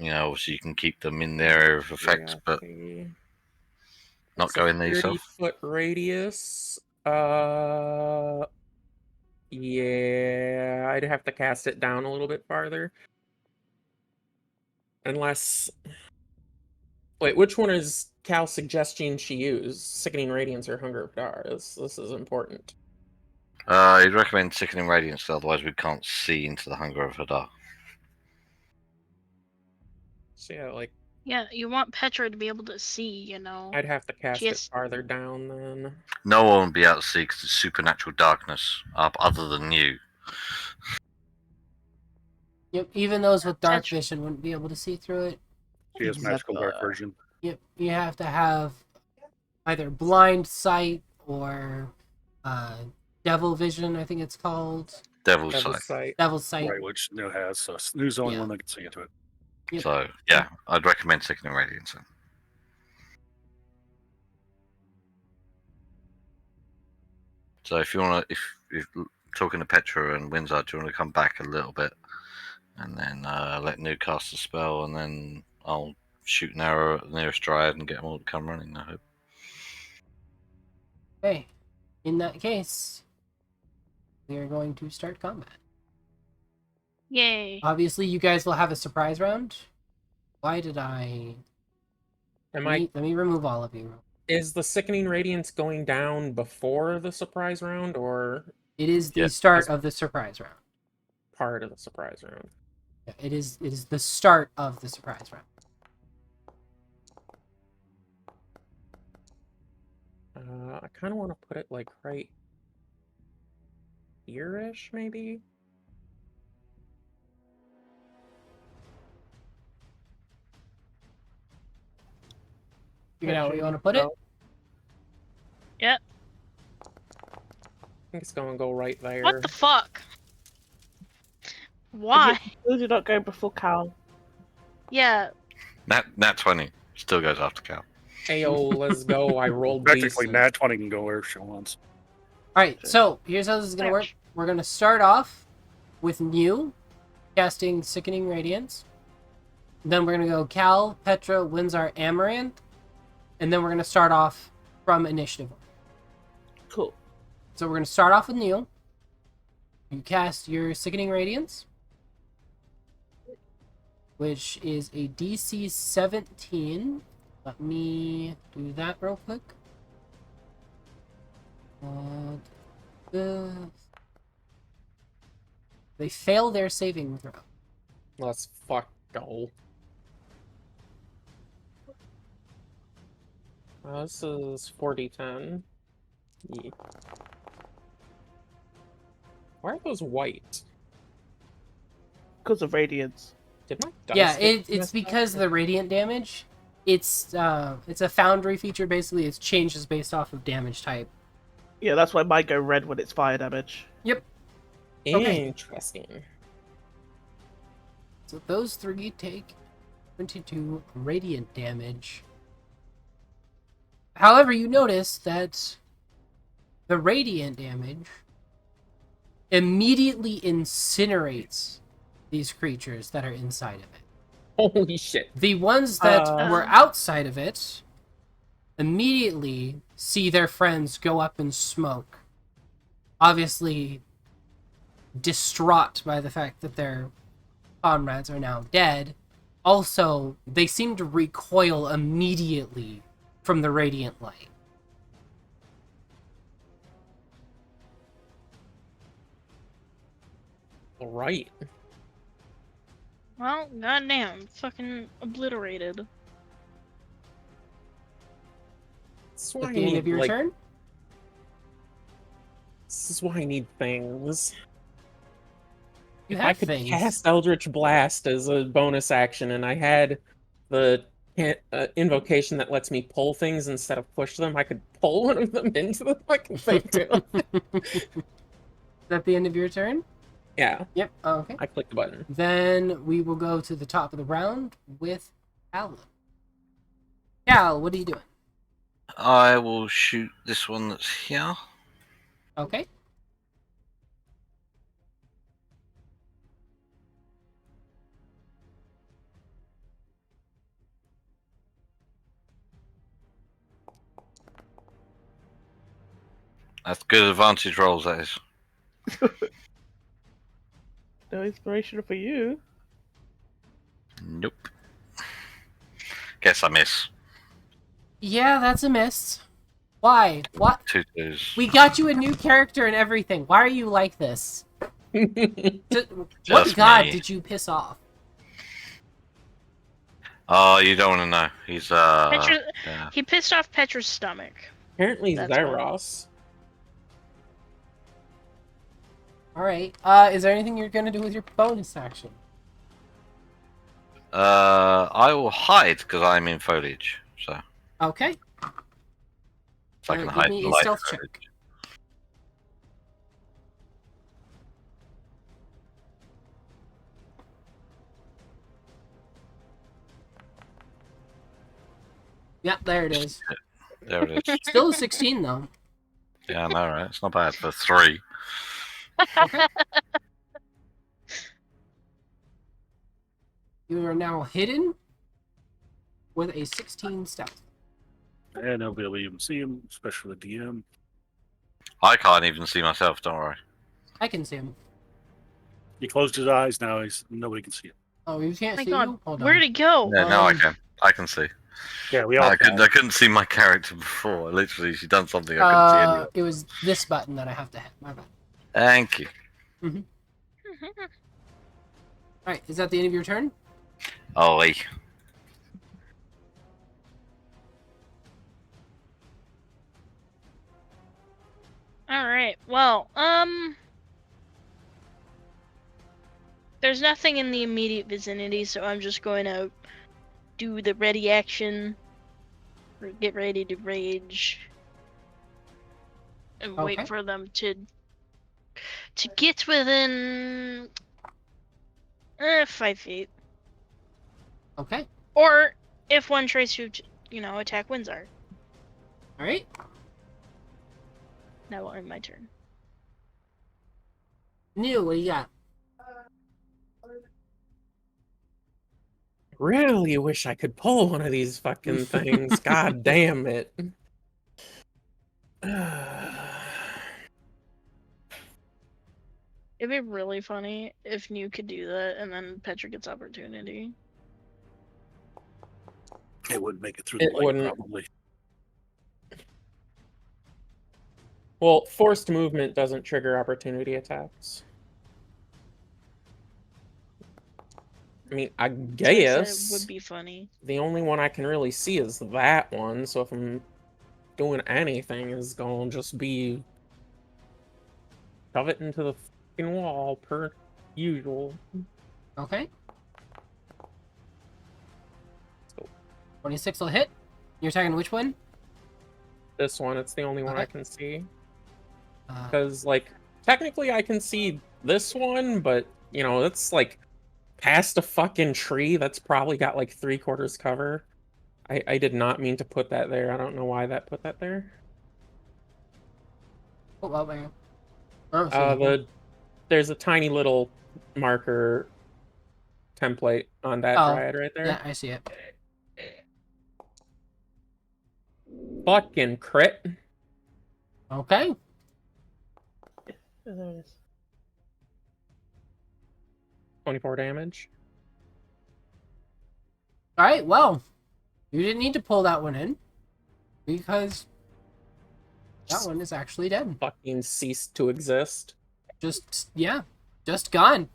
Speaker 5: obviously you can keep them in their area of effect, but not
Speaker 6: It's
Speaker 5: go
Speaker 6: a
Speaker 5: in there yourself.
Speaker 6: 30-foot radius. Yeah, I'd have to cast it down a little bit farther. Unless... Wait, which one is Cal's suggestion she use? Sickening Radiance or Hunger of Hadar? This is important.
Speaker 5: I'd recommend Sickening Radiance, otherwise we can't see into the Hunger of Hadar.
Speaker 6: So yeah, like,
Speaker 3: Yeah, you want Petra to be able to see,
Speaker 6: I'd have to cast it
Speaker 3: Yes.
Speaker 6: farther down then.
Speaker 5: No one will be able to see because it's supernatural darkness up other than you.
Speaker 1: Yep, even those with dark
Speaker 3: Petra.
Speaker 1: vision wouldn't be able to see through it.
Speaker 2: She has magical dark version.
Speaker 1: Yep, you have to have either blind sight or devil vision, I think it's called.
Speaker 5: Devil's
Speaker 6: Devil's
Speaker 5: Sight.
Speaker 6: Sight.
Speaker 1: Devil's sight.
Speaker 2: Right, which New has. So New's the only
Speaker 1: Yeah.
Speaker 2: one that can see into it.
Speaker 1: Yep.
Speaker 5: So yeah, I'd recommend Sickening Radiance. Then. So if you want to, if talking to Petra and Windsor, do you want to come back a little bit, and then let New cast a spell, and then I'll shoot an arrow at the nearest dryad and get them all to come running. I hope.
Speaker 1: Okay, in that case, we are going to start combat.
Speaker 3: Yay.
Speaker 1: Obviously, you guys will have a surprise round. Why did I... Let me remove all of you.
Speaker 6: Is the Sickening Radiance going down before the surprise round or
Speaker 1: It is the
Speaker 5: Yeah.
Speaker 1: start of the surprise round.
Speaker 6: part of the surprise round?
Speaker 1: Yeah, it is the start of the surprise round.
Speaker 6: I kind of want to put it like right here-ish, maybe?
Speaker 1: Figure out where you want to put it?
Speaker 3: Yep.
Speaker 6: think it's gonna go right there.
Speaker 3: What the fuck? Why?
Speaker 4: Who did not go before Cal?
Speaker 3: Yeah.
Speaker 5: Nat 20 still goes after Cal.
Speaker 6: Ayo, let's go. I rolled
Speaker 2: Practically,
Speaker 6: decent.
Speaker 2: Nat 20 can go where she wants.
Speaker 1: Alright, so here's how this is going to work.
Speaker 3: Ouch.
Speaker 1: We're going to start off with Mew casting Sickening Radiance. Then we're going to go Cal, Petra, Windsor, Amaranth. And then we're going to start off from initiative.
Speaker 4: Cool.
Speaker 1: So we're going to start off with Neil. You cast your Sickening Radiance, which is a DC 17. Let me do that real quick. They fail their saving throw.
Speaker 6: Let's fuck go. This is 40-10. Yeah. Why are those white?
Speaker 4: Because of radiance.
Speaker 6: Did my dice
Speaker 1: Yeah,
Speaker 6: get
Speaker 1: it's
Speaker 6: messed
Speaker 1: because
Speaker 6: up?
Speaker 1: of the radiant damage. It's a foundry feature. Basically, it changes based off of damage type.
Speaker 4: Yeah, that's why mine go red when it's fire damage.
Speaker 1: Yep. Okay.
Speaker 6: Interesting.
Speaker 1: So those three take 22 radiant damage. However, you notice that the radiant damage immediately incinerates these creatures that are inside of it.
Speaker 6: Holy shit.
Speaker 1: The ones that
Speaker 6: Uh.
Speaker 1: were outside of it immediately see their friends go up in smoke. Obviously distraught by the fact that their comrades are now dead. Also, they seem to recoil immediately from the radiant light.
Speaker 6: Right.
Speaker 3: Well, goddamn, fucking obliterated.
Speaker 6: This is why
Speaker 1: At
Speaker 6: I
Speaker 1: the end
Speaker 6: need,
Speaker 1: of your
Speaker 6: like,
Speaker 1: turn?
Speaker 6: This is why I need things.
Speaker 1: You
Speaker 6: If
Speaker 1: have
Speaker 6: I could
Speaker 1: things.
Speaker 6: cast Eldritch Blast as a bonus action, and I had the invocation that lets me pull things instead of push them, I could pull one of them into the fucking thing too.
Speaker 1: Is that the end of your turn?
Speaker 6: Yeah,
Speaker 1: Yep. Oh, okay.
Speaker 6: I clicked the button.
Speaker 1: Then we will go to the top of the round with Alan. Cal, what are you doing?
Speaker 5: I will shoot this one that's here.
Speaker 1: Okay.
Speaker 5: That's good advantage rolls, that is.
Speaker 4: No inspiration for you.
Speaker 5: Nope. Guess I miss.
Speaker 1: Yeah, that's a miss. Why? What?
Speaker 5: 2 twos.
Speaker 1: We got you a new character and everything. Why are you like this? What
Speaker 5: Just
Speaker 1: god
Speaker 5: me.
Speaker 1: did you piss off?
Speaker 5: Oh, you don't want to know. He's
Speaker 3: Petra,
Speaker 5: yeah.
Speaker 3: he pissed off Petra's stomach.
Speaker 6: Apparently,
Speaker 3: That's why.
Speaker 6: Zyros.
Speaker 1: Alright. Is there anything you're gonna do with your bonus action?
Speaker 5: I will hide because I'm in foliage, so
Speaker 1: Okay.
Speaker 5: I can
Speaker 1: give
Speaker 5: hide
Speaker 1: me
Speaker 5: in
Speaker 1: a
Speaker 5: light
Speaker 1: stealth
Speaker 5: foliage.
Speaker 1: check. Yeah, there it is.
Speaker 5: There it is.
Speaker 1: Still a 16 though.
Speaker 5: Yeah, I know, right? It's not bad for 3.
Speaker 1: Okay. You are now hidden with a 16 stealth.
Speaker 2: And nobody will even see him, especially the DM.
Speaker 5: I can't even see myself. Don't worry.
Speaker 1: I can see him.
Speaker 2: He closed his eyes. Now nobody can see him.
Speaker 1: Oh, you can't
Speaker 3: My
Speaker 1: see
Speaker 3: god,
Speaker 1: you? Hold
Speaker 3: where'd
Speaker 1: on.
Speaker 3: he go?
Speaker 5: Yeah, now I
Speaker 1: Um,
Speaker 5: can. I can see.
Speaker 2: Yeah, we all.
Speaker 5: I couldn't see my character before. Literally, she done something I couldn't see anyway.
Speaker 1: It was this button that I have to hit. My bad.
Speaker 5: Thank you.
Speaker 1: Alright, is that the end of your turn?
Speaker 5: Oi.
Speaker 3: Alright, well, there's nothing in the immediate vicinity, so I'm just going to do the ready action, or get ready to rage, and
Speaker 1: Okay.
Speaker 3: wait for them to to get within 5 feet.
Speaker 1: Okay.
Speaker 3: Or if one tries to, attack Windsor.
Speaker 1: All right.
Speaker 3: That will end my turn.
Speaker 1: New, what do you got?
Speaker 6: Really wish I could pull one of these fucking things. God damn it.
Speaker 3: It'd be really funny if New could do that and then Petra gets opportunity.
Speaker 2: It wouldn't make it through
Speaker 6: It
Speaker 2: the light,
Speaker 6: wouldn't.
Speaker 2: probably.
Speaker 6: Well, forced movement doesn't trigger opportunity attacks. I mean, I
Speaker 3: So I
Speaker 6: guess
Speaker 3: said it would be funny.
Speaker 6: the only one I can really see is that one, so if I'm doing anything, it's gonna just be shove it into the fucking wall per usual.
Speaker 1: Okay.
Speaker 6: So
Speaker 1: 26 will hit. You're attacking which one?
Speaker 6: this one, it's the only one I
Speaker 1: Okay.
Speaker 6: can see.
Speaker 1: Uh,
Speaker 6: Because, like, technically I can see this one, but, you know, it's, like, past a fucking tree that's probably got, like, 3/4 cover. I did not mean to put that there. I don't know why that put that there.
Speaker 1: oh, well, where? Oh,
Speaker 6: There's a tiny little marker template on that
Speaker 1: Oh,
Speaker 6: dryad right there.
Speaker 1: yeah, I see it.
Speaker 6: Fucking crit.
Speaker 1: Okay.
Speaker 4: There it is.
Speaker 6: 24 damage.
Speaker 1: All right. Well, you didn't need to pull that one in because that one is actually dead.
Speaker 6: Fucking ceased to exist.
Speaker 1: Just gone.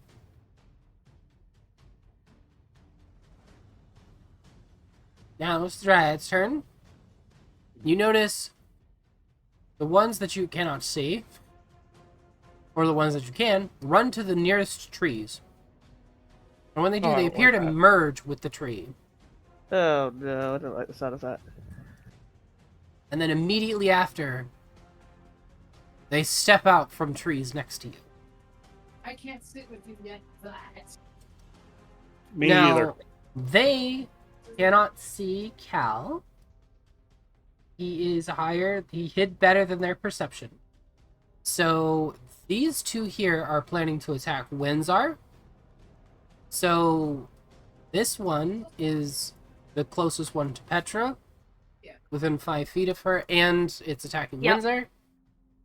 Speaker 1: Now it's the Dryad's turn. You notice the ones that you cannot see, or the ones that you can, run to the nearest trees. And when they do,
Speaker 6: Oh, I
Speaker 1: they
Speaker 6: don't
Speaker 1: appear
Speaker 6: like
Speaker 1: to
Speaker 6: that.
Speaker 1: merge with the tree.
Speaker 4: Oh no, I don't like the sound of that.
Speaker 1: And then immediately after, they step out from trees next to you.
Speaker 7: I can't sit with you yet.
Speaker 2: Me
Speaker 1: now,
Speaker 2: either.
Speaker 1: they cannot see Cal. He is higher. He hid better than their perception. So these two here are planning to attack Windsor. So this one is the closest one to Petra.
Speaker 7: Yeah.
Speaker 1: Within 5 feet of her, and it's attacking
Speaker 3: Yep.
Speaker 1: Windsor.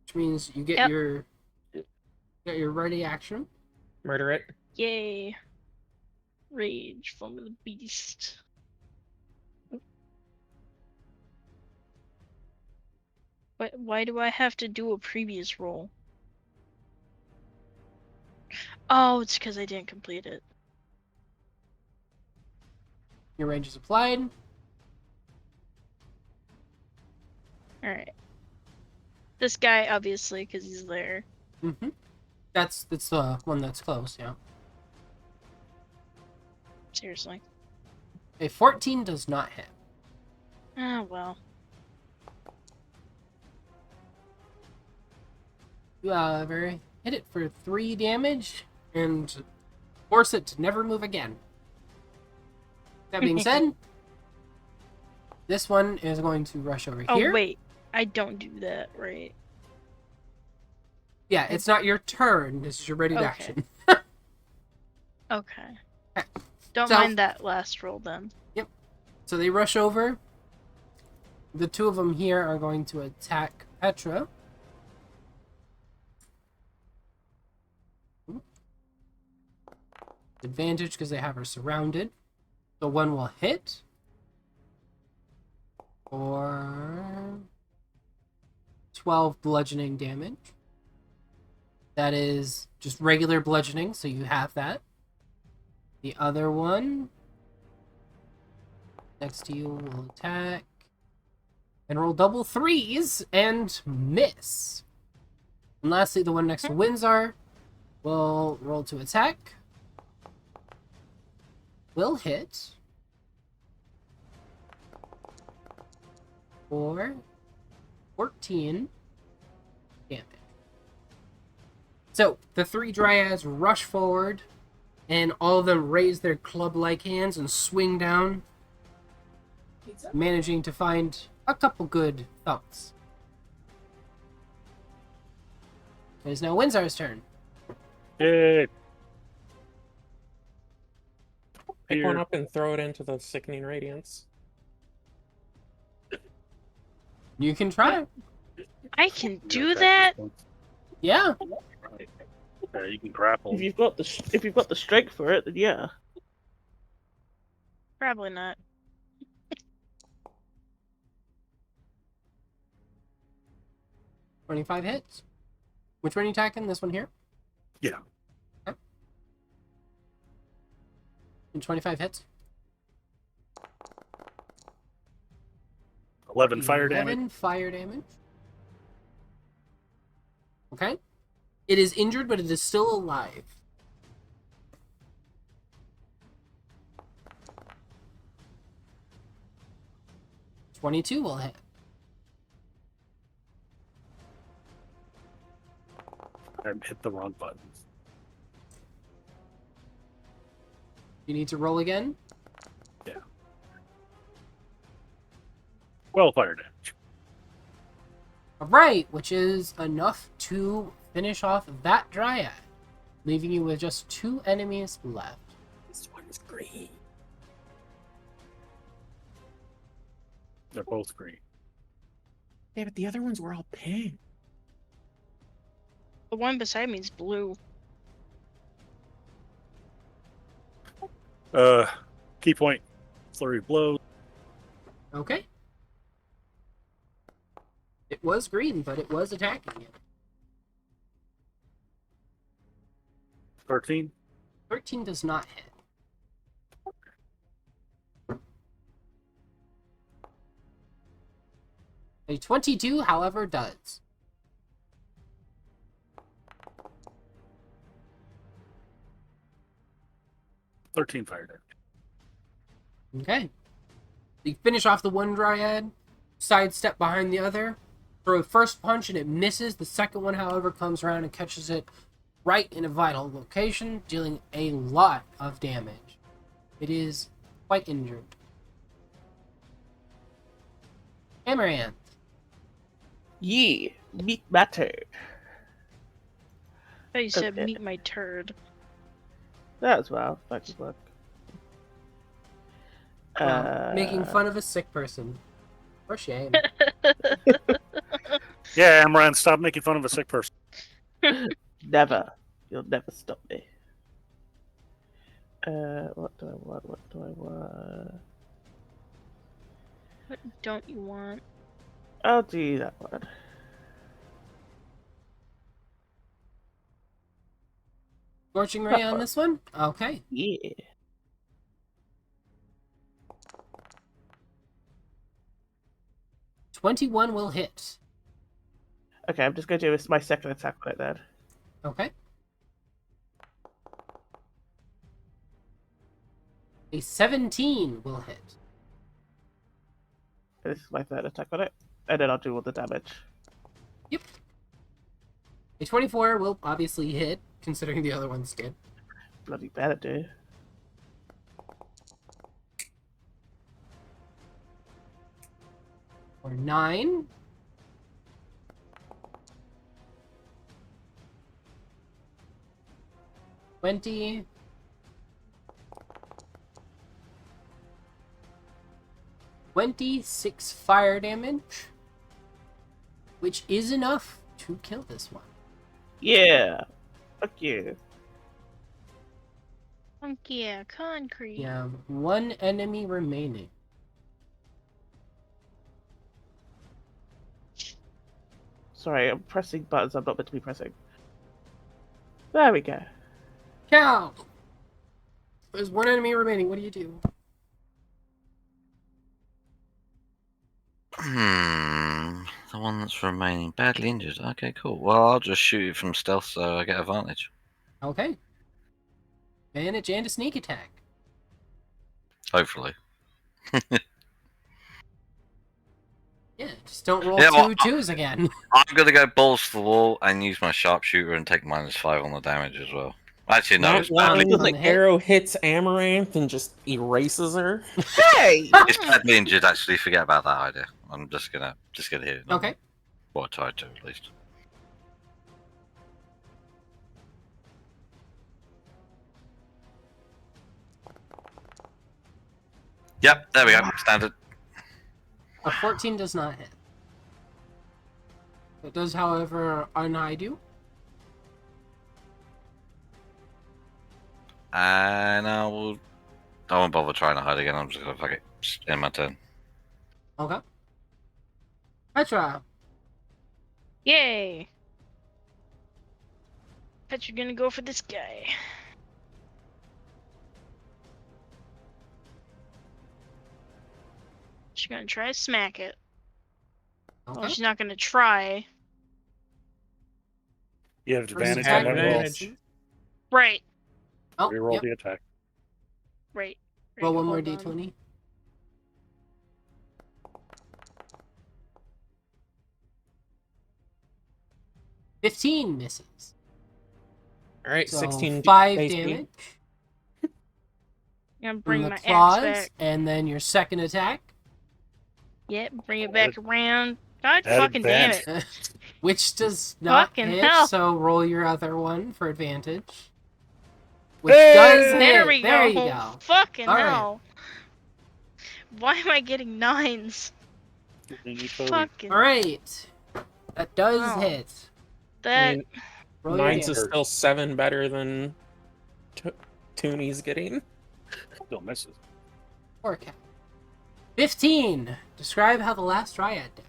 Speaker 1: Which means you get
Speaker 3: Yep.
Speaker 1: your ready action.
Speaker 6: Murder it.
Speaker 3: Yay. Rage from the beast. Why do I have to do a previous roll? Oh, it's because I didn't complete it.
Speaker 1: Your range is applied.
Speaker 3: Alright. This guy, obviously, because he's there.
Speaker 1: Mm-hmm. That's the one that's close, yeah.
Speaker 3: Seriously.
Speaker 1: A 14 does not hit.
Speaker 3: Ah, well.
Speaker 1: You, however, hit it for 3 damage and force it to never move again. That being said, this one is going to rush over
Speaker 3: Oh,
Speaker 1: here.
Speaker 3: wait. I don't do that, right?
Speaker 1: Yeah, it's not your turn. This is your ready
Speaker 3: Okay.
Speaker 1: action.
Speaker 3: Okay. Don't
Speaker 1: So-
Speaker 3: mind that last roll, then.
Speaker 1: So they rush over. The two of them here are going to attack Petra. Advantage because they have her surrounded. So one will hit. For 12 bludgeoning damage. That is just regular bludgeoning, so you have that. The other one next to you will attack and roll double 3s and miss. And lastly, the one next to Windsor will roll to attack. Will hit for 14 damage. So the three dryads rush forward, and all of them raise their club-like hands and swing down,
Speaker 7: Pizza?
Speaker 1: managing to find a couple good thumps. It is now Windsor's turn.
Speaker 2: Yay!
Speaker 6: Pick one
Speaker 2: Here.
Speaker 6: up and throw it into the sickening radiance.
Speaker 1: You can try.
Speaker 3: I can do
Speaker 2: Okay,
Speaker 3: that.
Speaker 1: Yeah.
Speaker 2: Right. Yeah, you can grapple.
Speaker 4: If you've got the strength for it, then yeah.
Speaker 3: Probably not.
Speaker 1: 25 hits. Which one are you attacking? This one here?
Speaker 2: Yeah.
Speaker 1: Okay. And 25 hits.
Speaker 2: 11 fire
Speaker 1: 11
Speaker 2: damage.
Speaker 1: fire damage. Okay. It is injured, but it is still alive. $22 will hit.
Speaker 2: I hit the wrong button.
Speaker 1: You need to roll again.
Speaker 2: 12 fire damage.
Speaker 1: Alright, which is enough to finish off that dryad, leaving you with just 2 enemies left.
Speaker 6: This one is green.
Speaker 2: They're both green.
Speaker 6: Yeah, but the other ones were all pink.
Speaker 3: The one beside me is blue.
Speaker 2: Key point. Flurry of blows.
Speaker 1: Okay. It was green, but it was attacking you.
Speaker 2: 13.
Speaker 1: 13 does not hit. A 22, however, does.
Speaker 2: $13 fire damage.
Speaker 1: Okay. You finish off the one dryad, sidestep behind the other, throw a first punch and it misses. The second one, however, comes around and catches it right in a vital location, dealing a lot of damage. It is quite injured. Amaranth.
Speaker 4: Yee, meat matter.
Speaker 3: I thought you said
Speaker 4: Okay.
Speaker 3: meet my turd.
Speaker 4: That as well. That could work.
Speaker 1: Making fun of a sick person. For shame.
Speaker 2: Yeah, Amaran, stop making fun of a sick person.
Speaker 4: Never. You'll never stop me. What do I want? What do I want?
Speaker 3: What don't you want?
Speaker 4: I'll do that one.
Speaker 1: Scorching ray on this one? Okay.
Speaker 4: Yeah.
Speaker 1: $21 will hit.
Speaker 4: Okay, I'm just going to do my second attack on it then.
Speaker 1: Okay. A 17 will hit.
Speaker 4: This is my third attack on it. And then I'll do all the damage.
Speaker 1: Yep. A 24 will obviously hit, considering the other ones did.
Speaker 4: Bloody better do.
Speaker 1: Or 9. $20. 26 fire damage, which is enough to kill this one.
Speaker 4: Yeah. Fuck you.
Speaker 3: Funk yeah, concrete.
Speaker 1: You have 1 enemy remaining.
Speaker 4: Sorry, I'm pressing buttons I'm not meant to be pressing. There we go.
Speaker 1: Cal! There's 1 enemy remaining. What do you do?
Speaker 5: The one that's remaining badly injured. Okay, cool. Well, I'll just shoot it from stealth so I get advantage.
Speaker 1: Okay. Advantage and a sneak attack.
Speaker 5: Hopefully.
Speaker 1: Yeah, Just don't roll
Speaker 5: Yeah, well,
Speaker 1: two twos again.
Speaker 5: I'm gonna go balls to the wall and use my sharpshooter and take -5 on the damage as well. Actually, no,
Speaker 6: That
Speaker 5: it's
Speaker 6: one,
Speaker 5: badly,
Speaker 1: on
Speaker 6: the
Speaker 1: the hit.
Speaker 6: arrow hits Amaranth and just erases her.
Speaker 4: Hey!
Speaker 5: it's badly injured. Actually, forget about that idea. I'm just gonna hit it.
Speaker 1: Okay.
Speaker 5: Well, try to at least. Yep, there we go. Standard.
Speaker 1: A 14 does not hit. It does, however, unhide you.
Speaker 5: And I won't bother trying to hide again. I'm just gonna fuck it. Just end my turn.
Speaker 1: Okay. Petra.
Speaker 3: Yay! Bet you're gonna go for this guy. She's gonna try to smack it. Well,
Speaker 1: Okay.
Speaker 3: she's not gonna try.
Speaker 2: You have
Speaker 1: First
Speaker 2: advantage
Speaker 1: attack
Speaker 2: on that roll.
Speaker 6: Advantage.
Speaker 3: Right,
Speaker 1: Oh,
Speaker 2: Reroll
Speaker 1: yep.
Speaker 2: the attack.
Speaker 3: right.
Speaker 1: Roll one more
Speaker 3: hold on.
Speaker 1: d20. $15 misses.
Speaker 6: All right,
Speaker 1: So
Speaker 6: 16
Speaker 1: 5
Speaker 6: AC.
Speaker 1: damage
Speaker 3: I'm gonna
Speaker 1: from
Speaker 3: bring
Speaker 1: the
Speaker 3: my axe
Speaker 1: claws,
Speaker 3: back.
Speaker 1: and then your second attack,
Speaker 3: Yep, bring it back around. God
Speaker 2: At
Speaker 3: fucking damn
Speaker 2: advantage.
Speaker 3: it.
Speaker 1: which does not
Speaker 3: Fucking
Speaker 1: hit.
Speaker 3: hell.
Speaker 1: So roll your other one for advantage, which does hit.
Speaker 3: There we
Speaker 1: There
Speaker 3: go.
Speaker 1: you go.
Speaker 3: Fucking
Speaker 1: All right.
Speaker 3: hell. Why am I getting 9s? Fucking.
Speaker 1: All right, that does
Speaker 3: Wow.
Speaker 1: hit.
Speaker 6: I
Speaker 3: That.
Speaker 6: mean,
Speaker 1: Roll your
Speaker 6: mine's is
Speaker 1: damage.
Speaker 6: still 7 better than Tooney's getting.
Speaker 2: Still misses.
Speaker 1: Poor cat. 15. Describe how the last dryad did.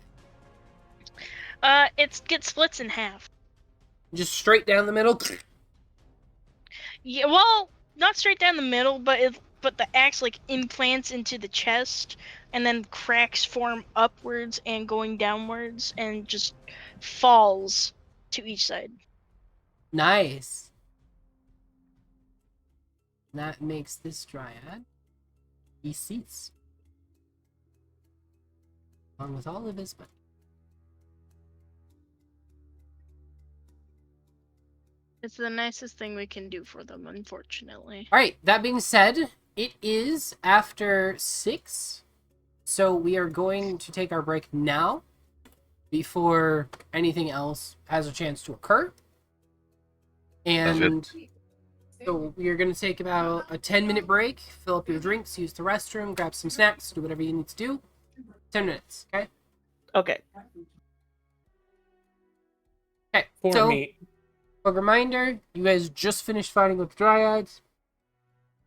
Speaker 3: It gets splits in half.
Speaker 1: Just straight down the middle.
Speaker 3: Yeah, well, not straight down the middle, but the axe like implants into the chest, and then cracks form upwards and going downwards, and just falls to each side.
Speaker 1: Nice. That makes this dryad deceased. Along with all of his money.
Speaker 3: It's the nicest thing we can do for them, unfortunately.
Speaker 1: Alright, that being said, it is after 6. So we are going to take our break now before anything else has a chance to occur. And so we are going to take about a 10-minute break, fill up your drinks, use the restroom, grab some snacks, do whatever you need to do. 10 minutes, okay?
Speaker 4: Okay.
Speaker 1: Okay,
Speaker 6: For
Speaker 1: so
Speaker 6: me.
Speaker 1: a reminder, you guys just finished fighting with the Dryads.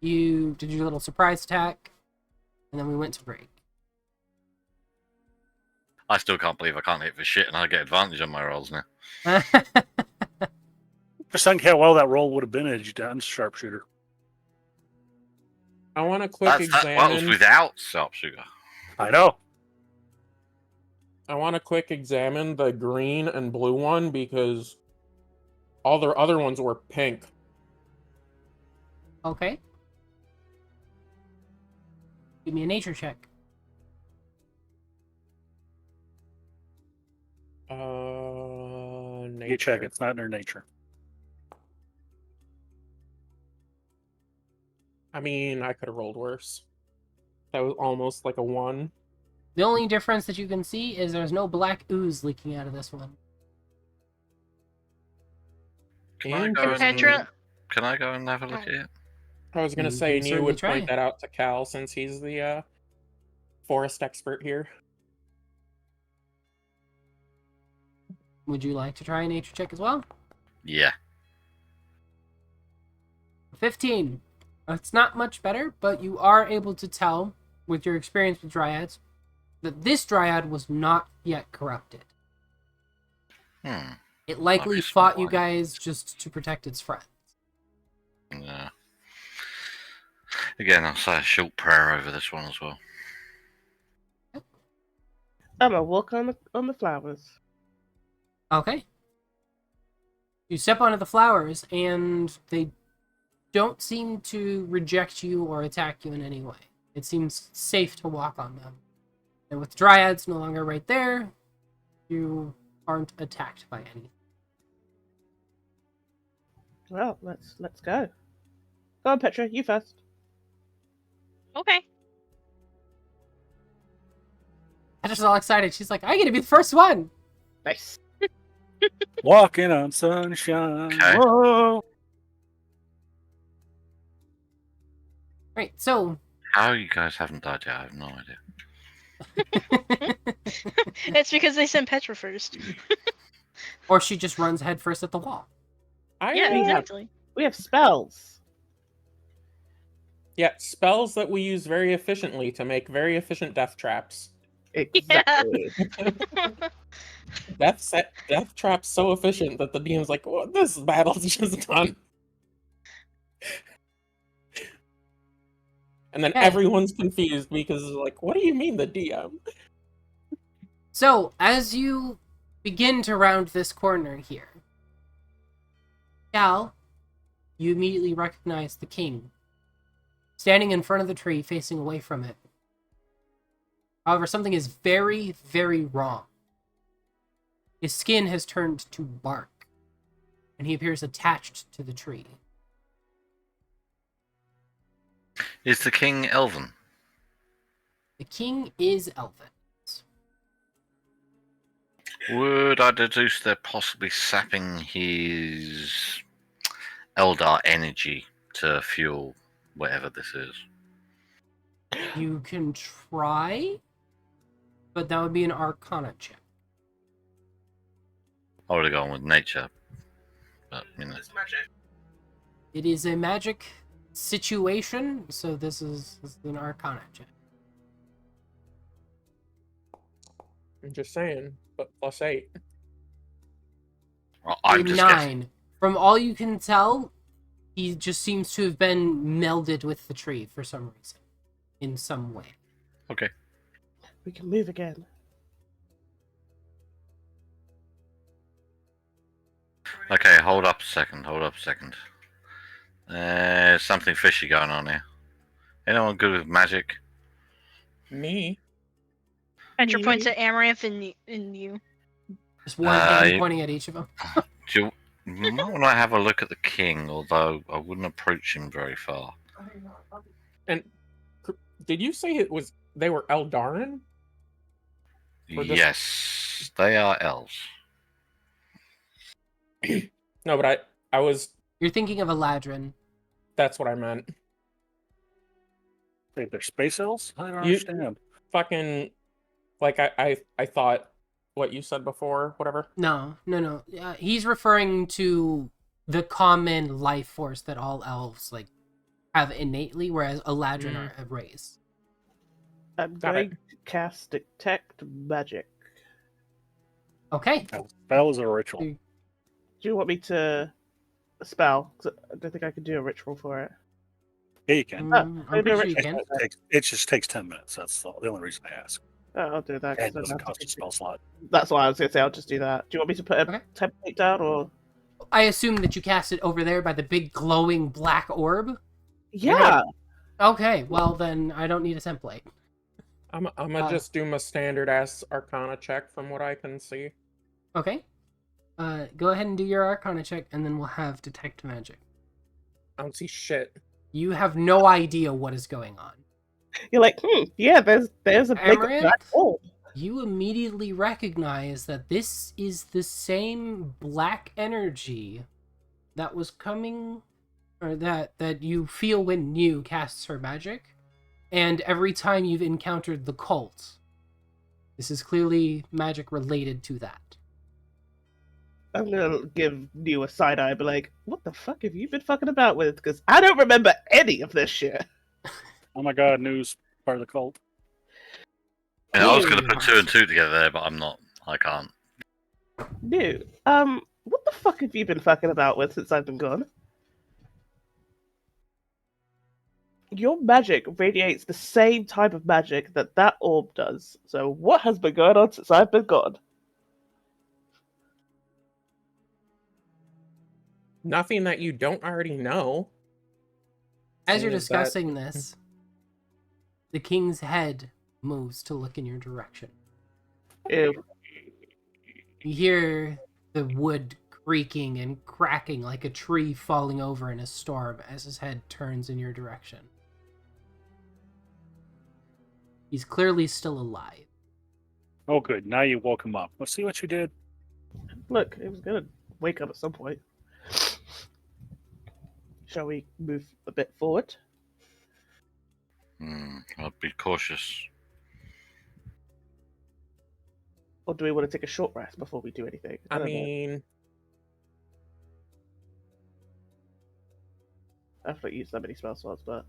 Speaker 1: You did your little surprise attack, and then we went to break.
Speaker 5: I still can't believe I can't hit for shit, and I get advantage on my rolls now.
Speaker 2: Just think how well that roll would have been as you done sharpshooter.
Speaker 6: I want to quick
Speaker 5: That was
Speaker 6: examine.
Speaker 5: without sharpshooter.
Speaker 2: I know.
Speaker 6: I want to quick examine the green and blue one because all their other ones were pink.
Speaker 1: Okay. Give me a nature check.
Speaker 6: Nature.
Speaker 2: You check. It's not in their nature.
Speaker 6: I mean, I could have rolled worse. That was almost like a 1.
Speaker 1: The only difference that you can see is there's no black ooze leaking out of this one.
Speaker 5: Can I go and-
Speaker 3: Petra,
Speaker 5: Can I go and have a look at it?
Speaker 6: I was gonna
Speaker 1: You
Speaker 6: say,
Speaker 1: can
Speaker 6: and you
Speaker 1: certainly
Speaker 6: would
Speaker 1: try.
Speaker 6: point that out to Cal since he's the forest expert here.
Speaker 1: Would you like to try a nature check as well?
Speaker 5: Yeah.
Speaker 1: 15. It's not much better, but you are able to tell, with your experience with dryads, that this dryad was not yet corrupted. It likely
Speaker 5: Obviously
Speaker 1: fought you
Speaker 5: why.
Speaker 1: guys just to protect its friends.
Speaker 5: Yeah. Again, I'll say a short prayer over this one as well.
Speaker 4: I'm gonna walk on the flowers.
Speaker 1: Okay. You step onto the flowers, and they don't seem to reject you or attack you in any way. It seems safe to walk on them. And with dryads no longer right there, You aren't attacked by any.
Speaker 4: Well, let's go. Go on, Petra, you first.
Speaker 3: Okay.
Speaker 1: Petra's all excited. She's like, I get to be the first one.
Speaker 4: Nice.
Speaker 2: Walking on sunshine.
Speaker 5: Okay.
Speaker 2: Whoa.
Speaker 1: Right, so
Speaker 5: How you guys haven't died yet, I have no idea.
Speaker 3: It's because they sent Petra first.
Speaker 1: or she just runs headfirst at the wall.
Speaker 3: Yeah, exactly.
Speaker 4: We have spells.
Speaker 6: Yeah, spells that we use very efficiently to make very efficient death traps.
Speaker 4: Exactly.
Speaker 6: Death traps so efficient that the DM's like, well, this battle's just done. And then
Speaker 1: Yeah.
Speaker 6: everyone's confused because like, what do you mean the DM?
Speaker 1: So, as you begin to round this corner here, Cal, you immediately recognize the king, standing in front of the tree, facing away from it. However, something is very, very wrong. His skin has turned to bark, and he appears attached to the tree.
Speaker 5: Is the king elven?
Speaker 1: The king is elven.
Speaker 5: Would I deduce they're possibly sapping his Eldar energy to fuel whatever this is?
Speaker 1: You can try, but that would be an Arcana check.
Speaker 5: I would have gone with nature, but you know.
Speaker 1: It is a magic situation, so this is an Arcana check.
Speaker 6: I'm just saying, but +8.
Speaker 5: Well, I'm just guessing.
Speaker 1: 9. From all you can tell, he just seems to have been melded with the tree for some reason. In some way.
Speaker 5: Okay.
Speaker 4: We can move again.
Speaker 5: Okay, hold up a second. There's something fishy going on here. Anyone good with magic?
Speaker 6: Me?
Speaker 3: Petra
Speaker 4: Me?
Speaker 3: points at Amaranth and you.
Speaker 1: Just one hand
Speaker 5: you-
Speaker 1: pointing at each of them.
Speaker 5: Do you might want to have a look at the king, although I wouldn't approach him very far.
Speaker 6: And did you say they were Eldarin? Or just-
Speaker 5: Yes, they are elves.
Speaker 6: No, but I was.
Speaker 1: You're thinking of Eladrin.
Speaker 6: That's what I meant.
Speaker 2: Wait, they're space elves? I don't
Speaker 6: You-
Speaker 2: understand.
Speaker 6: Fucking, like I thought what you said before, whatever.
Speaker 1: No. He's referring to the common life force that all elves have innately, whereas Eladrin are a race.
Speaker 4: I'm
Speaker 6: Got
Speaker 4: going to cast Detect Magic.
Speaker 1: Okay.
Speaker 2: Spell is a ritual.
Speaker 1: Mm.
Speaker 4: Do you want me to spell? 'Cause I don't think I can do a ritual for it.
Speaker 2: Yeah, you can.
Speaker 1: I'm pretty sure you can.
Speaker 2: It just takes 10 minutes. That's the only reason I ask.
Speaker 4: Oh, I'll do that. 'cause
Speaker 2: And it
Speaker 4: then
Speaker 2: doesn't
Speaker 4: I'll have
Speaker 2: cost
Speaker 4: to
Speaker 2: a spell slot.
Speaker 4: That's why I was going to say. I'll just do that. Do you want me to put a
Speaker 1: Okay.
Speaker 4: template down or?
Speaker 1: I assume that you cast it over there by the big glowing black orb.
Speaker 4: Yeah.
Speaker 1: Okay, well then I don't need a template.
Speaker 6: I'm gonna just do my standard ass Arcana check from what I can see.
Speaker 1: Okay. Go ahead and do your Arcana check, and then we'll have Detect Magic.
Speaker 6: I don't see shit.
Speaker 1: You have no idea what is going on.
Speaker 4: You're like, yeah. There's a big
Speaker 1: Amaranth?
Speaker 4: black hole.
Speaker 1: You immediately recognize that this is the same black energy that was coming, or that you feel when you casts her magic, and every time you've encountered the cult. This is clearly magic related to that.
Speaker 4: I'm gonna give you a side eye, but like, what the fuck have you been fucking about with? Because I don't remember any of this shit.
Speaker 2: Oh my god, news part of the cult.
Speaker 5: I was going to put 2 and 2 together there, but I'm not. I can't.
Speaker 4: No. What the fuck have you been fucking about with since I've been gone? Your magic radiates the same type of magic that orb does. So what has been going on since I've been gone?
Speaker 6: Nothing that you don't already know.
Speaker 1: As you're
Speaker 6: Seeing as that-
Speaker 1: discussing this, the king's head moves to look in your direction.
Speaker 4: Ew.
Speaker 1: You hear the wood creaking and cracking like a tree falling over in a storm as his head turns in your direction. He's clearly still alive.
Speaker 2: Oh, good. Now you woke him up. Let's see what you did.
Speaker 4: Look, it was gonna wake up at some point. Shall we move a bit forward?
Speaker 5: I'll be cautious.
Speaker 4: Or do we want to take a short rest before we do anything?
Speaker 6: I
Speaker 4: don't know.
Speaker 6: mean,
Speaker 4: I've not used that many spell slots, but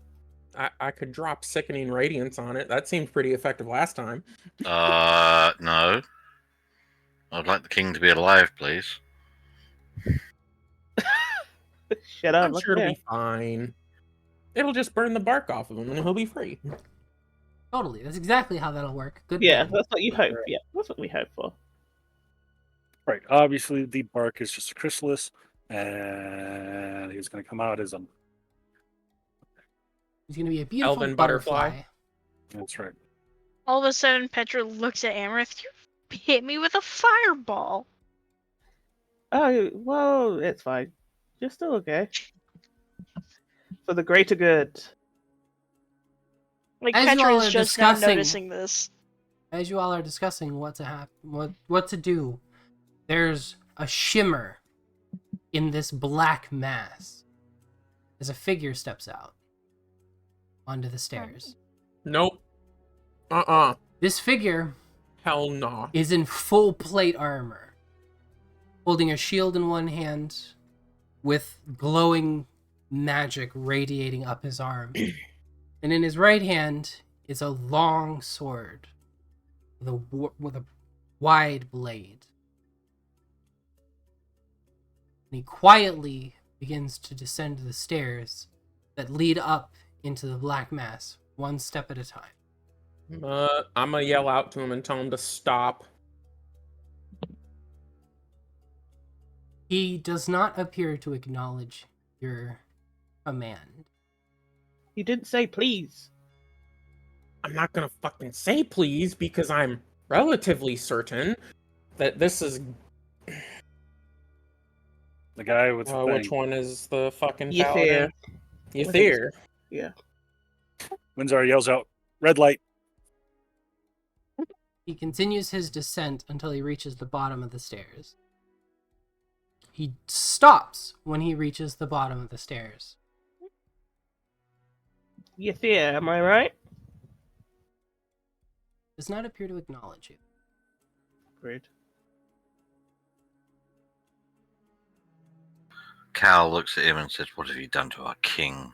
Speaker 6: I could drop Sickening Radiance on it. That seemed pretty effective last time.
Speaker 5: No. I'd like the king to be alive, please.
Speaker 4: shut up.
Speaker 6: I'm
Speaker 4: look
Speaker 6: sure it'll
Speaker 4: there.
Speaker 6: be fine. It'll just burn the bark off of him, and he'll be free.
Speaker 1: Totally. That's exactly how that'll work. Good
Speaker 4: Yeah,
Speaker 1: plan.
Speaker 4: that's what you hope. Yeah, that's what we hope for.
Speaker 2: Right. Obviously, the bark is just a chrysalis, and he's going to come out as a.
Speaker 1: He's going to be a beautiful
Speaker 6: Elven
Speaker 1: butterfly.
Speaker 6: butterfly.
Speaker 2: That's right.
Speaker 3: All of a sudden, Petra looks at Amaranth. You hit me with a fireball.
Speaker 4: Oh, well, it's fine. You're still okay. For the greater good.
Speaker 3: Like,
Speaker 1: As you
Speaker 3: Petra
Speaker 1: all
Speaker 3: is
Speaker 1: are
Speaker 3: just now
Speaker 1: discussing-
Speaker 3: noticing this.
Speaker 1: As you all are discussing what to do, there's a shimmer in this black mass as a figure steps out onto the stairs.
Speaker 6: Nope.
Speaker 1: This figure
Speaker 6: Hell no.
Speaker 1: is in full plate armor, holding a shield in one hand with glowing magic radiating up his arm. And in his right hand is a long sword with a wide blade. And he quietly begins to descend the stairs that lead up into the black mass, one step at a time.
Speaker 6: I'm gonna yell out to him and tell him to stop.
Speaker 1: He does not appear to acknowledge your command.
Speaker 4: You didn't say please.
Speaker 6: I'm not gonna fucking say please because I'm relatively certain that this is.
Speaker 2: The guy with the
Speaker 6: Which
Speaker 2: thing.
Speaker 6: one is the fucking
Speaker 4: You
Speaker 6: paladin? Ythir.
Speaker 4: Yeah.
Speaker 2: Windsor yells out, "Red light!"
Speaker 1: He continues his descent until he reaches the bottom of the stairs. He stops when he reaches the bottom of the stairs.
Speaker 4: Ythir, am I right?
Speaker 1: Does not appear to acknowledge you.
Speaker 4: Rude.
Speaker 5: Cal looks at him and says, "What have you done to our king?"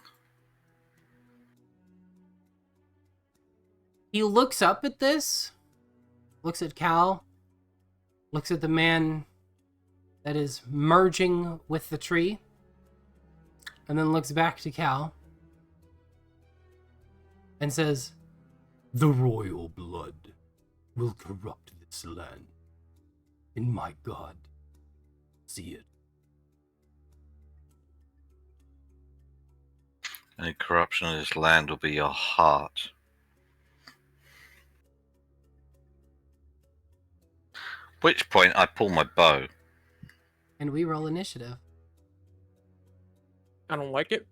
Speaker 1: He looks up at this, looks at Cal, looks at the man that is merging with the tree, and then looks back to Cal and says, "The royal blood will corrupt this land, and my God, see it."
Speaker 5: Any corruption of this land will be your heart. Which point I pull my bow.
Speaker 1: And we roll initiative.
Speaker 6: I don't like it.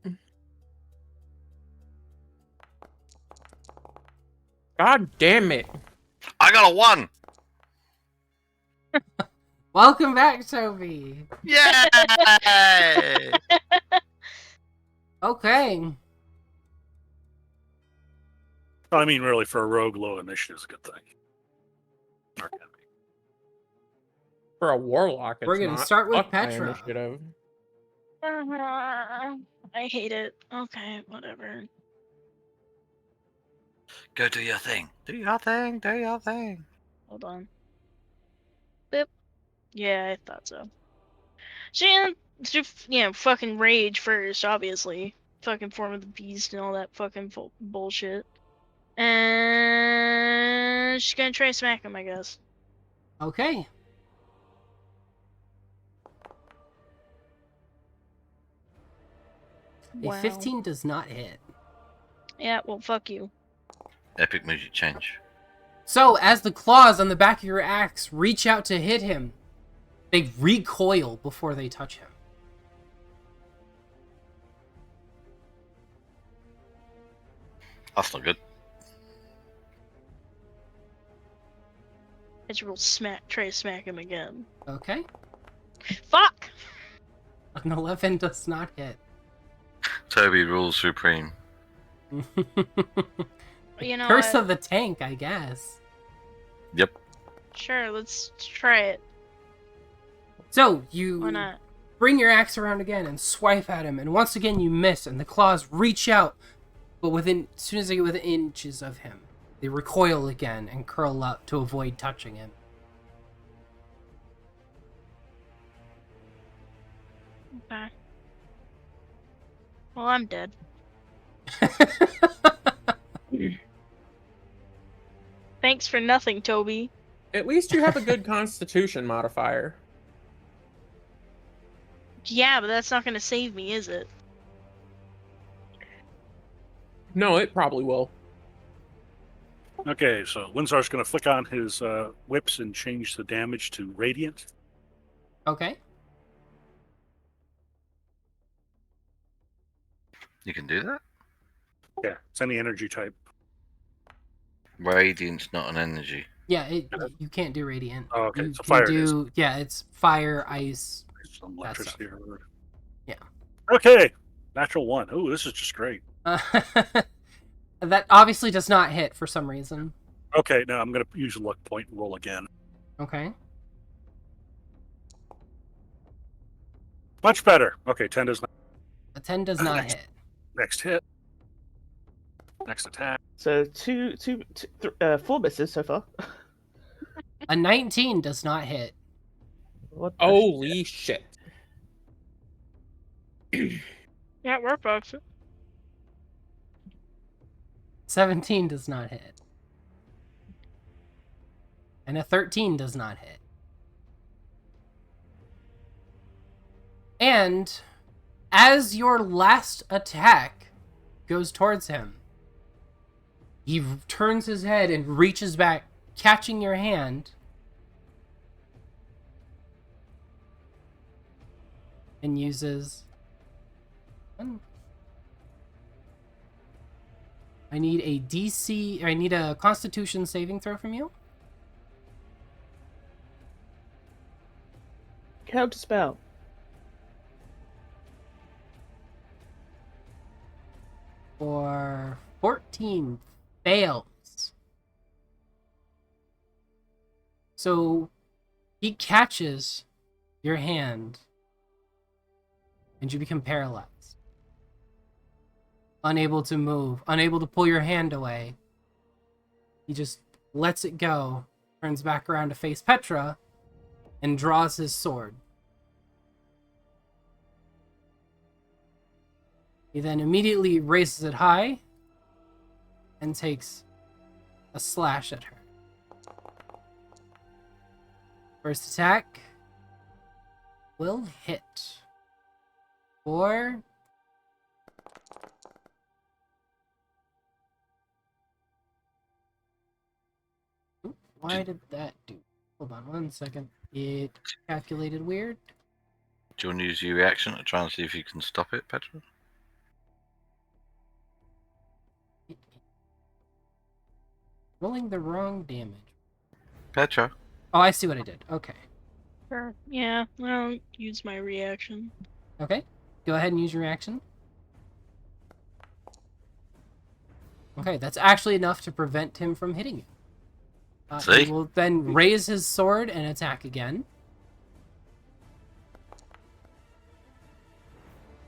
Speaker 6: God damn it.
Speaker 5: I got a 1!
Speaker 1: Welcome back, Toby.
Speaker 5: Yay!
Speaker 1: Okay.
Speaker 2: I mean, really, for a rogue, low initiative is a good thing. Or can be.
Speaker 6: For a warlock, it's
Speaker 1: We're gonna
Speaker 6: not.
Speaker 1: start with
Speaker 6: Fuck my
Speaker 1: Petra.
Speaker 6: initiative.
Speaker 3: I hate it. Okay, whatever.
Speaker 5: Go do your thing. Do your thing. Do your thing.
Speaker 3: Hold on. Boop. Yeah, I thought so. She, fucking rage first, obviously. Fucking form of the beast and all that fucking bullshit. And she's gonna try to smack him, I guess.
Speaker 1: Okay.
Speaker 3: Wow.
Speaker 1: A 15 does not hit.
Speaker 3: Yeah, well, fuck you.
Speaker 5: Epic music change.
Speaker 1: So, as the claws on the back of your axe reach out to hit him, They recoil before they touch him.
Speaker 5: That's not good.
Speaker 3: Edge will try to smack him again.
Speaker 1: Okay.
Speaker 3: Fuck!
Speaker 1: An 11 does not hit.
Speaker 5: Toby rules supreme.
Speaker 3: You know
Speaker 1: Curse
Speaker 3: what?
Speaker 1: of the tank, I guess.
Speaker 5: Yep.
Speaker 3: Sure, let's try it.
Speaker 1: So,
Speaker 3: Why
Speaker 1: you
Speaker 3: not?
Speaker 1: bring your axe around again and swipe at him, and once again you miss, and the claws reach out, but as soon as they get within inches of him, they recoil again and curl up to avoid touching him.
Speaker 3: Okay. Well, I'm dead. Thanks for nothing, Toby.
Speaker 6: At least you have a good constitution modifier.
Speaker 3: Yeah, but that's not gonna save me, is it?
Speaker 6: No, it probably will.
Speaker 2: Okay, so Windsor's going to flick on his whips and change the damage to radiant.
Speaker 1: Okay.
Speaker 5: You can do that?
Speaker 2: Yeah, it's any energy type.
Speaker 5: Radiant's not an energy.
Speaker 1: Yeah, you can't do radiant.
Speaker 2: Oh, okay,
Speaker 1: You
Speaker 2: so
Speaker 1: can
Speaker 2: fire it is.
Speaker 1: do, yeah, it's fire, ice.
Speaker 2: Some
Speaker 1: That
Speaker 2: electricity or whatever.
Speaker 1: Yeah.
Speaker 2: Okay, natural 1. Oh, this is just great.
Speaker 1: That obviously does not hit for some reason.
Speaker 2: Okay, now I'm going to use a luck point and roll again.
Speaker 1: Okay.
Speaker 2: Much better. Okay, 10 does not.
Speaker 1: A 10 does not hit.
Speaker 2: Next hit. Next attack.
Speaker 4: So 4 misses so far.
Speaker 1: A 19 does not hit.
Speaker 4: What the
Speaker 6: Holy shit.
Speaker 3: Yeah, we're both.
Speaker 1: 17 does not hit. And a 13 does not hit. And as your last attack goes towards him, he turns his head and reaches back, catching your hand. And uses... I need a DC... I need a Constitution saving throw from you.
Speaker 4: Counter spell.
Speaker 1: For 14 fails. So he catches your hand and you become paralyzed. Unable to move, unable to pull your hand away. He just lets it go, turns back around to face Petra, and draws his sword. He then immediately raises it high and takes a slash at her. First attack will hit for 'Oop, why did that do? Hold on 1 second. It calculated weird.
Speaker 5: Do you want to use your reaction to try and see if you can stop it, Petra?
Speaker 1: Rolling the wrong damage.
Speaker 5: Petra?
Speaker 1: Oh, I see what I did. Okay.
Speaker 3: Sure. Yeah, I'll use my reaction.
Speaker 1: Okay. Go ahead and use your reaction. Okay, that's actually enough to prevent him from hitting you.
Speaker 5: See?
Speaker 1: He will then raise his sword and attack again.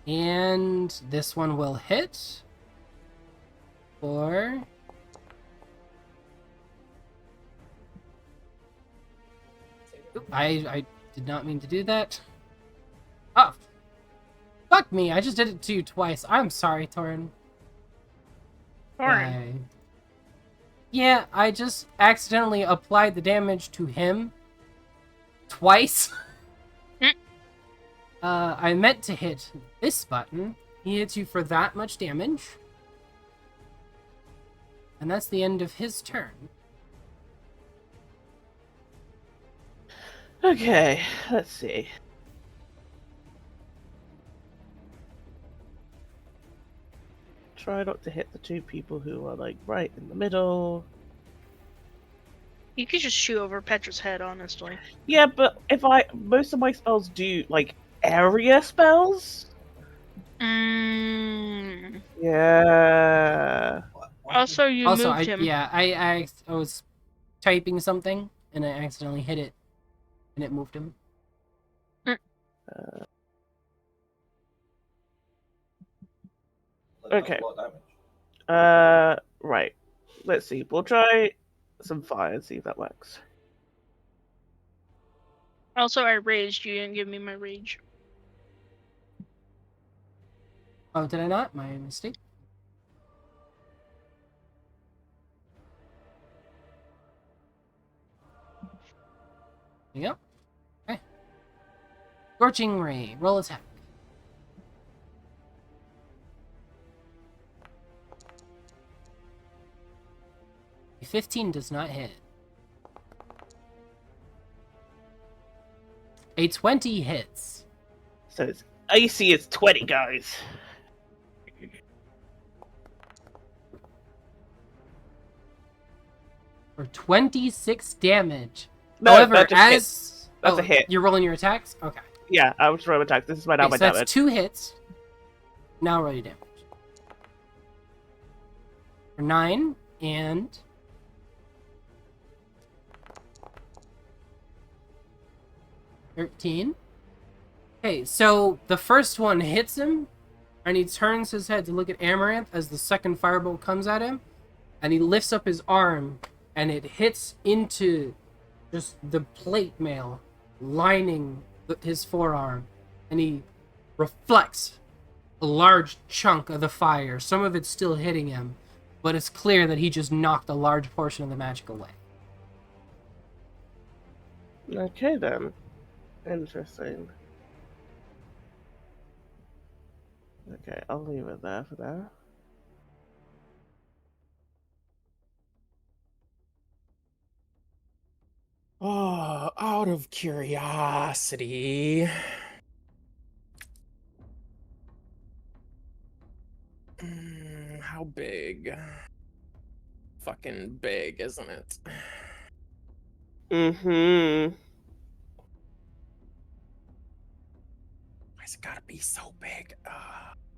Speaker 1: And this one will hit for... Oop, I did not mean to do that. Oh, fuck me! I just did it to you twice. I'm sorry, Torin.
Speaker 3: Torn.
Speaker 1: Yeah, I just accidentally applied the damage to him twice. I meant to hit this button. He hits you for that much damage. And that's the end of his turn.
Speaker 4: Okay, let's see. Try not to hit the two people who are like right in the middle.
Speaker 3: You could just shoot over Petra's head, honestly.
Speaker 4: Yeah, but most of my spells do like area spells.
Speaker 3: Mm.
Speaker 4: Yeah.
Speaker 3: Also, you
Speaker 1: Also,
Speaker 3: moved him.
Speaker 1: I was typing something and I accidentally hit it, and it moved him.
Speaker 4: Okay. Right. Let's see. We'll try some fire and see if that works.
Speaker 3: Also, I raged. You didn't give me my rage.
Speaker 1: Oh, did I not? My mistake. There you go. Okay. Scorching Ray. Roll attack. 15 does not hit. A 20 hits.
Speaker 4: So it's AC is 20, guys.
Speaker 1: For 26 damage.
Speaker 4: No,
Speaker 1: However,
Speaker 4: that's a hit.
Speaker 1: as
Speaker 4: That's a hit.
Speaker 1: You're rolling your attacks? Okay.
Speaker 4: Yeah, I was rolling attack. This is my now
Speaker 1: Okay,
Speaker 4: my
Speaker 1: so that's
Speaker 4: damage.
Speaker 1: 2 hits. Now roll your damage. For 9 and 13. Okay, so the first one hits him, and he turns his head to look at Amaranth as the second firebolt comes at him, and he lifts up his arm, and it hits into just the plate mail lining his forearm, and he reflects a large chunk of the fire. Some of it's still hitting him, but it's clear that he just knocked a large portion of the magic away.
Speaker 4: Okay then. Interesting. Okay, I'll leave it there for now.
Speaker 6: Oh, out of curiosity. How big? Fucking big, isn't it?
Speaker 4: Mm-hmm.
Speaker 6: Why's it gotta be so big?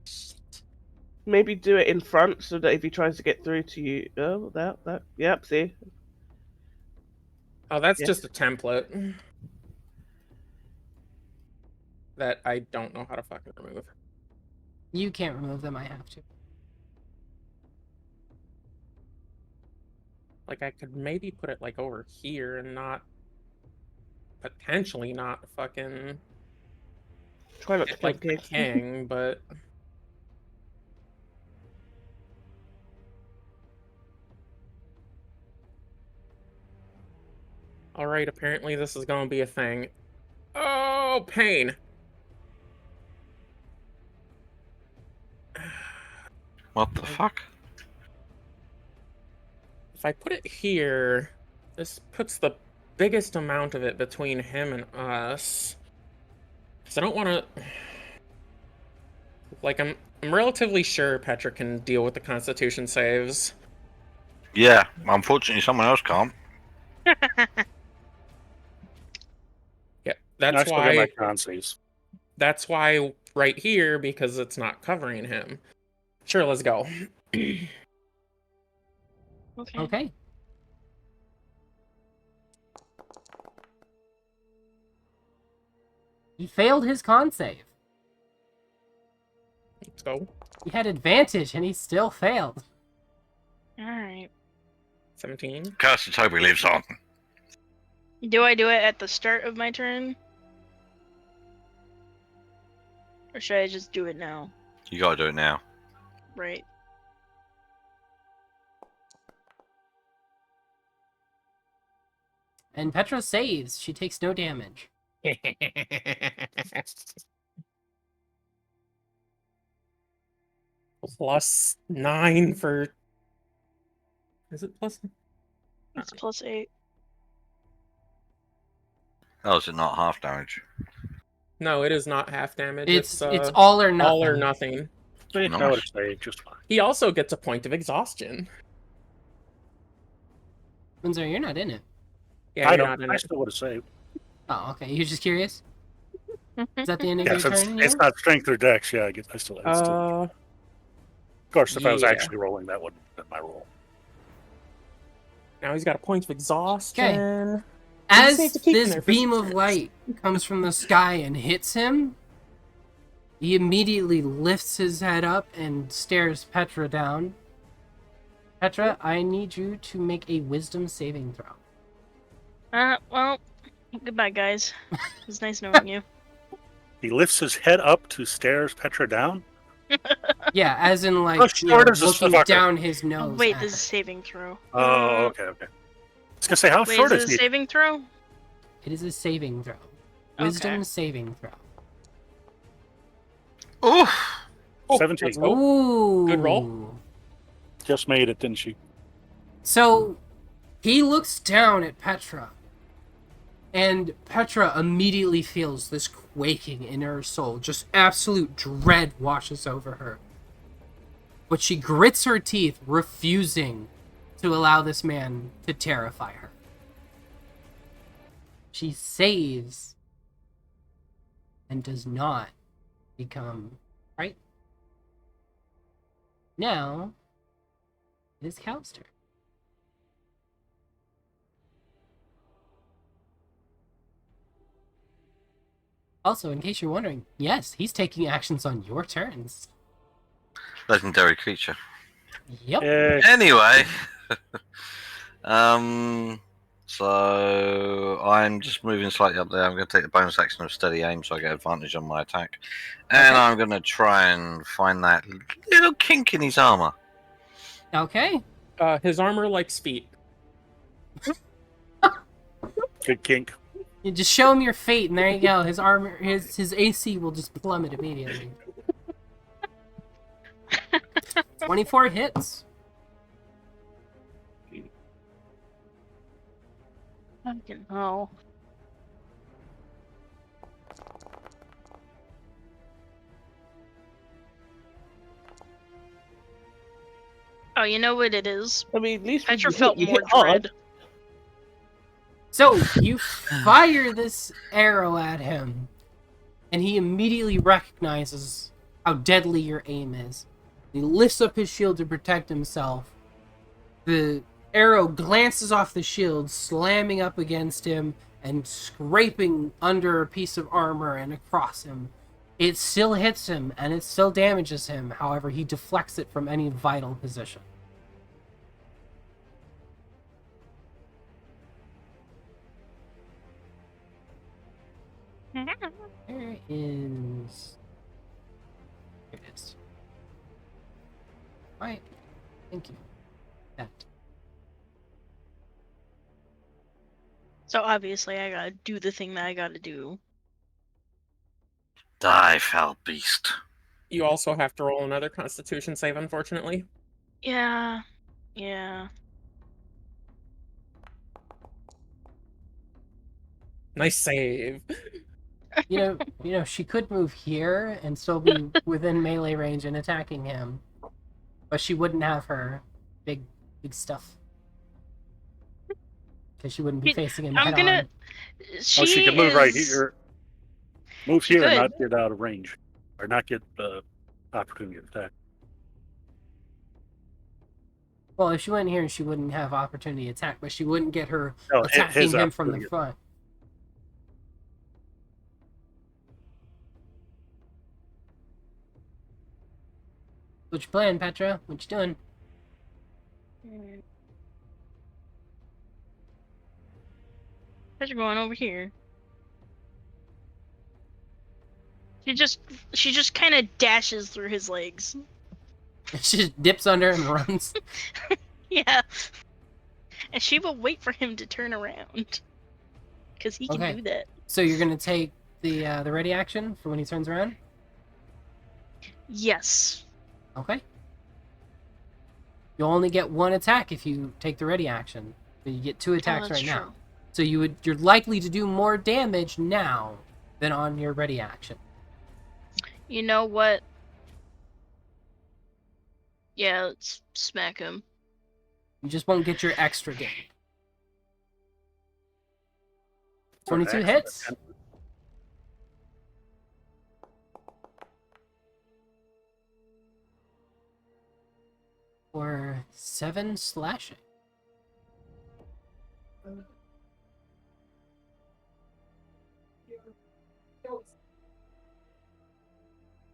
Speaker 6: Shit.
Speaker 4: Maybe do it in front so that if he tries to get through to you. Oh, that. Yep, see?
Speaker 6: Oh, that's
Speaker 4: Yeah.
Speaker 6: just a template that I don't know how to fucking remove.
Speaker 1: You can't remove them, I have to.
Speaker 6: Like, I could maybe put it, like, over here and not... Potentially not fucking...
Speaker 4: Try not to
Speaker 6: hit,
Speaker 4: kill
Speaker 6: like, the
Speaker 4: King.
Speaker 6: king, but... Alright, apparently this is gonna be a thing. Oh, pain!
Speaker 5: What the fuck?
Speaker 6: If I put it here, this puts the biggest amount of it between him and us. Because I don't want to... Like, I'm relatively sure Petra can deal with the Constitution saves.
Speaker 5: Yeah, unfortunately someone else can't.
Speaker 6: Yeah,
Speaker 2: I
Speaker 6: that's
Speaker 2: still get my
Speaker 6: why...
Speaker 2: con saves.
Speaker 6: That's why right here, because it's not covering him. Sure, let's go.
Speaker 3: Okay.
Speaker 1: Okay. He failed his con save.
Speaker 6: Let's go.
Speaker 1: He had advantage and he still failed.
Speaker 3: Alright.
Speaker 5: 'Curse
Speaker 6: 17.
Speaker 5: of Toby lives on.
Speaker 3: Do I do it at the start of my turn? Or should I just do it now?
Speaker 5: You gotta do it now.
Speaker 3: Right.
Speaker 1: And Petra saves. She takes no damage.
Speaker 6: Plus 9 for... Is it plus?
Speaker 3: It's +8.
Speaker 5: Oh, is it not half damage?
Speaker 6: No, it is not half damage.
Speaker 1: It's all or nothing.
Speaker 6: all or nothing.
Speaker 2: See,
Speaker 5: Nice.
Speaker 2: I would have saved just fine.
Speaker 6: He also gets a point of exhaustion.
Speaker 1: Windsor, you're not in it.
Speaker 6: Yeah,
Speaker 2: I
Speaker 6: you're not in
Speaker 2: I
Speaker 6: it.
Speaker 2: still would have saved.
Speaker 1: Oh, okay. You're just curious? Is that the end of
Speaker 2: Yes,
Speaker 1: your
Speaker 2: it's,
Speaker 1: turn?
Speaker 2: it's
Speaker 1: Ian?
Speaker 2: not strength or dex. Yeah, I still. Of course, if I was
Speaker 6: yeah.
Speaker 2: actually rolling, that wouldn't have been my roll.
Speaker 6: Now he's got a point of exhaustion.
Speaker 1: As
Speaker 6: needs to keep him
Speaker 1: this
Speaker 6: there for
Speaker 1: beam
Speaker 6: some
Speaker 1: of
Speaker 6: turns.
Speaker 1: light comes from the sky and hits him, he immediately lifts his head up and stares Petra down. Petra, I need you to make a wisdom saving throw.
Speaker 3: Well, goodbye, guys. It was nice knowing you.
Speaker 2: He lifts his head up to stares Petra down.
Speaker 1: Yeah, as in like
Speaker 2: How
Speaker 1: you know,
Speaker 2: short is this
Speaker 1: looking
Speaker 2: fucker?
Speaker 1: down his
Speaker 3: Oh,
Speaker 1: nose.
Speaker 3: wait,
Speaker 1: at
Speaker 3: this is
Speaker 1: her.
Speaker 3: saving throw.
Speaker 2: Oh, okay. I was gonna say, how
Speaker 3: Wait,
Speaker 2: short
Speaker 3: is
Speaker 2: is
Speaker 3: it a
Speaker 2: he?
Speaker 3: saving throw?
Speaker 1: It is a saving throw. Wisdom
Speaker 3: Okay.
Speaker 1: saving throw.
Speaker 5: Oof!
Speaker 2: 17.
Speaker 6: let's go.
Speaker 1: Ooh.
Speaker 6: Good roll.
Speaker 2: Just made it, didn't she?
Speaker 1: So he looks down at Petra, and Petra immediately feels this quaking in her soul. Just absolute dread washes over her. But she grits her teeth, refusing to allow this man to terrify her. She saves and does not become frightened. Now, it is Cal's turn. Also, in case you're wondering, yes, he's taking actions on your turns.
Speaker 5: Legendary creature.
Speaker 1: Yep.
Speaker 5: Anyway, so I'm just moving slightly up there. I'm going to take the bonus action of steady aim, so I get advantage on my attack, and
Speaker 1: Okay.
Speaker 5: I'm going to try and find that little kink in his armor.
Speaker 1: Okay.
Speaker 6: His armor likes feet.
Speaker 2: Good kink.
Speaker 1: You just show him your fate, and there you go. His armor, his AC will just plummet immediately. 24 hits.
Speaker 3: Fucking hell. Oh, you know what it is?
Speaker 4: I mean, at least when
Speaker 3: Petra
Speaker 4: you
Speaker 3: felt
Speaker 4: hit, you
Speaker 3: more
Speaker 4: hit hard.
Speaker 3: dread.
Speaker 1: So you fire this arrow at him, and he immediately recognizes how deadly your aim is. He lifts up his shield to protect himself. The arrow glances off the shield, slamming up against him and scraping under a piece of armor and across him. It still hits him, and it still damages him. However, he deflects it from any vital position. There is... Here it is. Right. Thank you. That.
Speaker 3: So obviously I gotta do the thing that I gotta do.
Speaker 5: Die, foul beast.
Speaker 6: You also have to roll another Constitution save, unfortunately.
Speaker 3: Yeah. Yeah.
Speaker 6: Nice save.
Speaker 1: You know, she could move here and still be within melee range and attacking him, but she wouldn't have her big stuff because she wouldn't be facing him
Speaker 3: I'm
Speaker 1: head
Speaker 3: gonna.
Speaker 1: on.
Speaker 2: She can move right
Speaker 3: is-
Speaker 2: here. Move
Speaker 3: She
Speaker 2: here and
Speaker 3: could.
Speaker 2: not get out of range. Or not get opportunity to attack.
Speaker 1: Well, if she went here, she wouldn't have opportunity to attack, but she wouldn't get her
Speaker 2: No,
Speaker 1: attacking
Speaker 2: his
Speaker 1: him from the
Speaker 2: opportunity.
Speaker 1: front. What you playing, Petra? What you doing?
Speaker 3: How's going over here? She just kind of dashes through his legs.
Speaker 1: She just dips under and runs.
Speaker 3: Yeah. And she will wait for him to turn around. Because he can
Speaker 1: Okay.
Speaker 3: do that.
Speaker 1: So you're gonna take the ready action for when he turns around?
Speaker 3: Yes.
Speaker 1: Okay. You'll only get one attack if you take the ready action. But you get two attacks
Speaker 3: that's
Speaker 1: right now.
Speaker 3: true.
Speaker 1: So you're likely to do more damage now than on your ready action.
Speaker 3: You know what? Yeah, let's smack him.
Speaker 1: You just won't get your extra gain.
Speaker 2: Or an
Speaker 1: 22
Speaker 2: extra
Speaker 1: hits.
Speaker 2: 10.
Speaker 1: For 7 slashing.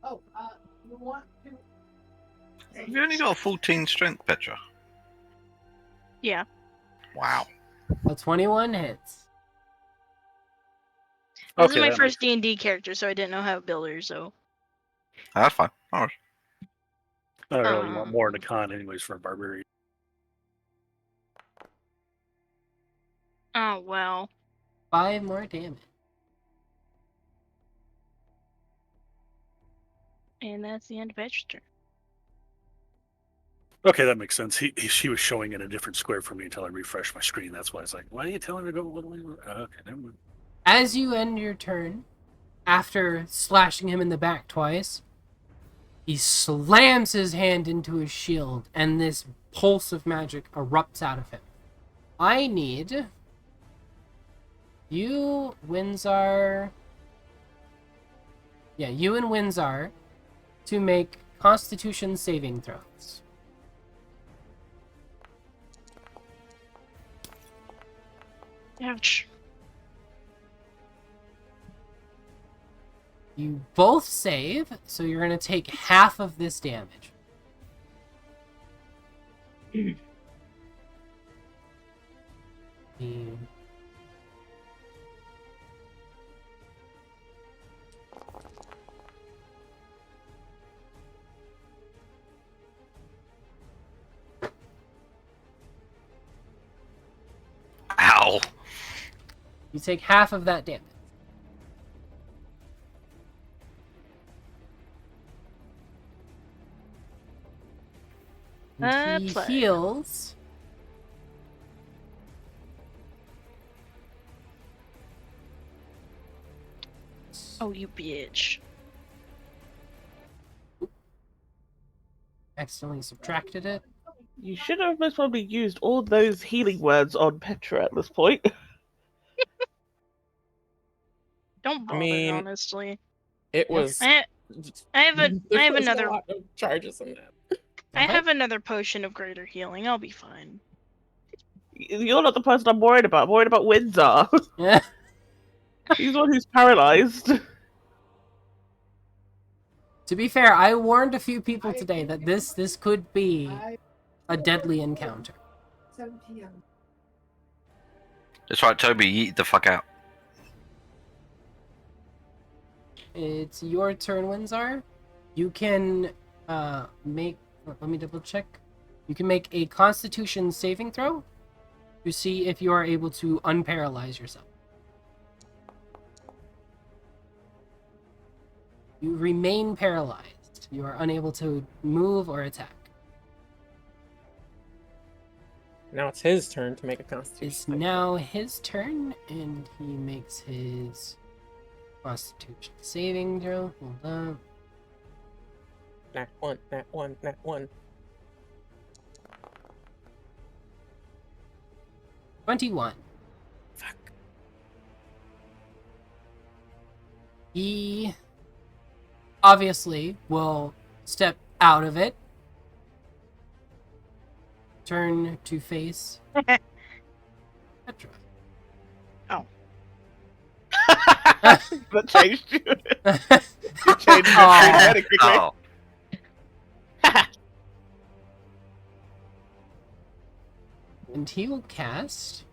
Speaker 7: Oh, you want to?
Speaker 5: Have you only got a 14 strength, Petra?
Speaker 3: Yeah.
Speaker 5: Wow.
Speaker 1: Well, 21 hits.
Speaker 3: This
Speaker 2: Okay,
Speaker 3: is my
Speaker 2: that
Speaker 3: first D&D character, so I didn't know how to build her, so...
Speaker 5: That's fine. All right.
Speaker 2: I don't really want more in the
Speaker 3: Um,
Speaker 2: con, anyways, for a barbarian.
Speaker 3: Oh, well.
Speaker 1: 5 more damage.
Speaker 3: And that's the end of Petra's turn.
Speaker 2: Okay, that makes sense. She was showing in a different square for me until I refreshed my screen. That's why I was like, why are you telling her to go? Okay, never mind.
Speaker 1: As you end your turn, after slashing him in the back twice, he slams his hand into his shield, and this pulse of magic erupts out of him. I need you, Windsor. Yeah, you and Windsor to make Constitution saving throws.
Speaker 3: Ouch.
Speaker 1: You both save, so you're going to take half of this damage. The-
Speaker 5: Ow.
Speaker 1: You take half of that damage. And he
Speaker 3: Play.
Speaker 1: heals.
Speaker 3: Oh, you bitch.
Speaker 1: Accidentally subtracted it.
Speaker 4: You should have most probably used all those healing words on Petra at this point.
Speaker 3: Don't bother,
Speaker 6: mean-
Speaker 3: honestly.
Speaker 6: It was.
Speaker 3: I have
Speaker 6: There was
Speaker 3: another
Speaker 6: a lot of charges in that.
Speaker 3: I have another potion of greater healing. I'll be fine.
Speaker 4: You're not the person I'm worried about. I'm worried about Windsor.
Speaker 1: Yeah.
Speaker 4: He's the one who's paralyzed.
Speaker 1: To be fair, I warned a few people today that this could be a deadly encounter.
Speaker 7: 7 p.m.
Speaker 5: That's right, Toby. Eat the fuck out.
Speaker 1: It's your turn, Windsor. You can make. Let me double check. You can make a Constitution saving throw to see if you are able to unparalyze yourself. You remain paralyzed. You are unable to move or attack.
Speaker 6: Now it's his turn to make a constitution.
Speaker 1: It's now his turn, and he makes his Constitution saving throw. Hold up.
Speaker 6: Nat 1, nat 1, nat 1.
Speaker 1: 21.
Speaker 2: Fuck.
Speaker 1: He obviously will step out of it. Turn to face Petra.
Speaker 4: That changed you. You changed your
Speaker 1: Aw.
Speaker 4: screen very quickly.
Speaker 5: Oh.
Speaker 1: And he will cast.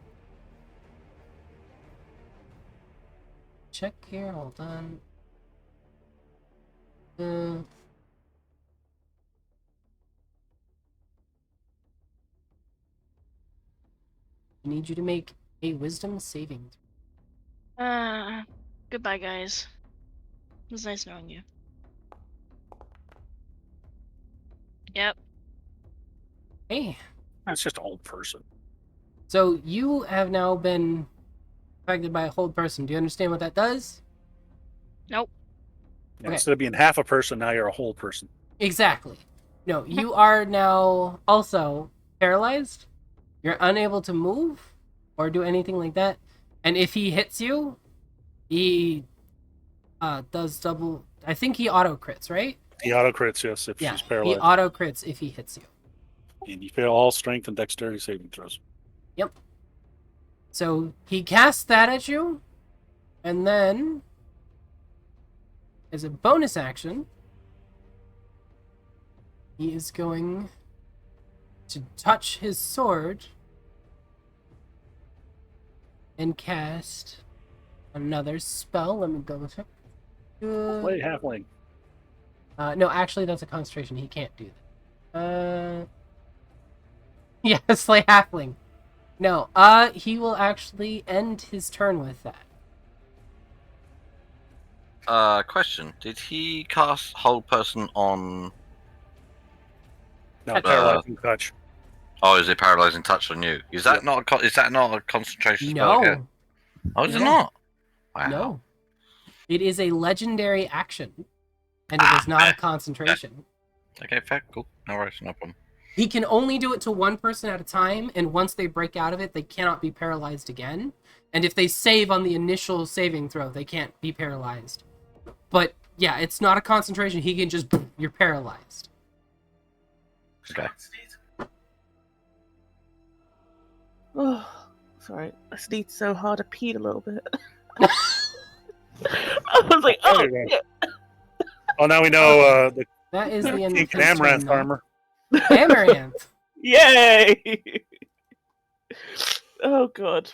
Speaker 1: Check here, hold on. I need you to make a wisdom saving throw.
Speaker 3: Goodbye, guys. It was nice knowing you. Yep.
Speaker 1: Hey.
Speaker 2: That's just an old person.
Speaker 1: So you have now been affected by a hold person. Do you understand what that does?
Speaker 3: Nope.
Speaker 2: Yeah,
Speaker 1: Okay.
Speaker 2: Instead of being half a person, now you're a whole person.
Speaker 1: Exactly. No, you are now also paralyzed. You're unable to move or do anything like that. And if he hits you, he does double. I think he auto crits, right?
Speaker 2: The auto crits, yes, if
Speaker 1: Yeah,
Speaker 2: she's
Speaker 1: he
Speaker 2: paralyzed.
Speaker 1: auto crits if he hits you.
Speaker 2: And you fail all strength and dexterity saving throws.
Speaker 1: Yep. So he casts that at you, and then, as a bonus action, he is going to touch his sword and cast another spell. Let me double check.
Speaker 2: Play halfling.
Speaker 1: No, actually, that's a concentration. He can't do that. Yeah, slay halfling. No, he will actually end his turn with that.
Speaker 5: Question: did he cast hold person on?
Speaker 2: No, paralyzing touch.
Speaker 5: Oh, is it paralyzing touch on you? Is that not? Is that not a concentration spell? Again?
Speaker 1: No,
Speaker 5: Oh, is it
Speaker 1: No.
Speaker 5: not? Wow.
Speaker 1: no. It is a legendary action, and it is not a concentration.
Speaker 5: Okay, fair, cool. No worries, no problem.
Speaker 1: He can only do it to one person at a time, and once they break out of it, they cannot be paralyzed again. And if they save on the initial saving throw, they can't be paralyzed. But yeah, it's not a concentration. He can just, you're paralyzed.
Speaker 5: Okay.
Speaker 4: Oh, sorry. I sneezed so hard I peed a little bit. I was like, oh,
Speaker 2: There you go.
Speaker 4: shit.
Speaker 2: Oh, now we know the
Speaker 1: That is the end of
Speaker 2: King
Speaker 1: his turn,
Speaker 2: Amaranth
Speaker 1: though.
Speaker 2: armor.
Speaker 1: Amaranth.
Speaker 4: Yay! Oh, God.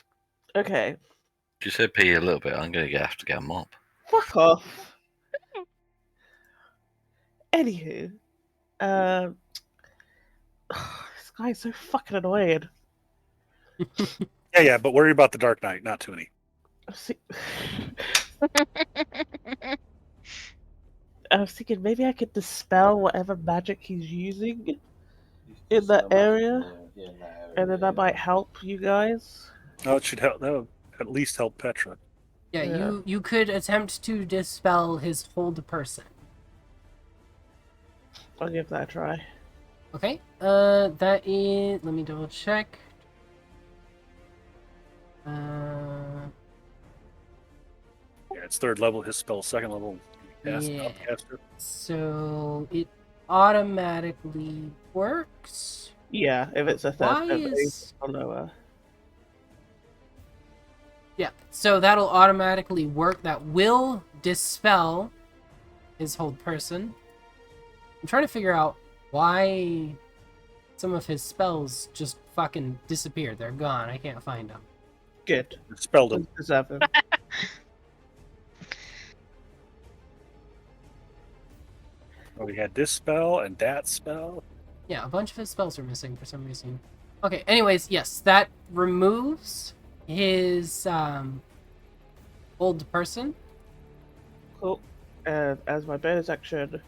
Speaker 4: Okay.
Speaker 5: You said pee a little bit. I'm gonna have to get a mop.
Speaker 4: Fuck off. Anywho, this guy's so fucking annoying.
Speaker 2: Yeah, but worry about the Dark Knight, not Toonie.
Speaker 4: I was thinking maybe I could dispel whatever magic he's using in that area, and then that might help you guys.
Speaker 2: No, it should help. That would at least help Petra.
Speaker 1: Yeah, you could attempt to dispel his hold person.
Speaker 4: I'll give that a try.
Speaker 1: Okay, that is... Let me double check.
Speaker 2: Yeah, it's third level. His spell second level.
Speaker 1: Yeah.
Speaker 2: Caster.
Speaker 1: So it automatically works.
Speaker 4: Yeah, if it's a
Speaker 1: Why
Speaker 4: third
Speaker 1: is...
Speaker 4: or lower.
Speaker 1: Yeah, so that'll automatically work. That will dispel his hold person. I'm trying to figure out why some of his spells just fucking disappeared. They're gone. I can't find them.
Speaker 4: Good.
Speaker 2: Spelled him.
Speaker 4: Deserve him.
Speaker 2: Oh, we had this spell and that spell.
Speaker 1: Yeah, a bunch of his spells are missing for some reason. Okay, anyways, yes, that removes his hold person.
Speaker 4: Cool. And as my bonus action,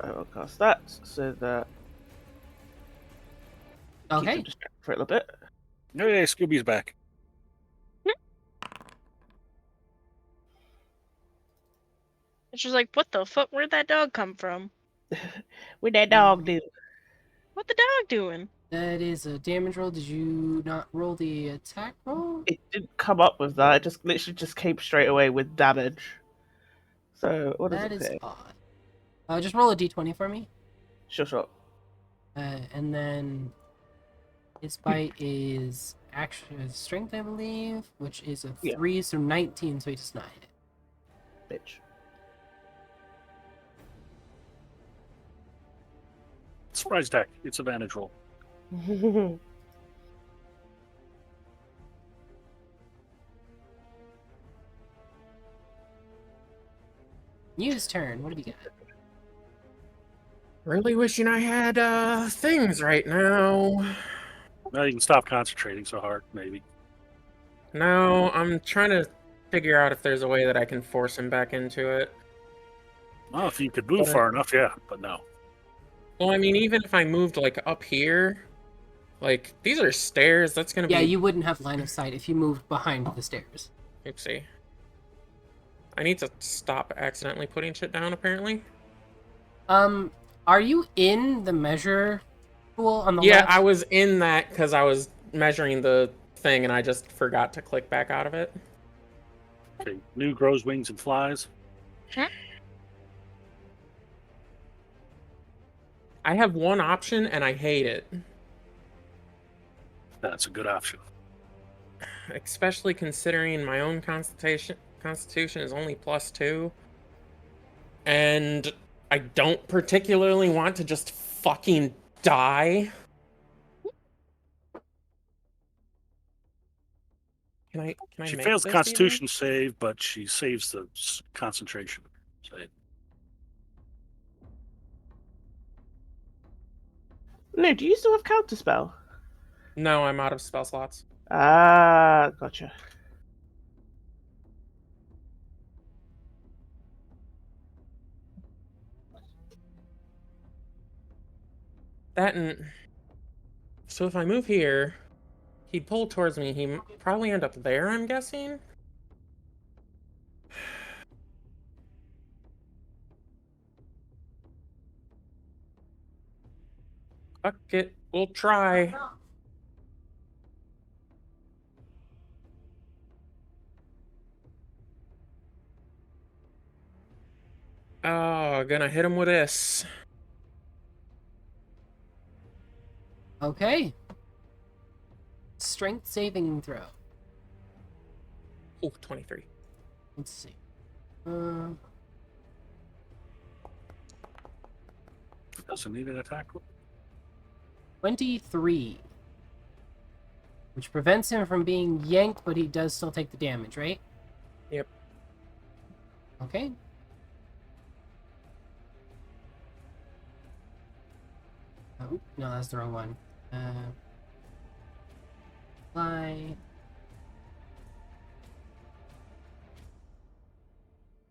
Speaker 4: I will cast that so that keeps
Speaker 1: Okay.
Speaker 4: him distracted for a little bit.
Speaker 2: No, yeah, Scooby's back.
Speaker 3: It's just like, what the fuck? Where'd that dog come from?
Speaker 4: What'd that dog do?
Speaker 3: What the dog doing?
Speaker 1: That is a damage roll. Did you not roll the attack roll?
Speaker 4: It didn't come up with that. It just literally just came straight away with damage. So what does
Speaker 1: That
Speaker 4: it
Speaker 1: is
Speaker 4: say?
Speaker 1: odd. Just roll a d20 for me.
Speaker 4: Sure.
Speaker 1: And then his bite is action strength, I believe, which is a
Speaker 4: Yeah.
Speaker 1: 3, so 19, so he does not hit it.
Speaker 4: Bitch.
Speaker 2: Surprise attack. It's advantage roll.
Speaker 1: New's turn. What do we got?
Speaker 6: Really wishing I had things right now.
Speaker 2: Now you can stop concentrating so hard, maybe.
Speaker 6: No, I'm trying to figure out if there's a way that I can force him back into it.
Speaker 2: Well, if you could move far enough, yeah, but no.
Speaker 6: Well, I mean, even if I moved like up here, Like, these are stairs. That's gonna
Speaker 1: Yeah,
Speaker 6: be...
Speaker 1: you wouldn't have line of sight if you moved behind the stairs.
Speaker 6: Oopsie. I need to stop accidentally putting shit down, apparently.
Speaker 1: Are you in the measure tool on the
Speaker 6: Yeah,
Speaker 1: left?
Speaker 6: I was in that because I was measuring the thing and I just forgot to click back out of it.
Speaker 2: Okay, new grows wings and flies.
Speaker 6: I have one option and I hate it.
Speaker 2: That's a good option.
Speaker 6: Especially considering my own constitution is only +2. And I don't particularly want to just fucking die. Can I
Speaker 2: She
Speaker 6: make
Speaker 2: fails the
Speaker 6: this
Speaker 2: Constitution save, but she saves the concentration save.
Speaker 4: No, do you still have counterspell?
Speaker 6: Even? No, I'm out of spell slots.
Speaker 4: Ah, gotcha.
Speaker 6: That and... So if I move here, he'd pull towards me. He'd probably end up there, I'm guessing? Fuck it. We'll try. Oh, gonna hit him with this.
Speaker 1: Okay. Strength saving throw.
Speaker 6: Oh, 23.
Speaker 1: Let's see.
Speaker 2: Doesn't need an attack.
Speaker 1: 23. Which prevents him from being yanked, but he does still take the damage, right?
Speaker 6: Yep.
Speaker 1: Okay. Oh, no, that's the wrong one. Fly.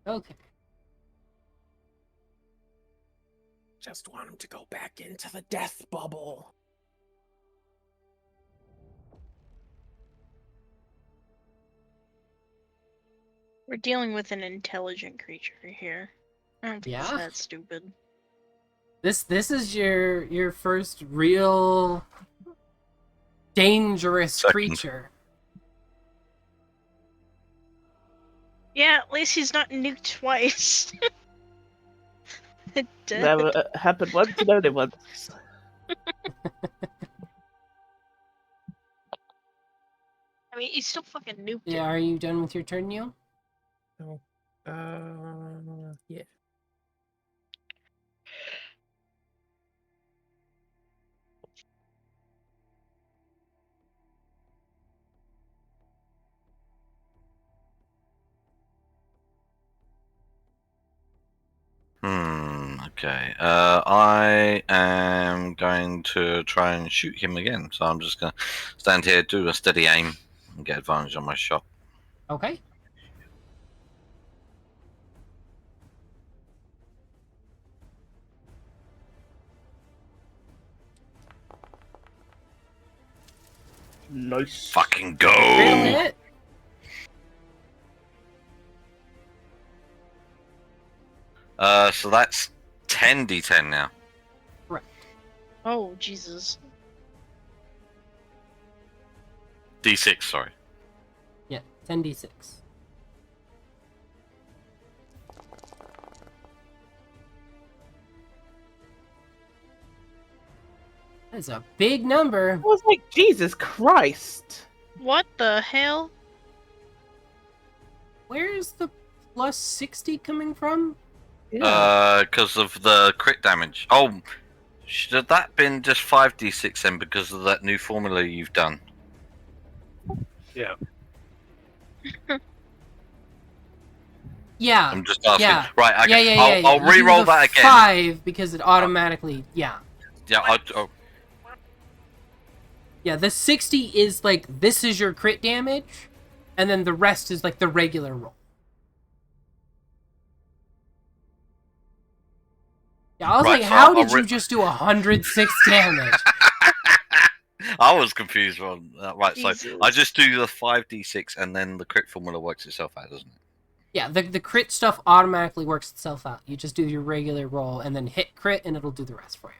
Speaker 1: Okay.
Speaker 6: Just want him to go back into the death bubble.
Speaker 3: We're dealing with an intelligent creature here. I don't think it's
Speaker 1: Yeah?
Speaker 3: that stupid.
Speaker 1: This is your first real dangerous
Speaker 5: Second.
Speaker 1: creature.
Speaker 3: Yeah, at least he's not nuked twice. Dead.
Speaker 4: Never happened once and only once.
Speaker 3: I mean, he's still fucking nuked.
Speaker 1: Yeah, are you done with your turn, Neil?
Speaker 6: No. Yeah.
Speaker 5: Okay. I am going to try and shoot him again. So I'm just going to stand here, do a steady aim, and get advantage on my shot.
Speaker 1: Okay.
Speaker 4: Nice.
Speaker 5: Fucking
Speaker 1: Real
Speaker 5: go!
Speaker 1: hit.
Speaker 5: So that's 10d10 now.
Speaker 3: Oh, Jesus.
Speaker 5: D6, sorry.
Speaker 1: Yeah, 10d6. That's a big number.
Speaker 4: I was like, Jesus Christ.
Speaker 3: What the hell?
Speaker 1: Where's the plus 60 coming from?
Speaker 4: Yeah.
Speaker 5: Because of the crit damage. Oh, should have that been just 5d6 then because of that new formula you've done?
Speaker 2: Yeah.
Speaker 1: Yeah.
Speaker 5: I'm just asking.
Speaker 1: Yeah.
Speaker 5: Right, okay.
Speaker 1: Yeah.
Speaker 5: I'll
Speaker 1: You do
Speaker 5: re-roll
Speaker 1: the
Speaker 5: that again.
Speaker 1: 5 because it automatically. Yeah.
Speaker 5: Yeah,
Speaker 1: Yeah, the 60 is like, this is your crit damage, and then the rest is like the regular roll. Yeah, I was
Speaker 5: Right,
Speaker 1: like,
Speaker 5: so
Speaker 1: how
Speaker 5: I'll
Speaker 1: did you just do 106 damage?
Speaker 5: I was confused on right. So
Speaker 3: Jesus.
Speaker 5: I just do the 5d6 and then the crit formula works itself out, doesn't it?
Speaker 1: Yeah, the crit stuff automatically works itself out. You just do your regular roll and then hit crit, and it'll do the rest for you.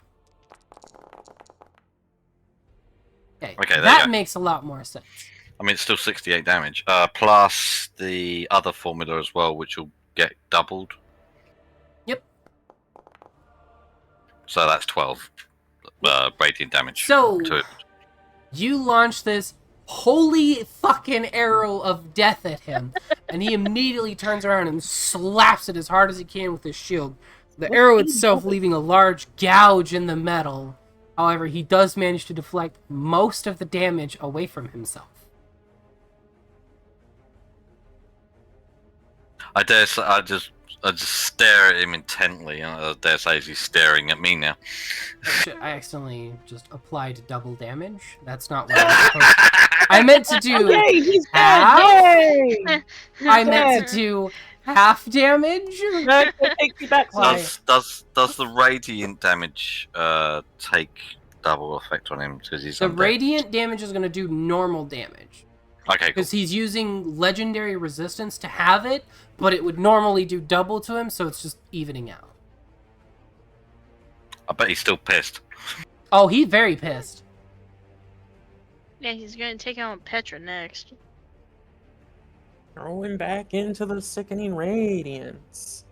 Speaker 1: Okay,
Speaker 5: Okay, there you
Speaker 1: that
Speaker 5: go.
Speaker 1: makes a lot more sense.
Speaker 5: I mean, it's still 68 damage, plus the other formula as well, which will get doubled.
Speaker 1: Yep.
Speaker 5: So that's 12 radiant damage.
Speaker 1: So,
Speaker 5: to it.
Speaker 1: you launch this holy fucking arrow of death at him, and he immediately turns around and slaps it as hard as he can with his shield. The arrow itself leaving a large gouge in the metal. However, he does manage to deflect most of the damage away from himself.
Speaker 5: I dare say, I just stare at him intently, and I dare say he's staring at me now.
Speaker 1: I accidentally just applied double damage. That's not what I was supposed to. I meant to do
Speaker 4: Yay, he's
Speaker 1: half.
Speaker 4: dead! Yay!
Speaker 1: I meant to do half damage.
Speaker 4: No, it takes you back.
Speaker 1: Why?
Speaker 5: Does the radiant damage take double effect on him because he's
Speaker 1: The
Speaker 5: undead?
Speaker 1: radiant damage is going to do normal damage.
Speaker 5: Okay, cool.
Speaker 1: Because he's using legendary resistance to have it, but it would normally do double to him, so it's just evening out.
Speaker 5: I bet he's still pissed.
Speaker 1: Oh, he's very pissed.
Speaker 3: Yeah, he's gonna take out Petra next.
Speaker 6: Throw him back into the sickening radiance.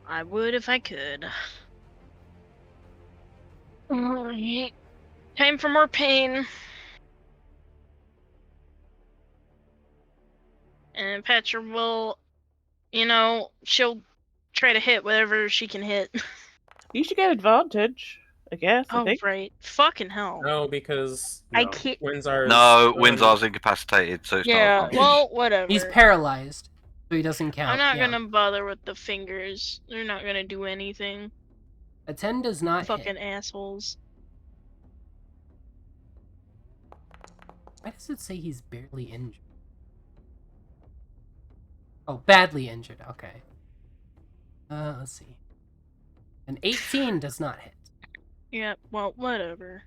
Speaker 3: I would if I could. Alright. Time for more pain. And Petra will, she'll try to hit whatever she can hit.
Speaker 4: You should get advantage, I guess. I
Speaker 3: Oh,
Speaker 4: think.
Speaker 3: right. Fucking hell.
Speaker 6: No, because
Speaker 3: I can't.
Speaker 6: Windsor.
Speaker 5: No, Windsor's incapacitated, so it's not
Speaker 3: Yeah,
Speaker 5: advantage.
Speaker 3: well, whatever.
Speaker 1: He's paralyzed, so he doesn't count.
Speaker 3: I'm not
Speaker 1: Yeah.
Speaker 3: gonna bother with the fingers. They're not gonna do anything.
Speaker 1: A 10 does not
Speaker 3: Fucking
Speaker 1: hit.
Speaker 3: assholes.
Speaker 1: Why does it say he's barely injured? Oh, badly injured. Okay. Let's see. An 18 does not hit.
Speaker 3: Yeah, well, whatever.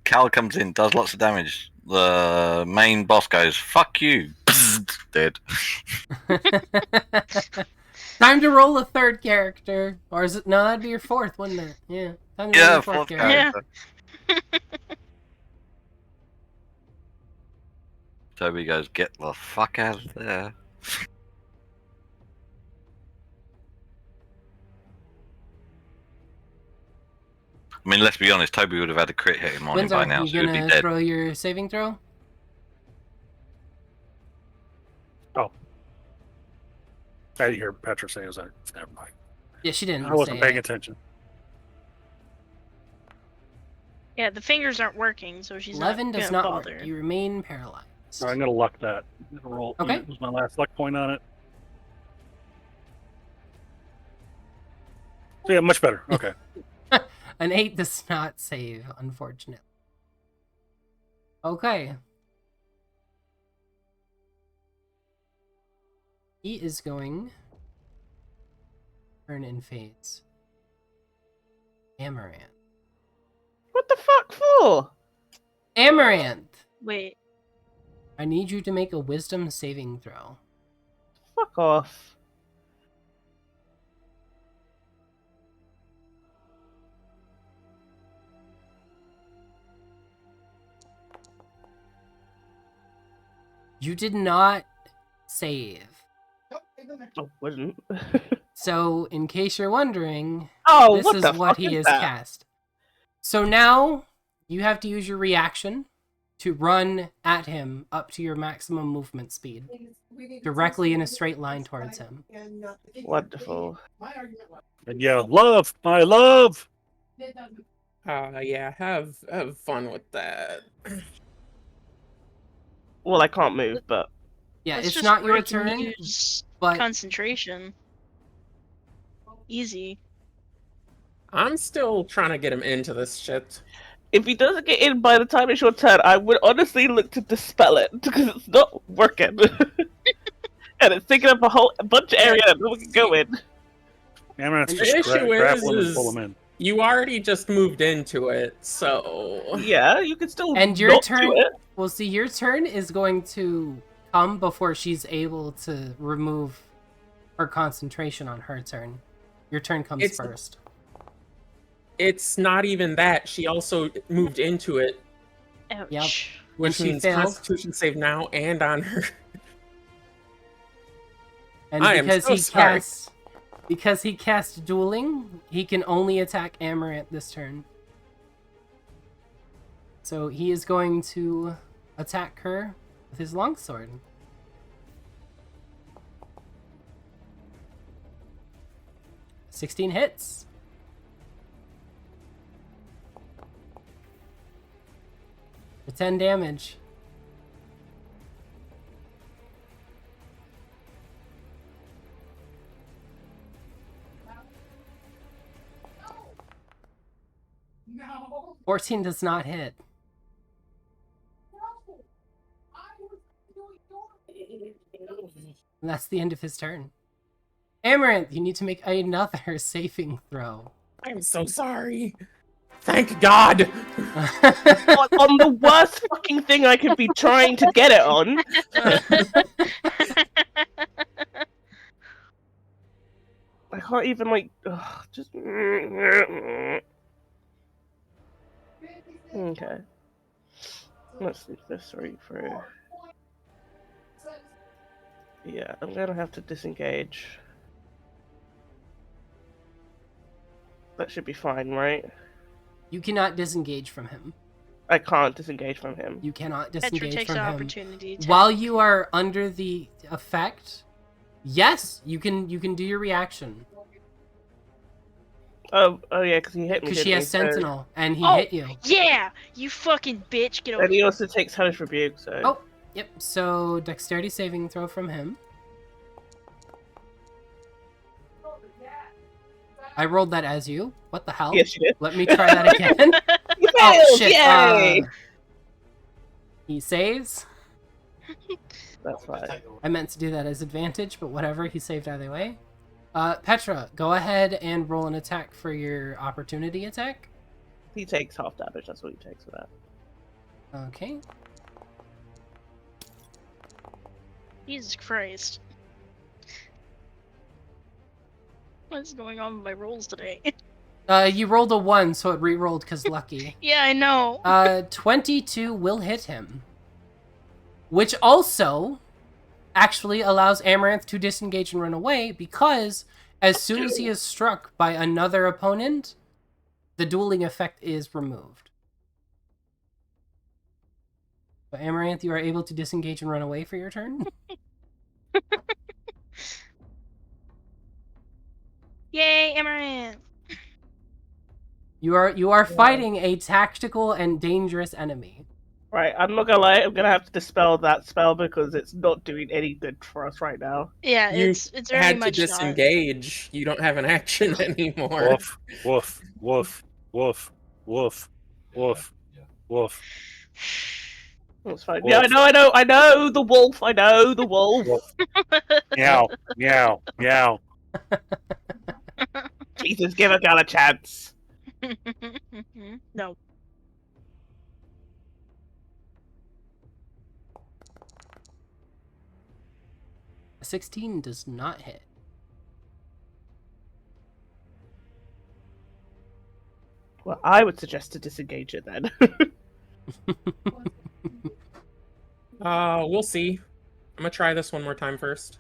Speaker 5: Cal comes in, does lots of damage. The main boss goes, "Fuck you," dead.
Speaker 1: Time to roll a third character. Or is it? No, that'd be your fourth, wouldn't it? Yeah. Time to roll
Speaker 5: Yeah,
Speaker 1: your
Speaker 5: fourth
Speaker 1: character.
Speaker 5: character. Toby goes, "Get the fuck out of there." I mean, let's be honest, Toby would have had a crit hit him on him
Speaker 1: Windsor,
Speaker 5: by now,
Speaker 1: you
Speaker 5: so he'd be
Speaker 1: gonna
Speaker 5: dead.
Speaker 1: throw your saving throw?
Speaker 2: I didn't hear Petra say it was never mind.
Speaker 1: Yeah, she didn't.
Speaker 2: I wasn't
Speaker 1: say
Speaker 2: paying
Speaker 1: it.
Speaker 2: attention.
Speaker 3: Yeah, the fingers aren't working, so she's
Speaker 1: 11
Speaker 3: not
Speaker 1: does
Speaker 3: gonna
Speaker 1: not
Speaker 3: bother.
Speaker 1: work. You remain paralyzed.
Speaker 2: So I'm gonna luck that. I'm gonna roll.
Speaker 1: Okay.
Speaker 2: It was my last luck point on it. So yeah, much better. Okay.
Speaker 1: An 8 does not save, unfortunately. Okay. He is going turn in phase. Amaranth.
Speaker 4: What the fuck for?
Speaker 1: Amaranth!
Speaker 3: Wait,
Speaker 1: I need you to make a wisdom saving throw.
Speaker 4: Fuck off.
Speaker 1: You did not save.
Speaker 7: Nope, it doesn't matter.
Speaker 4: Oh, wasn't.
Speaker 1: So, in case you're wondering,
Speaker 4: Oh,
Speaker 1: this
Speaker 4: what
Speaker 1: is
Speaker 4: the
Speaker 1: what
Speaker 4: fuck
Speaker 1: he
Speaker 4: is
Speaker 1: has
Speaker 4: that?
Speaker 1: cast. So now, you have to use your reaction to run at him up to your maximum movement speed,
Speaker 7: We need to
Speaker 1: directly in a
Speaker 7: fix
Speaker 1: straight line
Speaker 7: this
Speaker 1: towards
Speaker 7: guy
Speaker 1: him.
Speaker 7: and not the figure.
Speaker 4: Wonderful.
Speaker 7: My argument was
Speaker 2: And yeah, love, my love.
Speaker 7: it doesn't.
Speaker 6: Yeah, have fun with that.
Speaker 4: Well, I can't move, but
Speaker 1: Yeah,
Speaker 3: that's
Speaker 1: it's
Speaker 3: just
Speaker 1: not
Speaker 3: where
Speaker 1: your
Speaker 3: I can
Speaker 1: turn,
Speaker 3: use
Speaker 1: but
Speaker 3: concentration. Easy.
Speaker 6: I'm still trying to get him into this shit.
Speaker 4: if he doesn't get in by the time it's your turn, I would honestly look to dispel it because it's not working. And it's taking up a bunch of area that no one can go in.
Speaker 2: Yeah, man, it's
Speaker 6: The
Speaker 2: just
Speaker 6: issue
Speaker 2: grapple him and
Speaker 6: is-
Speaker 2: pull him in.
Speaker 6: You already just moved into it, so
Speaker 4: Yeah, you could still
Speaker 1: And your
Speaker 4: not
Speaker 1: turn.
Speaker 4: do it.
Speaker 1: Well, see, your turn is going to come before she's able to remove her concentration on her turn. Your turn comes
Speaker 6: It's-
Speaker 1: first.
Speaker 6: it's not even that. She also moved into it,
Speaker 3: Ouch.
Speaker 6: which
Speaker 1: she
Speaker 6: means
Speaker 1: failed.
Speaker 6: Constitution save now and on her.
Speaker 1: And
Speaker 6: I am
Speaker 1: because
Speaker 6: so sorry.
Speaker 1: because he cast dueling, he can only attack Amaranth this turn. So he is going to attack her with his longsword. "16 hits. For 10 damage.
Speaker 7: No.
Speaker 1: 14 does not hit. And that's the end of his turn. Amaranth, you need to make another saving throw.
Speaker 6: I'm so sorry. Thank God.
Speaker 4: On the worst fucking thing I could be trying to get it on. I can't even like just okay. Let's think this through. Yeah, I'm gonna have to disengage. That should be fine, right?
Speaker 1: You cannot disengage from him.
Speaker 4: I can't disengage from him.
Speaker 1: You cannot
Speaker 3: Petra
Speaker 1: disengage
Speaker 3: takes
Speaker 1: from
Speaker 3: the
Speaker 1: him.
Speaker 3: opportunity attack.
Speaker 1: While you are under the effect, yes, you can do your reaction.
Speaker 4: Oh yeah, because he hit me.
Speaker 1: Because she
Speaker 4: didn't
Speaker 1: has
Speaker 4: he? So-
Speaker 1: Sentinel, and he
Speaker 3: Oh!
Speaker 1: hit you.
Speaker 3: Yeah! You fucking bitch! Get over
Speaker 4: And he
Speaker 3: here.
Speaker 4: also takes hellish rebuke. So
Speaker 1: Oh, yep. So dexterity saving throw from him. I rolled that as you. What the hell?
Speaker 4: yes, you did.
Speaker 1: Let me try that again.
Speaker 4: You
Speaker 1: Oh
Speaker 4: failed!
Speaker 1: shit!
Speaker 4: Yay!
Speaker 1: He saves.
Speaker 4: That's fine.
Speaker 1: I meant to do that as advantage, but whatever. He saved either way. Petra, go ahead and roll an attack for your opportunity attack.
Speaker 4: He takes half damage. That's what he takes for that.
Speaker 1: Okay.
Speaker 3: Jesus Christ. What's going on with my rolls today?
Speaker 1: You rolled a 1, so it re-rolled because lucky.
Speaker 3: Yeah, I know.
Speaker 1: 22 will hit him. Which also actually allows Amaranth to disengage and run away, because as soon as he is struck by another opponent, the dueling effect is removed. So Amaranth, you are able to disengage and run away for your turn.
Speaker 3: Yay, Amaranth!
Speaker 1: You are fighting a tactical and dangerous enemy.
Speaker 4: Right, I'm not gonna lie. I'm gonna have to dispel that spell because it's not doing any good for us right now.
Speaker 3: Yeah,
Speaker 6: You
Speaker 3: it's very
Speaker 6: had to
Speaker 3: much not.
Speaker 6: disengage. You don't have an action anymore.
Speaker 2: Woof, woof, woof, woof, woof, woof, woof,
Speaker 4: That's fine.
Speaker 2: Wolf.
Speaker 4: Yeah, I know the wolf. I know the wolf.
Speaker 2: woof. Meow, meow, meow.
Speaker 4: Jesus, give a girl a chance.
Speaker 3: No.
Speaker 1: A 16 does not hit.
Speaker 4: Well, I would suggest to disengage it then.
Speaker 6: We'll see. I'm gonna try this one more time first.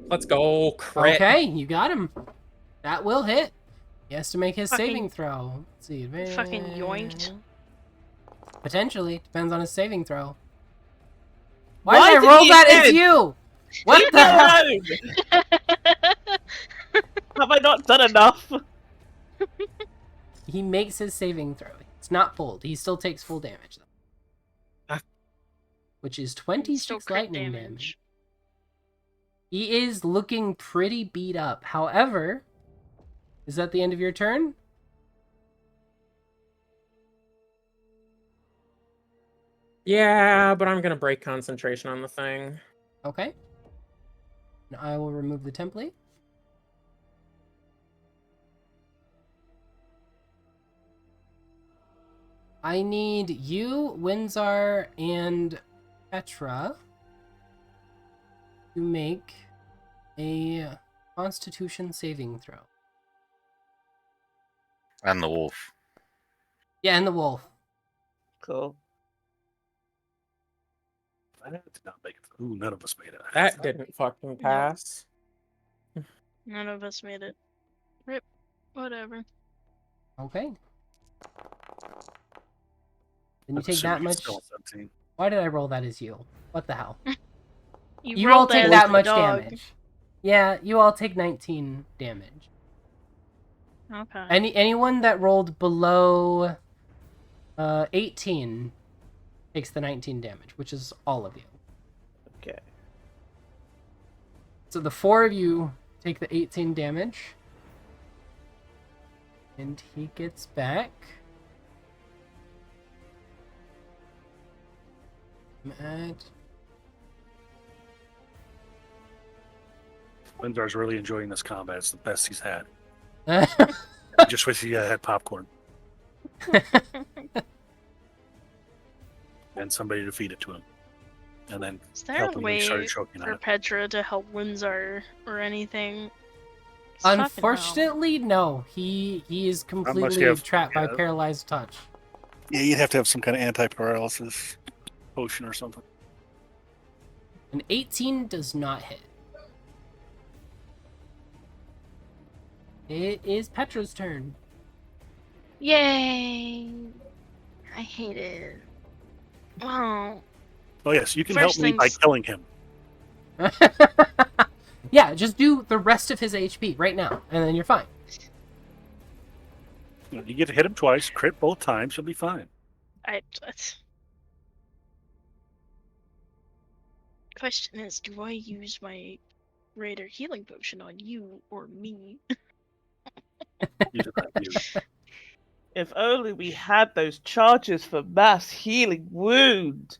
Speaker 6: Let's go, crit.
Speaker 1: Okay, you got him. That will hit. He has to make his
Speaker 3: Fucking-
Speaker 1: saving throw. Let's see.
Speaker 3: Fucking yoinked.
Speaker 1: Potentially. Depends on his saving throw. Why
Speaker 4: Why
Speaker 1: did I
Speaker 4: did
Speaker 1: roll
Speaker 4: he
Speaker 1: that
Speaker 4: hit?
Speaker 1: as you? What
Speaker 4: Leave
Speaker 1: the
Speaker 4: me
Speaker 1: hell?
Speaker 4: alone! Have I not done enough?
Speaker 1: He makes his saving throw. It's not pulled. He still takes full damage, though.
Speaker 2: Ah.
Speaker 1: Which is
Speaker 3: Still
Speaker 1: 26
Speaker 3: crit
Speaker 1: lightning damage. He is looking pretty beat up. However, is that the end of your turn?
Speaker 6: Yeah, but I'm gonna break concentration on the thing.
Speaker 1: Okay. And I will remove the template. I need you, Windsor, and Petra to make a Constitution saving throw.
Speaker 5: And the wolf.
Speaker 1: Yeah, and the wolf.
Speaker 4: Cool.
Speaker 2: I did not make it. Ooh, none of us made it.
Speaker 6: That didn't fucking pass.
Speaker 3: None of us made it. Rip. Whatever.
Speaker 1: Okay. Then you
Speaker 2: I'm
Speaker 1: take that
Speaker 2: assuming it's
Speaker 1: much.
Speaker 2: still 17.
Speaker 1: Why did I roll that as you? What the hell? You
Speaker 3: rolled
Speaker 1: all take
Speaker 3: as
Speaker 1: that
Speaker 3: the
Speaker 1: much
Speaker 3: dog.
Speaker 1: damage. Yeah, you all take 19 damage.
Speaker 3: Okay.
Speaker 1: Anyone that rolled below 18 takes the 19 damage, which is all of you.
Speaker 4: Okay.
Speaker 1: So the 4 of you take the 18 damage. And he gets back. Mad.
Speaker 2: Windsor's really enjoying this combat. It's the best he's had. Just wish he had popcorn and somebody to feed it to him. And then
Speaker 3: Is there
Speaker 2: help
Speaker 3: a
Speaker 2: him when he
Speaker 3: way
Speaker 2: started choking on
Speaker 3: for
Speaker 2: it.
Speaker 3: Petra to help Windsor or anything? Fucking hell.
Speaker 1: Unfortunately, no. He is completely
Speaker 2: have-
Speaker 1: trapped by
Speaker 2: yeah.
Speaker 1: paralyzed touch.
Speaker 2: Yeah, you'd have to have some kind of anti-paralysis potion or something.
Speaker 1: An 18 does not hit. It is Petra's turn.
Speaker 3: Yay! I hate it. Wow.
Speaker 2: Oh yes, you can
Speaker 3: First
Speaker 2: help me by
Speaker 3: things-
Speaker 2: killing him.
Speaker 1: Yeah, just do the rest of his HP right now, and then you're fine.
Speaker 2: You get to hit him twice, crit both times, you'll be fine.
Speaker 3: Question is, do I use my Raider healing potion on you or me?
Speaker 2: You do not use.
Speaker 4: If only we had those charges for mass healing wound.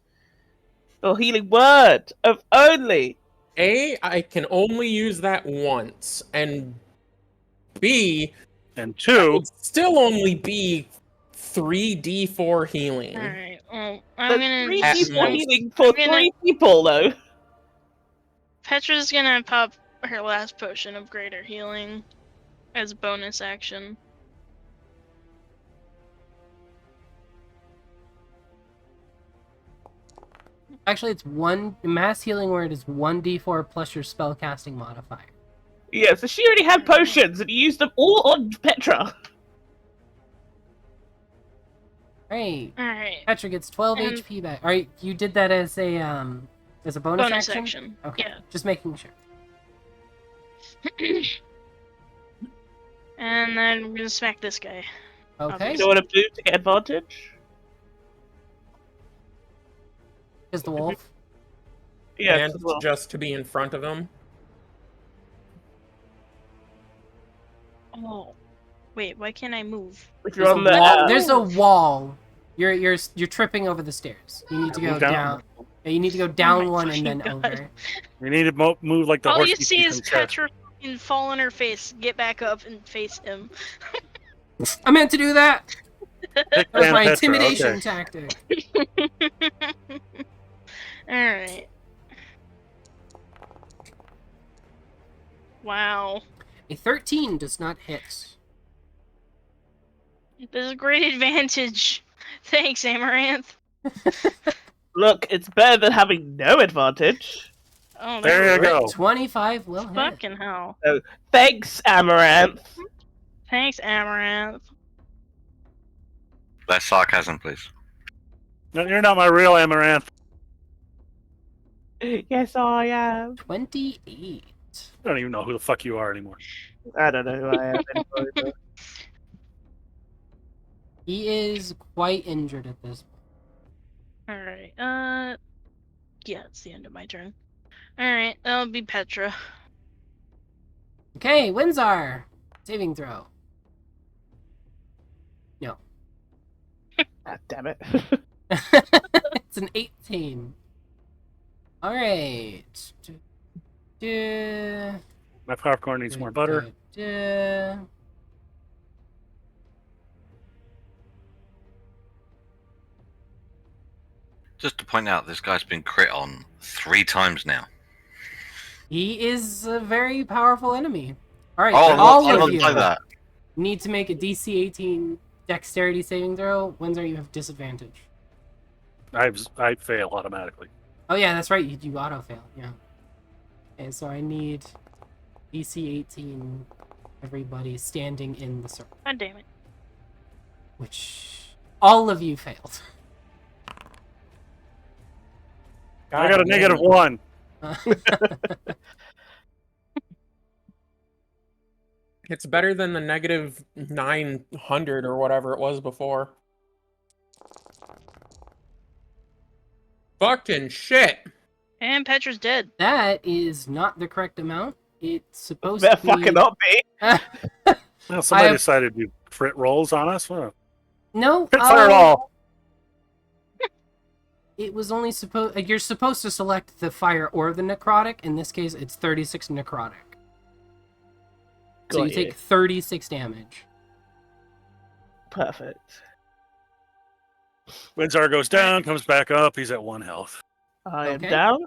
Speaker 4: Or healing word. If only.
Speaker 6: A, I can only use that once, and B,
Speaker 2: And
Speaker 6: that
Speaker 2: two,
Speaker 6: would still only be 3d4 healing.
Speaker 3: Alright, well, I'm
Speaker 4: There's
Speaker 3: gonna.
Speaker 4: 3
Speaker 6: At
Speaker 4: people
Speaker 6: most.
Speaker 4: healing for
Speaker 3: I'm gonna-
Speaker 4: 3 people, though.
Speaker 3: Petra's gonna pop her last potion of greater healing as a bonus action.
Speaker 1: Actually, it's one mass healing word is 1d4 plus your spellcasting modifier.
Speaker 4: Yeah, so she already had potions and used them all on Petra.
Speaker 1: Right.
Speaker 3: Alright,
Speaker 1: Petra gets 12
Speaker 3: And-
Speaker 1: HP back. Alright, you did that as a bonus action?
Speaker 3: action.
Speaker 1: Okay.
Speaker 3: Yeah.
Speaker 1: Just making sure.
Speaker 3: And then we're gonna smack this guy.
Speaker 1: Okay.
Speaker 4: You know what to do to get advantage?
Speaker 1: Is the wolf.
Speaker 4: Yeah,
Speaker 6: And
Speaker 4: as well.
Speaker 6: just to be in front of him.
Speaker 3: Oh. Wait, why can't I move?
Speaker 4: If
Speaker 1: There's
Speaker 4: you're
Speaker 1: a
Speaker 4: on the
Speaker 1: wall. There's a wall. You're tripping over the stairs. You need to
Speaker 2: Move
Speaker 1: go
Speaker 2: down.
Speaker 1: down. Yeah, you need to go down
Speaker 3: my
Speaker 1: one and then
Speaker 3: fucking God.
Speaker 1: over.
Speaker 2: you need to move like the
Speaker 3: All
Speaker 2: horse.
Speaker 3: you
Speaker 2: keeps
Speaker 3: see
Speaker 2: you
Speaker 3: is
Speaker 2: from chest.
Speaker 3: Petra fucking fall on her face, get back up, and face him.
Speaker 1: I meant to do that.
Speaker 2: Pick
Speaker 1: That was
Speaker 2: down
Speaker 1: my
Speaker 2: Petra,
Speaker 1: intimidation
Speaker 2: okay.
Speaker 1: tactic.
Speaker 3: Alright. Wow.
Speaker 1: A 13 does not hit.
Speaker 3: There's a great advantage. Thanks, Amaranth.
Speaker 4: Look, it's better than having no advantage.
Speaker 3: Oh,
Speaker 2: There you
Speaker 3: that's
Speaker 2: go.
Speaker 1: 25 will hit.
Speaker 3: fucking hell.
Speaker 4: Thanks, Amaranth.
Speaker 3: Thanks, Amaranth.
Speaker 5: Less sarcasm, please.
Speaker 2: No, you're not my real Amaranth.
Speaker 4: Yes, I am.
Speaker 1: 28.
Speaker 2: I don't even know who the fuck you are anymore.
Speaker 4: I don't know who I am anymore. Either.
Speaker 1: He is quite injured at this point.
Speaker 3: Alright, yeah, it's the end of my turn. Alright, that'll be Petra.
Speaker 1: Okay, Windsor. Saving throw. No.
Speaker 4: God damn it.
Speaker 1: It's an 18. Alright.
Speaker 2: My popcorn needs more butter.
Speaker 5: Just to point out, this guy's been crit on 3 times now.
Speaker 1: He is a very powerful enemy. All right,
Speaker 5: Oh,
Speaker 1: all
Speaker 5: I
Speaker 1: of
Speaker 5: don't
Speaker 1: you
Speaker 5: like that.
Speaker 1: need to make a DC 18 dexterity saving throw. Windsor, you have disadvantage.
Speaker 2: I fail automatically.
Speaker 1: Oh yeah, that's right. You auto fail. Yeah. Okay, so I need DC 18. Everybody standing in the circle,
Speaker 3: God damn it.
Speaker 1: which all of you failed.
Speaker 2: I got a -1.
Speaker 6: It's better than the negative 900 or whatever it was before. Fucking shit.
Speaker 3: And Petra's dead.
Speaker 1: That is not the correct amount. It's supposed
Speaker 4: Better
Speaker 1: to be.
Speaker 4: fucking up, me.
Speaker 2: Well, somebody
Speaker 1: I-
Speaker 2: decided to do crit rolls on us. Well,
Speaker 1: No.
Speaker 2: crit fireball.
Speaker 1: It was only supposed. You're supposed to select the fire or the necrotic. In this case, it's 36 necrotic. So
Speaker 4: Got
Speaker 1: you take 36 damage.
Speaker 4: Perfect.
Speaker 2: Windsor goes down, comes back up. He's at 1 health.
Speaker 4: I am
Speaker 1: Okay.
Speaker 4: down.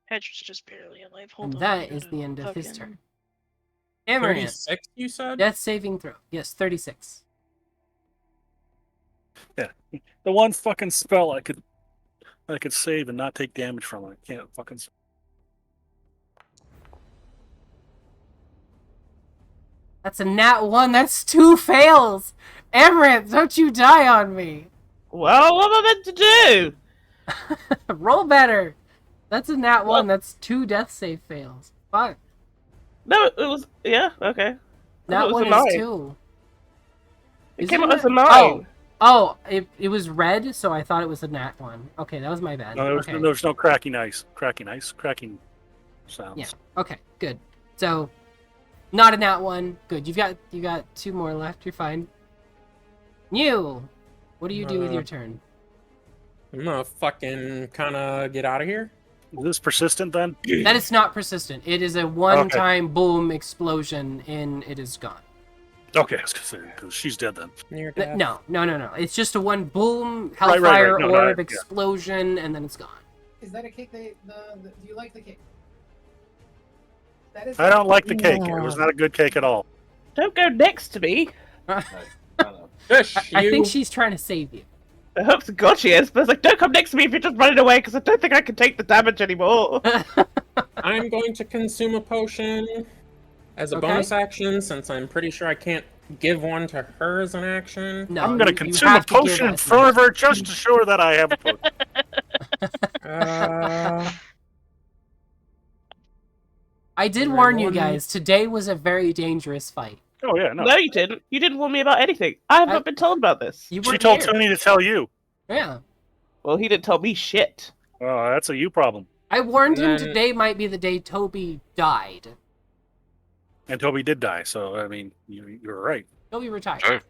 Speaker 3: Petra's just barely alive. Hold
Speaker 1: And
Speaker 3: on.
Speaker 1: that
Speaker 3: I
Speaker 1: is
Speaker 3: gotta
Speaker 1: the end of his
Speaker 3: fucking-
Speaker 1: turn. Amaranth.
Speaker 6: 36, you said?
Speaker 1: Death saving throw. Yes, 36.
Speaker 2: The one fucking spell I could save and not take damage from. I can't fucking.
Speaker 1: That's a nat 1. That's 2 fails. Amaranth, don't you die on me.
Speaker 4: Well, what am I meant to do?
Speaker 1: Roll better. That's a nat 1.
Speaker 4: Well-
Speaker 1: That's 2 death save fails. Fuck.
Speaker 4: No, it was. Yeah, okay. I
Speaker 1: Nat
Speaker 4: thought it was
Speaker 1: 1
Speaker 4: a 9.
Speaker 1: is 2.
Speaker 4: It
Speaker 1: Is
Speaker 4: came
Speaker 1: it
Speaker 4: out as a
Speaker 1: nat-
Speaker 4: 9.
Speaker 1: Oh, it was red, so I thought it was a nat 1. Okay, that was my bad.
Speaker 2: No,
Speaker 1: Okay.
Speaker 2: there was no cracking ice. Cracking sounds.
Speaker 1: Yeah. Okay, good. So, not a nat 1. Good. You got 2 more left. You're fine. You. What do you do with your turn?
Speaker 6: I'm gonna fucking kind of get out of here.
Speaker 2: Is this persistent then?
Speaker 1: That is not persistent. It is a one-time boom explosion, and it is gone.
Speaker 2: Okay, I was gonna say because she's dead then.
Speaker 6: Near death.
Speaker 1: No. It's just a one boom
Speaker 2: Right, right.
Speaker 1: hellfire
Speaker 2: No,
Speaker 1: orb
Speaker 2: yeah.
Speaker 1: explosion, and then it's gone.
Speaker 7: Is that a cake? Do you like the cake? That is.
Speaker 2: I don't like the cake. It was not a good cake at all.
Speaker 4: Don't go next to me.
Speaker 6: Shush,
Speaker 1: I think
Speaker 6: you.
Speaker 1: she's trying to save you.
Speaker 4: I hope to God she is, but it's like, don't come next to me if you're just running away, because I don't think I can take the damage anymore.
Speaker 6: I'm going to consume a potion as a
Speaker 1: Okay.
Speaker 6: bonus action, since I'm pretty sure I can't give one to her as an action.
Speaker 1: No,
Speaker 2: I'm gonna
Speaker 1: you
Speaker 2: consume a
Speaker 1: have to give
Speaker 2: potion in
Speaker 1: us
Speaker 2: fervor just to show that I have a potion.
Speaker 1: I did
Speaker 6: Right,
Speaker 1: warn you
Speaker 6: one-
Speaker 1: guys. Today was a very dangerous fight.
Speaker 2: Oh yeah, no.
Speaker 4: No, you didn't. You didn't warn me about anything. I have
Speaker 1: I-
Speaker 4: not been told about this.
Speaker 1: You
Speaker 2: She
Speaker 1: weren't
Speaker 2: told
Speaker 1: here.
Speaker 2: Tony to tell you.
Speaker 1: Yeah,
Speaker 4: Well, he didn't tell me shit.
Speaker 2: Oh, that's a you problem.
Speaker 1: I warned him
Speaker 6: And-
Speaker 1: today might be the day Toby died.
Speaker 2: And Toby did die, so I mean, you were right.
Speaker 1: Toby retired.
Speaker 5: Sure.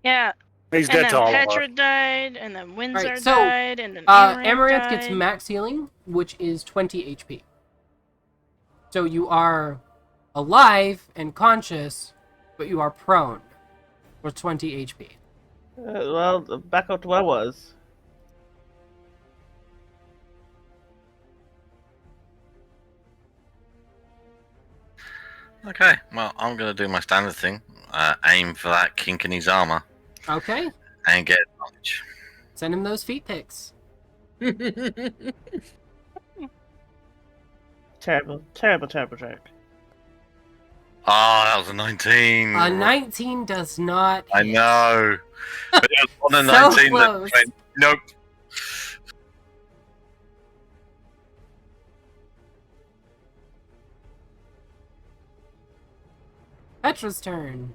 Speaker 3: Yeah.
Speaker 2: He's
Speaker 3: And
Speaker 2: dead to all
Speaker 3: then
Speaker 2: of us.
Speaker 3: Petra died, and then Windsor
Speaker 1: Right, so,
Speaker 3: died, and then
Speaker 1: Amaranth
Speaker 3: died.
Speaker 1: gets max healing, which is 20 HP. So you are alive and conscious, but you are prone for 20 HP.
Speaker 4: Well, back up to where I was.
Speaker 5: Okay, well, I'm going to do my standard thing. Aim for that kink in his armor
Speaker 1: Okay,
Speaker 5: and get advantage.
Speaker 1: send him those feet pics.
Speaker 4: Terrible, terrible, terrible joke.
Speaker 5: Oh, that was a 19.
Speaker 1: A 19 does not
Speaker 5: I
Speaker 1: hit.
Speaker 5: know. But it was on a
Speaker 1: So
Speaker 5: 19
Speaker 1: close.
Speaker 5: that went, nope.
Speaker 1: Petra's turn.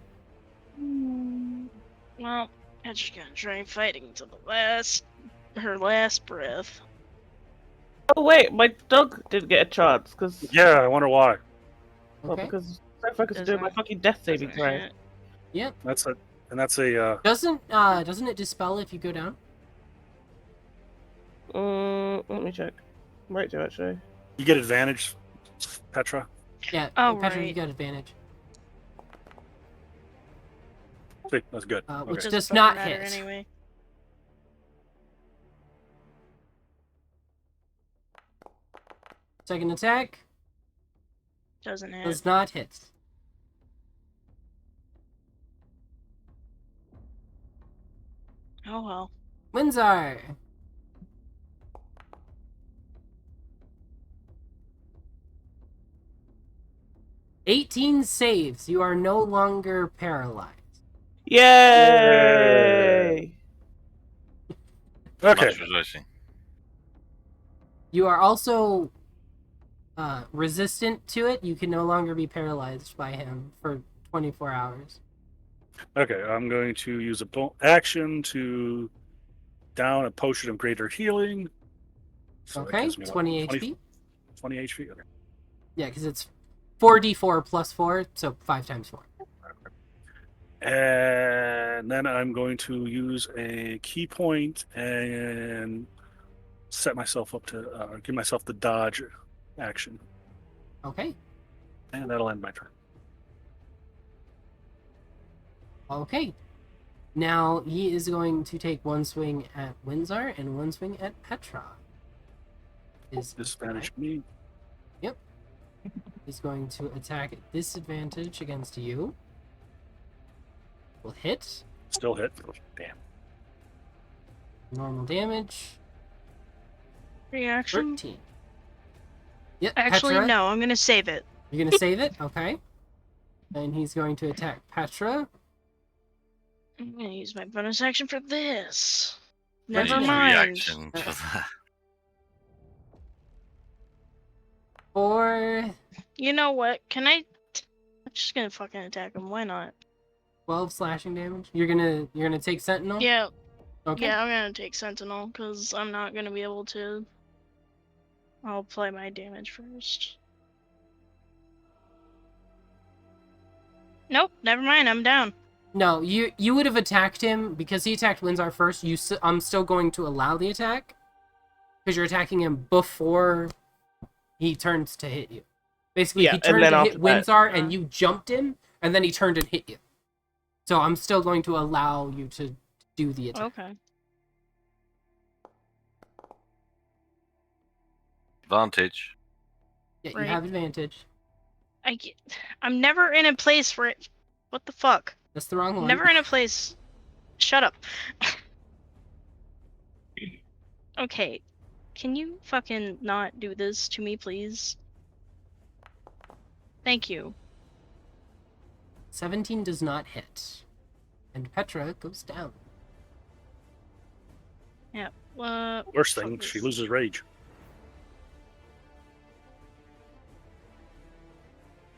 Speaker 3: Well, Petra's gonna try fighting to her last breath.
Speaker 4: Oh wait, my dog didn't get a chance because
Speaker 2: Yeah, I wonder why.
Speaker 1: Okay.
Speaker 4: because so focused on doing my
Speaker 3: Doesn't-
Speaker 4: fucking death saving
Speaker 3: Doesn't
Speaker 4: throw.
Speaker 3: hit.
Speaker 2: That's a
Speaker 1: Doesn't it dispel if you go down?
Speaker 4: Let me check. Might do actually.
Speaker 2: you get advantage, Petra.
Speaker 1: Yeah.
Speaker 3: Oh,
Speaker 1: Petra, you
Speaker 3: right.
Speaker 1: got advantage.
Speaker 2: See, that's good.
Speaker 1: Which
Speaker 2: Okay.
Speaker 1: does
Speaker 3: Doesn't
Speaker 1: not
Speaker 3: fucking matter
Speaker 1: hit.
Speaker 3: anyway.
Speaker 1: Second attack
Speaker 3: Doesn't hit.
Speaker 1: does not hit.
Speaker 3: Oh well.
Speaker 1: Windsor. "18 saves. You are no longer paralyzed."
Speaker 4: Yay!
Speaker 2: Okay.
Speaker 5: Much rejoicing.
Speaker 1: You are also resistant to it. You can no longer be paralyzed by him for 24 hours.
Speaker 2: Okay, I'm going to use a action to down a potion of greater healing. So that
Speaker 1: Okay,
Speaker 2: gives me, what,
Speaker 1: 20 HP.
Speaker 2: 20 HP. Okay.
Speaker 1: Yeah, because it's 4d4 plus 4, so 5 times 4.
Speaker 2: And then I'm going to use a key point and set myself up to give myself the dodge action,
Speaker 1: Okay.
Speaker 2: and that'll end my turn.
Speaker 1: Okay. Now he is going to take one swing at Windsor and one swing at Petra.
Speaker 2: Disadvantage me.
Speaker 1: He's going to attack at disadvantage against you. Will hit.
Speaker 2: Still hit. Damn.
Speaker 1: Normal damage.
Speaker 3: Reaction.
Speaker 1: 13. Yep.
Speaker 3: Actually,
Speaker 1: Petra,
Speaker 3: no. I'm gonna save it.
Speaker 1: You're going to save it? Okay. And he's going to attack Petra.
Speaker 3: I'm gonna use my bonus action for this.
Speaker 1: What
Speaker 3: Never
Speaker 1: is
Speaker 3: mind.
Speaker 5: Reaction for that.
Speaker 1: For
Speaker 3: You know what? I'm just gonna fucking attack him. Why not?
Speaker 1: 12 slashing damage. You're gonna take Sentinel?
Speaker 3: Yeah.
Speaker 1: Okay.
Speaker 3: Yeah, I'm gonna take Sentinel because I'm not gonna be able to. I'll play my damage first. Nope. Never mind. I'm down.
Speaker 1: No, you would have attacked him because he attacked Windsor first. I'm still going to allow the attack because you're attacking him before he turns to hit you. Basically,
Speaker 4: Yeah,
Speaker 1: he
Speaker 4: and
Speaker 1: turned
Speaker 4: then
Speaker 1: to
Speaker 4: after
Speaker 1: hit
Speaker 4: that-
Speaker 1: Windsor and you jumped him, and then he turned and hit you. So I'm still going to allow you to do the attack.
Speaker 3: Okay.
Speaker 5: Advantage.
Speaker 1: Yeah, you
Speaker 3: Right.
Speaker 1: have advantage.
Speaker 3: I'm never in a place where it. What the fuck?
Speaker 1: That's the wrong one.
Speaker 3: Never in a place. Shut up. Okay. Can you fucking not do this to me, please? Thank you.
Speaker 1: 17 does not hit. And Petra goes down.
Speaker 3: Yeah.
Speaker 2: Worst
Speaker 3: fuck
Speaker 2: thing,
Speaker 3: this.
Speaker 2: she loses rage.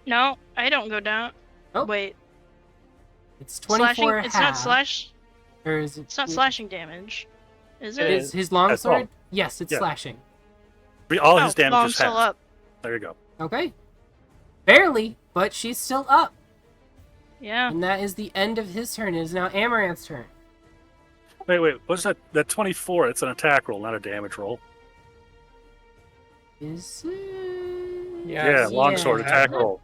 Speaker 3: No, I don't go down.
Speaker 1: Oh.
Speaker 3: Wait.
Speaker 1: It's 24
Speaker 3: Slashing. It's not
Speaker 1: half.
Speaker 3: slash.
Speaker 1: Or is it?
Speaker 3: It's not slashing damage. Is
Speaker 4: It
Speaker 3: it?
Speaker 4: is.
Speaker 1: His longsword?
Speaker 2: all.
Speaker 1: Yes, it's
Speaker 2: Yeah.
Speaker 1: slashing.
Speaker 2: All
Speaker 3: Oh,
Speaker 2: his damage
Speaker 3: well, I'm
Speaker 2: is
Speaker 3: still
Speaker 2: half.
Speaker 3: up.
Speaker 2: There you go.
Speaker 1: Okay. Barely, but she's still up.
Speaker 3: Yeah.
Speaker 1: And that is the end of his turn. It is now Amaranth's turn.
Speaker 2: Wait. What's that? That 24. It's an attack roll, not a damage roll.
Speaker 1: Is it?
Speaker 2: Yeah, longsword
Speaker 1: Yeah.
Speaker 2: attack roll.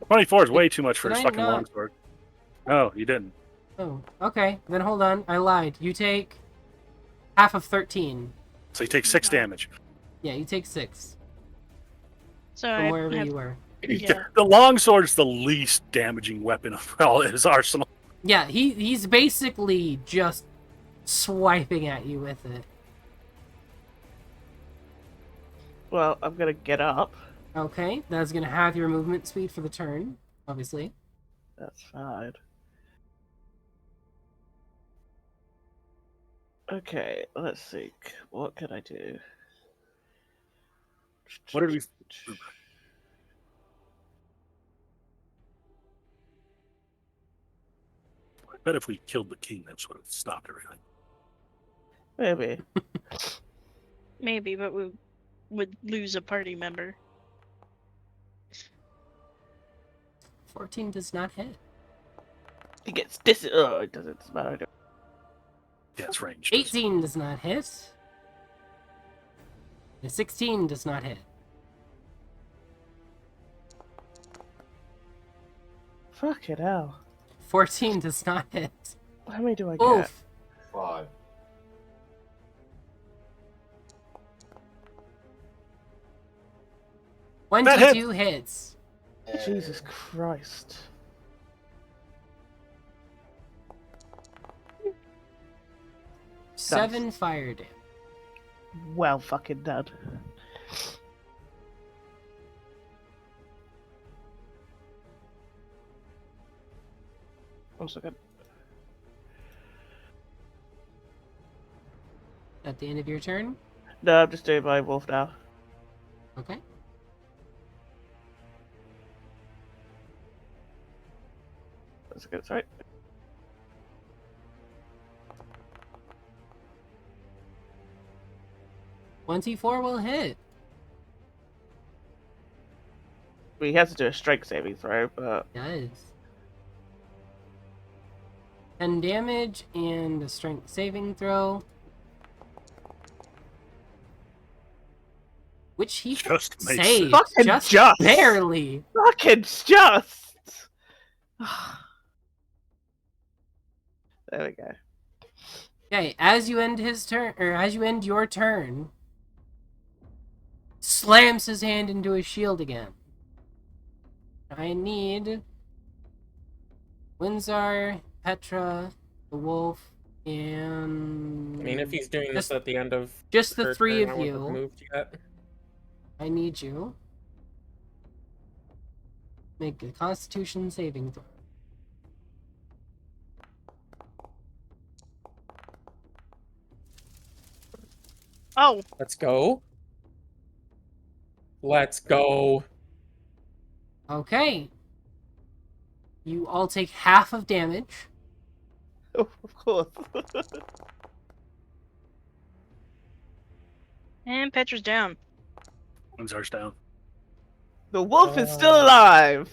Speaker 2: 24 is way too much for
Speaker 1: Did
Speaker 2: his
Speaker 1: I
Speaker 2: fucking
Speaker 1: not-
Speaker 2: longsword. No, you didn't.
Speaker 1: Oh, okay. Then hold on. I lied. You take half of 13.
Speaker 2: So you take 6 damage.
Speaker 1: Yeah, you take 6
Speaker 3: So
Speaker 1: from
Speaker 3: I
Speaker 1: wherever
Speaker 3: have,
Speaker 1: you were.
Speaker 3: Yeah.
Speaker 2: The longsword's the least damaging weapon of all his arsenal.
Speaker 1: Yeah, he's basically just swiping at you with it.
Speaker 4: Well, I'm gonna get up.
Speaker 1: Okay, that's gonna have your movement speed for the turn, obviously.
Speaker 4: That's fine. Okay, let's see. What can I do?
Speaker 2: What did we? I bet if we killed the king, that's what stopped everything.
Speaker 4: Maybe.
Speaker 3: Maybe, but we would lose a party member.
Speaker 1: 14 does not hit.
Speaker 4: He gets dis. Oh, it doesn't matter.
Speaker 2: Yeah, it's ranged.
Speaker 1: 18 does not hit. The 16 does not hit.
Speaker 4: Fucking hell.
Speaker 1: 14 does not hit.
Speaker 4: How many do I get?
Speaker 1: Oof.
Speaker 8: 5.
Speaker 1: 22 hits.
Speaker 4: Jesus Christ.
Speaker 1: Seven fire damage.
Speaker 4: Well fucking done. One second.
Speaker 1: At the end of your turn?
Speaker 4: No, I'm just doing my wolf now.
Speaker 1: Okay.
Speaker 4: That's good, sorry.
Speaker 1: Twenty-four will hit.
Speaker 4: Well, he has to do a strength saving throw, but
Speaker 1: Does. 10 damage and a strength saving throw. Which he
Speaker 2: Just makes
Speaker 1: saves.
Speaker 4: Fucking just.
Speaker 1: Barely.
Speaker 4: fucking just. There we go.
Speaker 1: Okay, as you end his turn, or as you end your turn, slams his hand into his shield again. I need Windsor, Petra, the wolf, and
Speaker 6: I mean, if he's doing this at the end of
Speaker 1: just the
Speaker 6: her
Speaker 1: three
Speaker 6: turn, I
Speaker 1: of
Speaker 6: wouldn't have
Speaker 1: you,
Speaker 6: moved yet.
Speaker 1: I need you make a Constitution saving throw.
Speaker 3: Oh,
Speaker 6: Let's go. Let's go.
Speaker 1: Okay. You all take half of damage.
Speaker 4: Oh, of course.
Speaker 3: and Petra's down.
Speaker 2: Windsor's down.
Speaker 4: The wolf is still alive.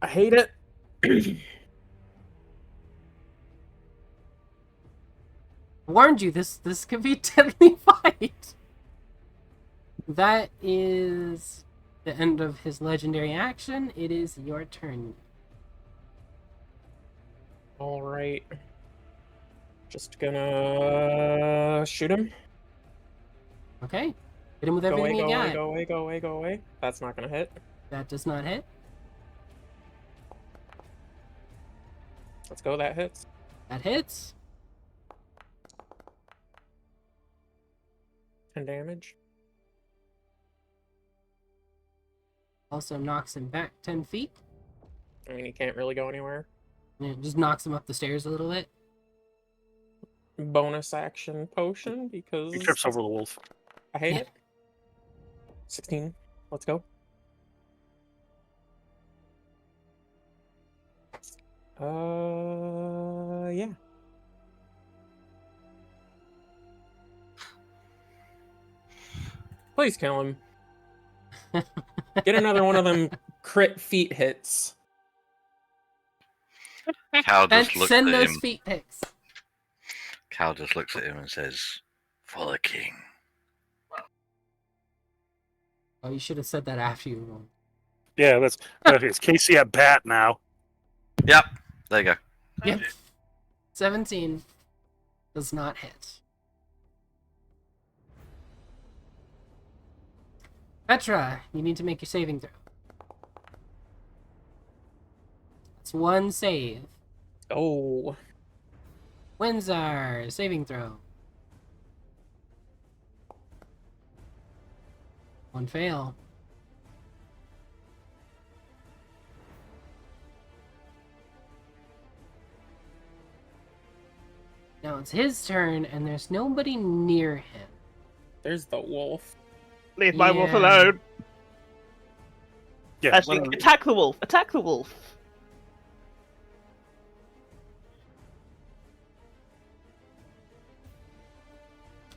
Speaker 6: I hate it.
Speaker 1: Warned you, this could be a deadly fight. That is the end of his legendary action. It is your turn.
Speaker 6: All right. Just gonna shoot him.
Speaker 1: Okay. Hit him with
Speaker 6: Go away,
Speaker 1: everything
Speaker 6: go
Speaker 1: you
Speaker 6: away,
Speaker 1: got.
Speaker 6: go away, go away, go away. That's not gonna hit.
Speaker 1: That does not hit.
Speaker 6: Let's go, that hits.
Speaker 1: That hits.
Speaker 6: 10 damage.
Speaker 1: Also knocks him back 10 feet.
Speaker 6: I mean, he can't really go anywhere.
Speaker 1: And it just knocks him up the stairs a little bit.
Speaker 6: Bonus action potion because
Speaker 2: He trips over the wolf.
Speaker 6: I hate it. 16. Let's go. Yeah. Please kill him. Get another one of them crit feet hits.
Speaker 5: Cal
Speaker 1: And
Speaker 5: just looks
Speaker 1: send
Speaker 5: at
Speaker 1: those
Speaker 5: him.
Speaker 1: feet pics.
Speaker 5: Cal just looks at him and says, "For the king."
Speaker 1: Oh, you should have said that after you rolled.
Speaker 2: Yeah, that's it's Casey at bat now.
Speaker 5: Yep. There you go.
Speaker 1: Yep. 17 does not hit. Petra, you need to make your saving throw. It's one save.
Speaker 6: Oh.
Speaker 1: Windsor, saving throw. One fail. Now it's his turn, and there's nobody near him.
Speaker 6: There's the wolf.
Speaker 4: Leave my wolf
Speaker 1: Yeah.
Speaker 4: alone.
Speaker 2: Yeah,
Speaker 4: Actually,
Speaker 2: well,
Speaker 4: attack the wolf. Attack the wolf.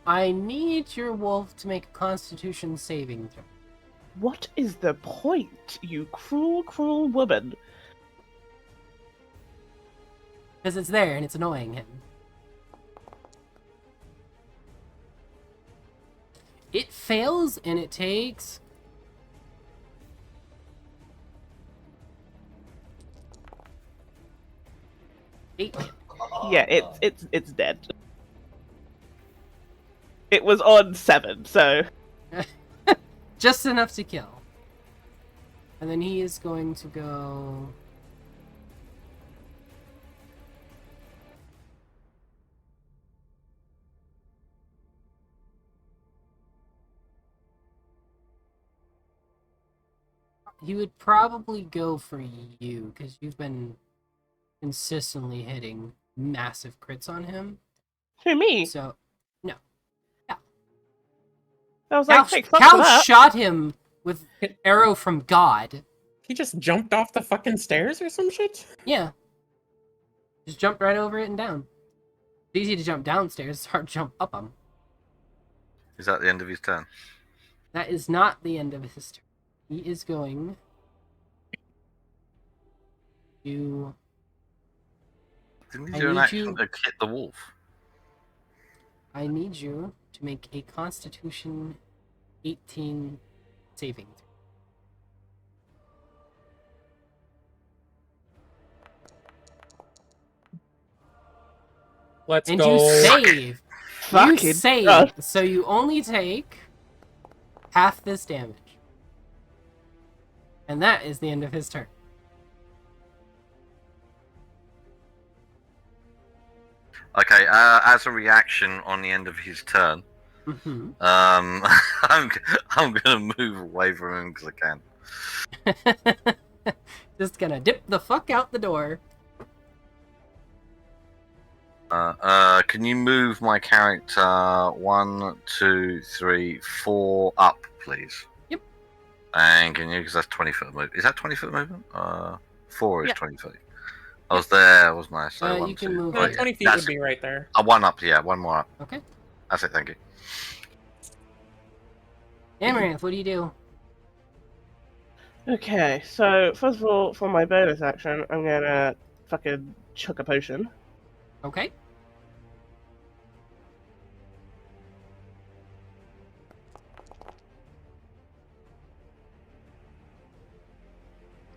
Speaker 1: I need your wolf to make a Constitution saving throw.
Speaker 4: What is the point, you cruel, cruel woman?
Speaker 1: Because it's there and it's annoying him. It fails and it takes... eight.
Speaker 4: Yeah, it's dead. It was on 7, so
Speaker 1: Just enough to kill. And then he is going to go... He would probably go for you, because you've been consistently hitting massive crits on him.
Speaker 4: Who, me?
Speaker 1: So, no.
Speaker 4: I was like, hey, fuck
Speaker 1: Cal
Speaker 4: that.
Speaker 1: shot him with an arrow from God.
Speaker 6: He just jumped off the fucking stairs or some shit?
Speaker 1: Yeah. Just jumped right over it and down. It's easy to jump downstairs, it's hard to jump up them.
Speaker 5: Is that the end of his turn?
Speaker 1: That is not the end of his turn. He is going to...
Speaker 5: Didn't he
Speaker 1: I
Speaker 5: do an
Speaker 1: need
Speaker 5: action
Speaker 1: you-
Speaker 5: to hit the wolf?
Speaker 1: I need you to make a Constitution 18 saving throw.
Speaker 6: Let's
Speaker 1: And
Speaker 6: go.
Speaker 1: you save! You
Speaker 4: Fucking
Speaker 1: save!
Speaker 4: trust.
Speaker 1: So you only take half this damage. And that is the end of his turn.
Speaker 5: Okay, as a reaction on the end of his turn,
Speaker 1: Mm-hmm.
Speaker 5: I'm gonna move away from him because I can.
Speaker 1: Just gonna dip the fuck out the door.
Speaker 5: Can you move my character 1, 2, 3, 4 up, please?
Speaker 1: Yep.
Speaker 5: And can you, because that's 20 foot movement. Is that 20 foot movement? 4 is
Speaker 3: Yeah.
Speaker 5: 20 feet. I was there, wasn't I? So
Speaker 1: You
Speaker 5: 1,
Speaker 1: can
Speaker 5: 2,
Speaker 1: move
Speaker 6: No,
Speaker 1: right.
Speaker 6: 20 feet
Speaker 5: That's
Speaker 6: would be right there.
Speaker 5: one up, yeah, one more up.
Speaker 1: Okay.
Speaker 5: That's it, thank you.
Speaker 1: Amaranth, what do you do?
Speaker 4: Okay, so first of all, for my bonus action, I'm gonna fucking chuck a potion.
Speaker 1: Okay.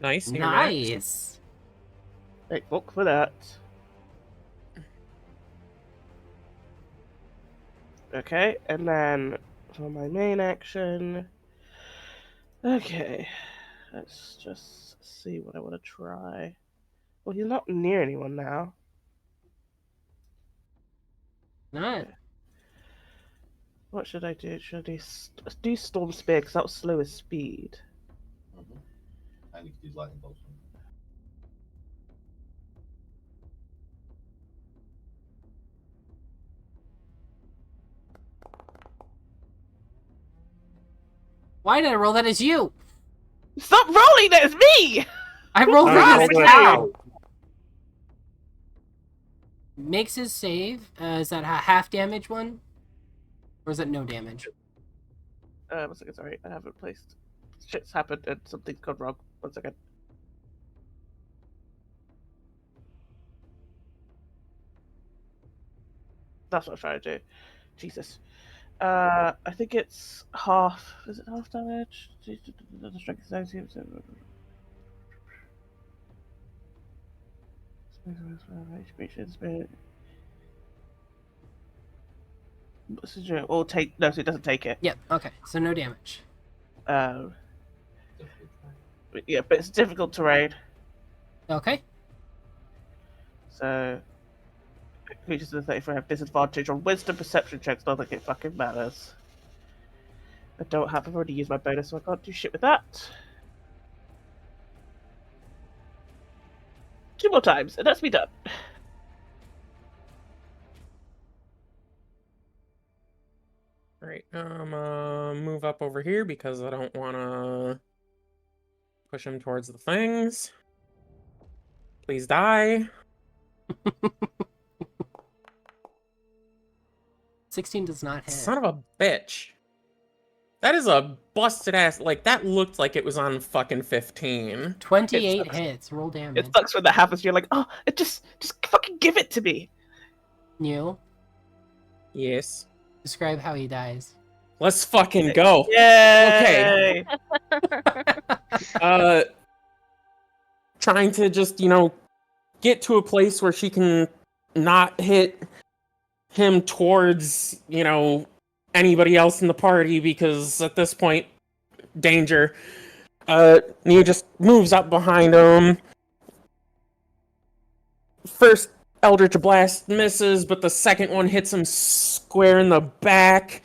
Speaker 6: Nice. you're right.
Speaker 1: Nice.
Speaker 4: Take book for that. Okay, and then for my main action. Okay, let's just see what I want to try. Well, he's not near anyone now.
Speaker 1: Not.
Speaker 4: What should I do? Should I do Storm Spear? Because that was slow as speed.
Speaker 8: And you can do lightning bolts.
Speaker 1: Why did I roll that as you?
Speaker 4: Stop rolling! That is me!
Speaker 1: I rolled
Speaker 2: I
Speaker 1: that
Speaker 2: rolled
Speaker 1: as
Speaker 2: that
Speaker 1: Cal.
Speaker 2: as
Speaker 1: Makes his save. Is that a half damage one? Or is that no damage?
Speaker 4: 1 second, sorry. I haven't placed. Shit's happened and something's gone wrong. 1 second. That's what I'm trying to do. Jesus. I think it's half. Is it half damage? The strength is 19%. Or take. No, so it doesn't take it.
Speaker 1: Yep, okay. So no damage.
Speaker 4: But yeah, but it's difficult terrain.
Speaker 1: Okay.
Speaker 4: So creatures in the 34 have disadvantage on wisdom perception checks, not like it fucking matters. I don't have, I've already used my bonus, so I can't do shit with that. 2 more times, and that's me done.
Speaker 6: Alright, move up over here because I don't want to push him towards the things. Please die.
Speaker 1: 16 does not hit.
Speaker 6: Son of a bitch. That is a busted ass. Like, that looked like it was on fucking 15.
Speaker 1: 28
Speaker 4: It's-
Speaker 1: hits. Roll damage.
Speaker 4: It sucks when that happens, you're like, oh, it just fucking give it to me.
Speaker 1: Neil,
Speaker 6: Yes.
Speaker 1: describe how he dies.
Speaker 6: Let's fucking go.
Speaker 4: Yay!
Speaker 6: Trying to just, get to a place where she can not hit him towards, anybody else in the party, because at this point, danger. He just moves up behind him. First Eldritch Blast misses, but the second one hits him square in the back,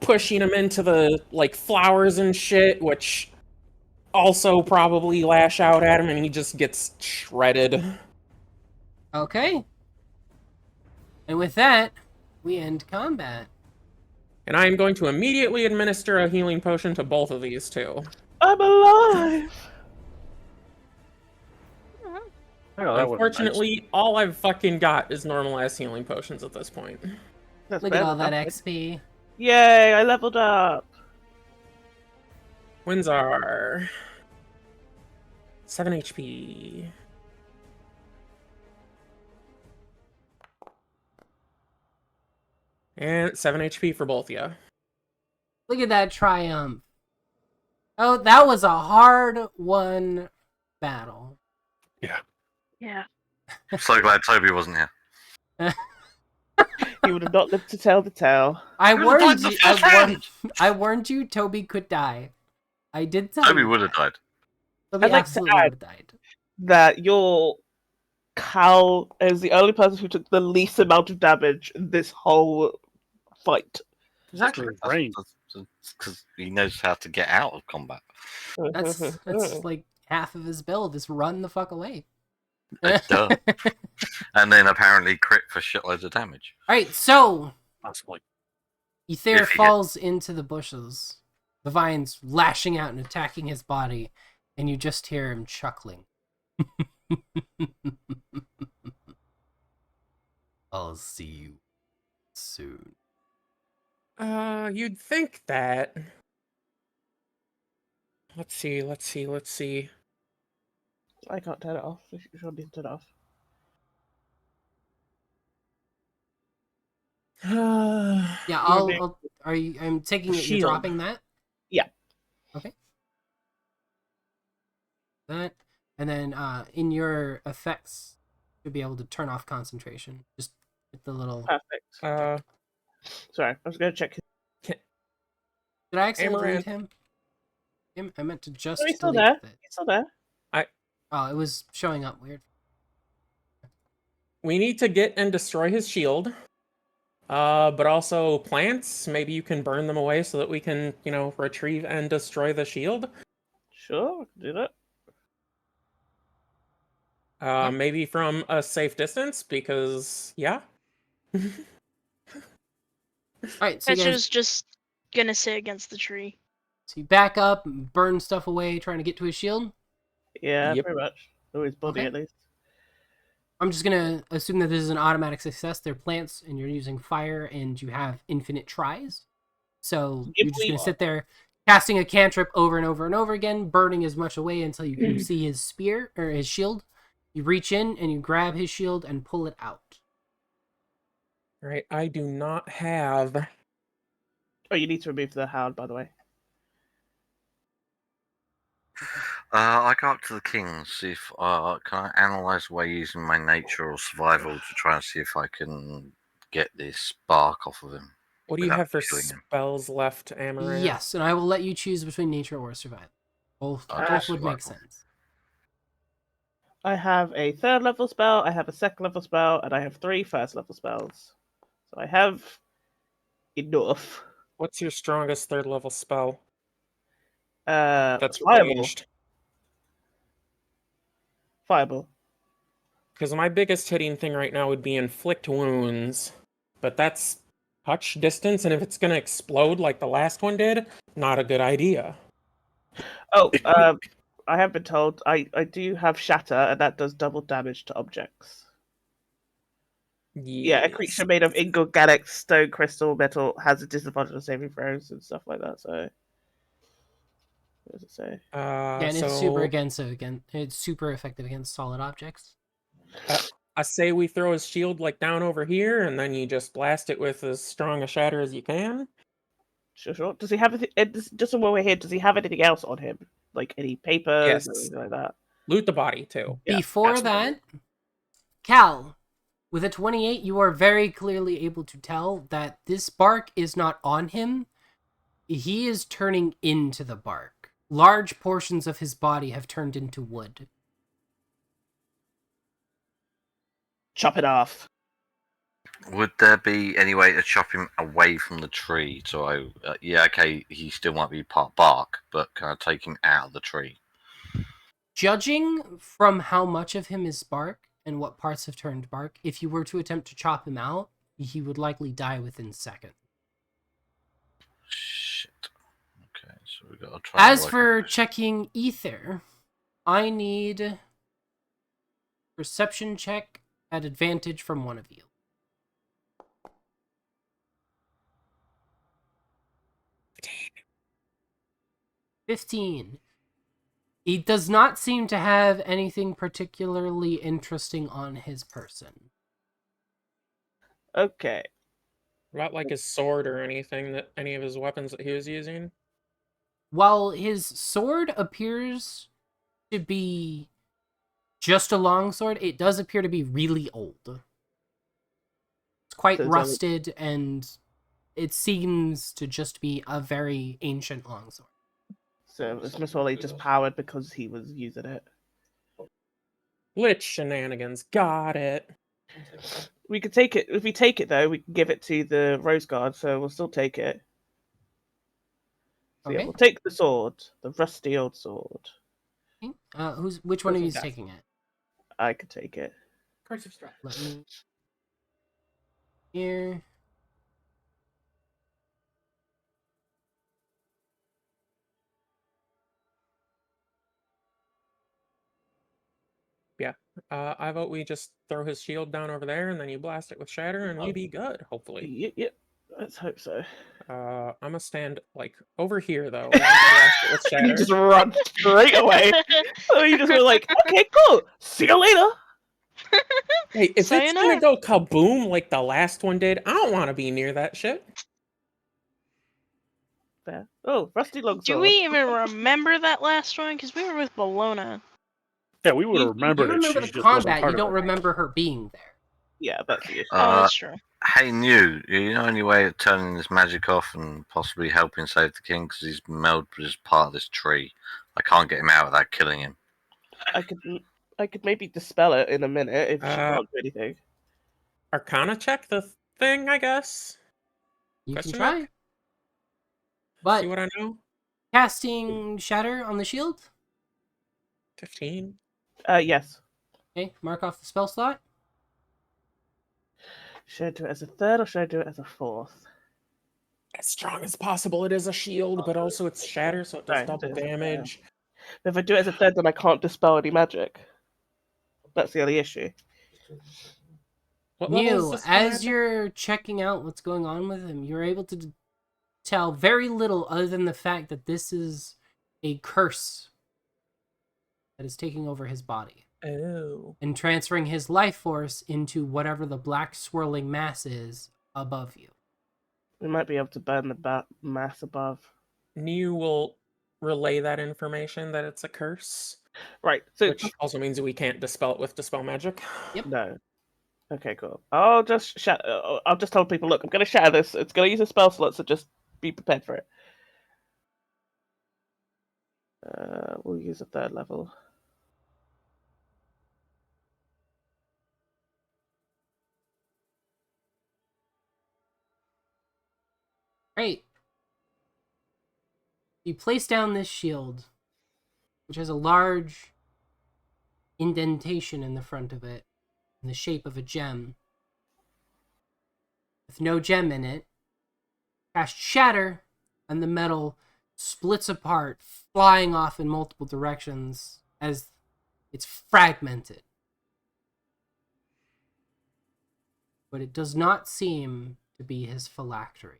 Speaker 6: pushing him into the, like, flowers and shit, which also probably lash out at him, and he just gets shredded.
Speaker 1: Okay. And with that, we end combat.
Speaker 6: And I am going to immediately administer a healing potion to both of these two.
Speaker 4: I'm alive!
Speaker 2: Oh, that would've been
Speaker 6: Unfortunately, all I've fucking got is normalized healing potions at this point.
Speaker 4: That's
Speaker 1: Look at
Speaker 4: better
Speaker 1: all that
Speaker 4: than nothing.
Speaker 1: XP.
Speaker 4: Yay, I leveled up!
Speaker 6: Wins are 7 HP. And 7 HP for both of you.
Speaker 1: Look at that triumph. Oh, that was a hard-won battle.
Speaker 2: Yeah.
Speaker 3: Yeah.
Speaker 5: I'm so glad Toby wasn't here.
Speaker 4: He would have not lived to tell the tale.
Speaker 1: I
Speaker 5: Would've
Speaker 1: warned
Speaker 5: died the
Speaker 1: you.
Speaker 5: first round.
Speaker 1: I warned you. Toby could die. I did tell
Speaker 5: Toby
Speaker 1: you.
Speaker 5: would have died.
Speaker 1: Toby
Speaker 4: I'd like to
Speaker 1: absolutely
Speaker 4: add-
Speaker 1: would have died.
Speaker 4: That your Cal is the only person who took the least amount of damage in this whole fight.
Speaker 2: Exactly. Brain.
Speaker 5: Because he knows how to get out of combat.
Speaker 1: That's like half of his build. Is run the fuck away.
Speaker 5: Duh. And then apparently crit for shitloads of damage.
Speaker 1: Alright, so
Speaker 2: Possibly.
Speaker 1: Ether
Speaker 5: If he
Speaker 1: falls into the bushes, the vines lashing out and attacking his body, and you just hear him chuckling. I'll see you soon.
Speaker 6: You'd think that. Let's see.
Speaker 4: I can't turn it off. You should be turn it off.
Speaker 1: Yeah, I'll are you I'm taking it you're
Speaker 6: Shield.
Speaker 1: dropping that?
Speaker 4: Yeah.
Speaker 1: Okay. That and then in your effects you'll be able to turn off concentration. Just hit the little
Speaker 4: Perfect. Sorry, I was going to check.
Speaker 1: Did I accidentally delete
Speaker 6: Amaranth.
Speaker 1: him? I meant to just
Speaker 4: Oh, he's still
Speaker 1: delete
Speaker 4: there.
Speaker 1: it.
Speaker 4: He's still there.
Speaker 1: Oh, it was showing up weird.
Speaker 6: We need to get and destroy his shield. But also plants. Maybe you can burn them away so that we can, retrieve and destroy the shield.
Speaker 4: Sure, I can do that.
Speaker 6: Maybe from a safe distance, because, yeah.
Speaker 1: Alright, so you guys
Speaker 3: Petra's just gonna sit against the tree.
Speaker 1: so you back up and burn stuff away trying to get to his shield.
Speaker 4: Yeah,
Speaker 6: Yep.
Speaker 4: pretty much. Or his body,
Speaker 1: Okay.
Speaker 4: at least.
Speaker 1: I'm just gonna assume that this is an automatic success. They're plants, and you're using fire, and you have infinite tries. So
Speaker 4: If
Speaker 1: you're just
Speaker 4: we-
Speaker 1: gonna sit there, casting a cantrip over and over and over again, burning as much away until you can see his spear or his shield. You reach in and you grab his shield and pull it out.
Speaker 6: Right, I do not have...
Speaker 4: Oh, you need to remove the hound, by the way.
Speaker 5: I go up to the king, see if can I analyze a way using my nature or survival to try and see if I can get this bark off of him.
Speaker 6: What do you
Speaker 5: without
Speaker 6: have for
Speaker 5: killing him.
Speaker 6: spells left, Amaranth?
Speaker 1: Yes, and I will let you choose between nature or survival. Both would make
Speaker 5: survival.
Speaker 1: sense.
Speaker 4: I have a 3rd level spell, I have a 2nd level spell, and I have 3 1st level spells. So I have enough.
Speaker 6: What's your strongest 3rd level spell?
Speaker 4: That's
Speaker 6: Fireball.
Speaker 4: Fireball.
Speaker 6: Because my biggest hitting thing right now would be inflict wounds, but that's touch distance, and if it's going to explode like the last one did, not a good idea.
Speaker 4: Oh, I have been told I do have shatter, and that does double damage to objects. Yeah, a creature made of inorganic stone, crystal, metal has a disadvantage on saving throws and stuff like that. So, what does it say?
Speaker 1: Yeah, and it's it's super effective against solid objects.
Speaker 6: I say we throw his shield like down over here, and then you just blast it with as strong a shatter as you can.
Speaker 4: Sure. Does he have just while we're here? Does he have anything else on him, like any papers
Speaker 6: Yes.
Speaker 4: or anything like that?
Speaker 6: Loot the body too.
Speaker 4: Yeah,
Speaker 1: Before
Speaker 4: absolutely.
Speaker 1: that, Cal, with a 28, you are very clearly able to tell that this bark is not on him. he is turning into the bark. Large portions of his body have turned into wood.
Speaker 4: Chop it off.
Speaker 5: Would there be any way to chop him away from the tree? So yeah, okay, he still might be part bark, but can I take him out of the tree?
Speaker 1: Judging from how much of him is bark and what parts have turned bark, if you were to attempt to chop him out, he would likely die within seconds.
Speaker 5: Shit. Okay, so we got to try.
Speaker 1: As for checking ether, I need perception check at advantage from one of you. 15. He does not seem to have anything particularly interesting on his person.
Speaker 4: Okay.
Speaker 6: About like his sword or anything that any of his weapons that he was using?
Speaker 1: While his sword appears to be just a longsword, it does appear to be really old. It's quite
Speaker 4: So it's
Speaker 1: rusted, and it seems to just be a very ancient longsword.
Speaker 4: So it's most probably just powered because he was using it.
Speaker 6: Lich shenanigans. Got it.
Speaker 4: We could take it. If we take it, though, we can give it to the Rose Guard, so we'll still take it. So yeah,
Speaker 1: Okay.
Speaker 4: we'll take the sword, the rusty old sword.
Speaker 1: Which one of you is
Speaker 6: Yes.
Speaker 1: taking it?
Speaker 4: I could take it.
Speaker 7: Curse of Strike.
Speaker 1: Let me... Here.
Speaker 6: I vote we just throw his shield down over there, and then you blast it with shatter, and we be good, hopefully.
Speaker 4: Yep. Let's hope so.
Speaker 6: I'm gonna stand like over here though. and blast it with
Speaker 4: And you
Speaker 6: shatter.
Speaker 4: just run straight away. So you just were like, okay, cool. See you later.
Speaker 6: Hey, if it's
Speaker 3: Sayonara.
Speaker 6: gonna go kaboom like the last one did, I don't want to be near that shit.
Speaker 4: Fair. Oh, rusty longsword.
Speaker 3: Do we even remember that last one? Because we were with Bologna.
Speaker 2: Yeah, we would have
Speaker 1: You
Speaker 2: remembered
Speaker 1: do
Speaker 2: it.
Speaker 1: remember
Speaker 2: She
Speaker 1: the
Speaker 2: just wasn't
Speaker 1: combat,
Speaker 2: part
Speaker 1: you don't
Speaker 2: of it.
Speaker 1: remember her being there.
Speaker 4: Yeah, that's the issue.
Speaker 3: Oh, that's true.
Speaker 5: Hey, New, you know any way of turning this magic off and possibly helping save the king? Because he's melded as part of this tree. I can't get him out without killing him.
Speaker 4: I could maybe dispel it in a minute if she can't do anything.
Speaker 6: Arcana check the thing, I guess.
Speaker 1: You
Speaker 6: Question
Speaker 1: can try.
Speaker 6: mark?
Speaker 1: But
Speaker 6: See what I know?
Speaker 1: casting shatter on the shield.
Speaker 6: 15.
Speaker 4: Yes.
Speaker 1: Okay, mark off the spell slot.
Speaker 4: Should I do it as a third or should I do it as a fourth?
Speaker 6: As strong as possible, it is a shield, but also it's shatter, so it does
Speaker 4: Right,
Speaker 6: double
Speaker 4: it is,
Speaker 6: damage.
Speaker 4: If I do it as a third, then I can't dispel any magic. That's the only issue.
Speaker 6: What level is
Speaker 1: New,
Speaker 6: this
Speaker 1: as
Speaker 6: magic?
Speaker 1: you're checking out what's going on with him, you're able to tell very little other than the fact that this is a curse that is taking over his body
Speaker 6: Oh.
Speaker 1: and transferring his life force into whatever the black swirling mass is above you.
Speaker 4: We might be able to burn the mass above.
Speaker 6: New will relay that information that it's a curse,
Speaker 4: Right. So
Speaker 6: which also means we can't dispel it with dispel magic.
Speaker 1: Yep.
Speaker 4: no. Okay, cool. I'll just I'll just tell people, look, I'm going to shatter this. It's going to use a spell slot, so just be prepared for it. We'll use a third level.
Speaker 1: Great. You place down this shield, which has a large indentation in the front of it, in the shape of a gem. With no gem in it, cast shatter, and the metal splits apart, flying off in multiple directions as it's fragmented. But it does not seem to be his phylactery.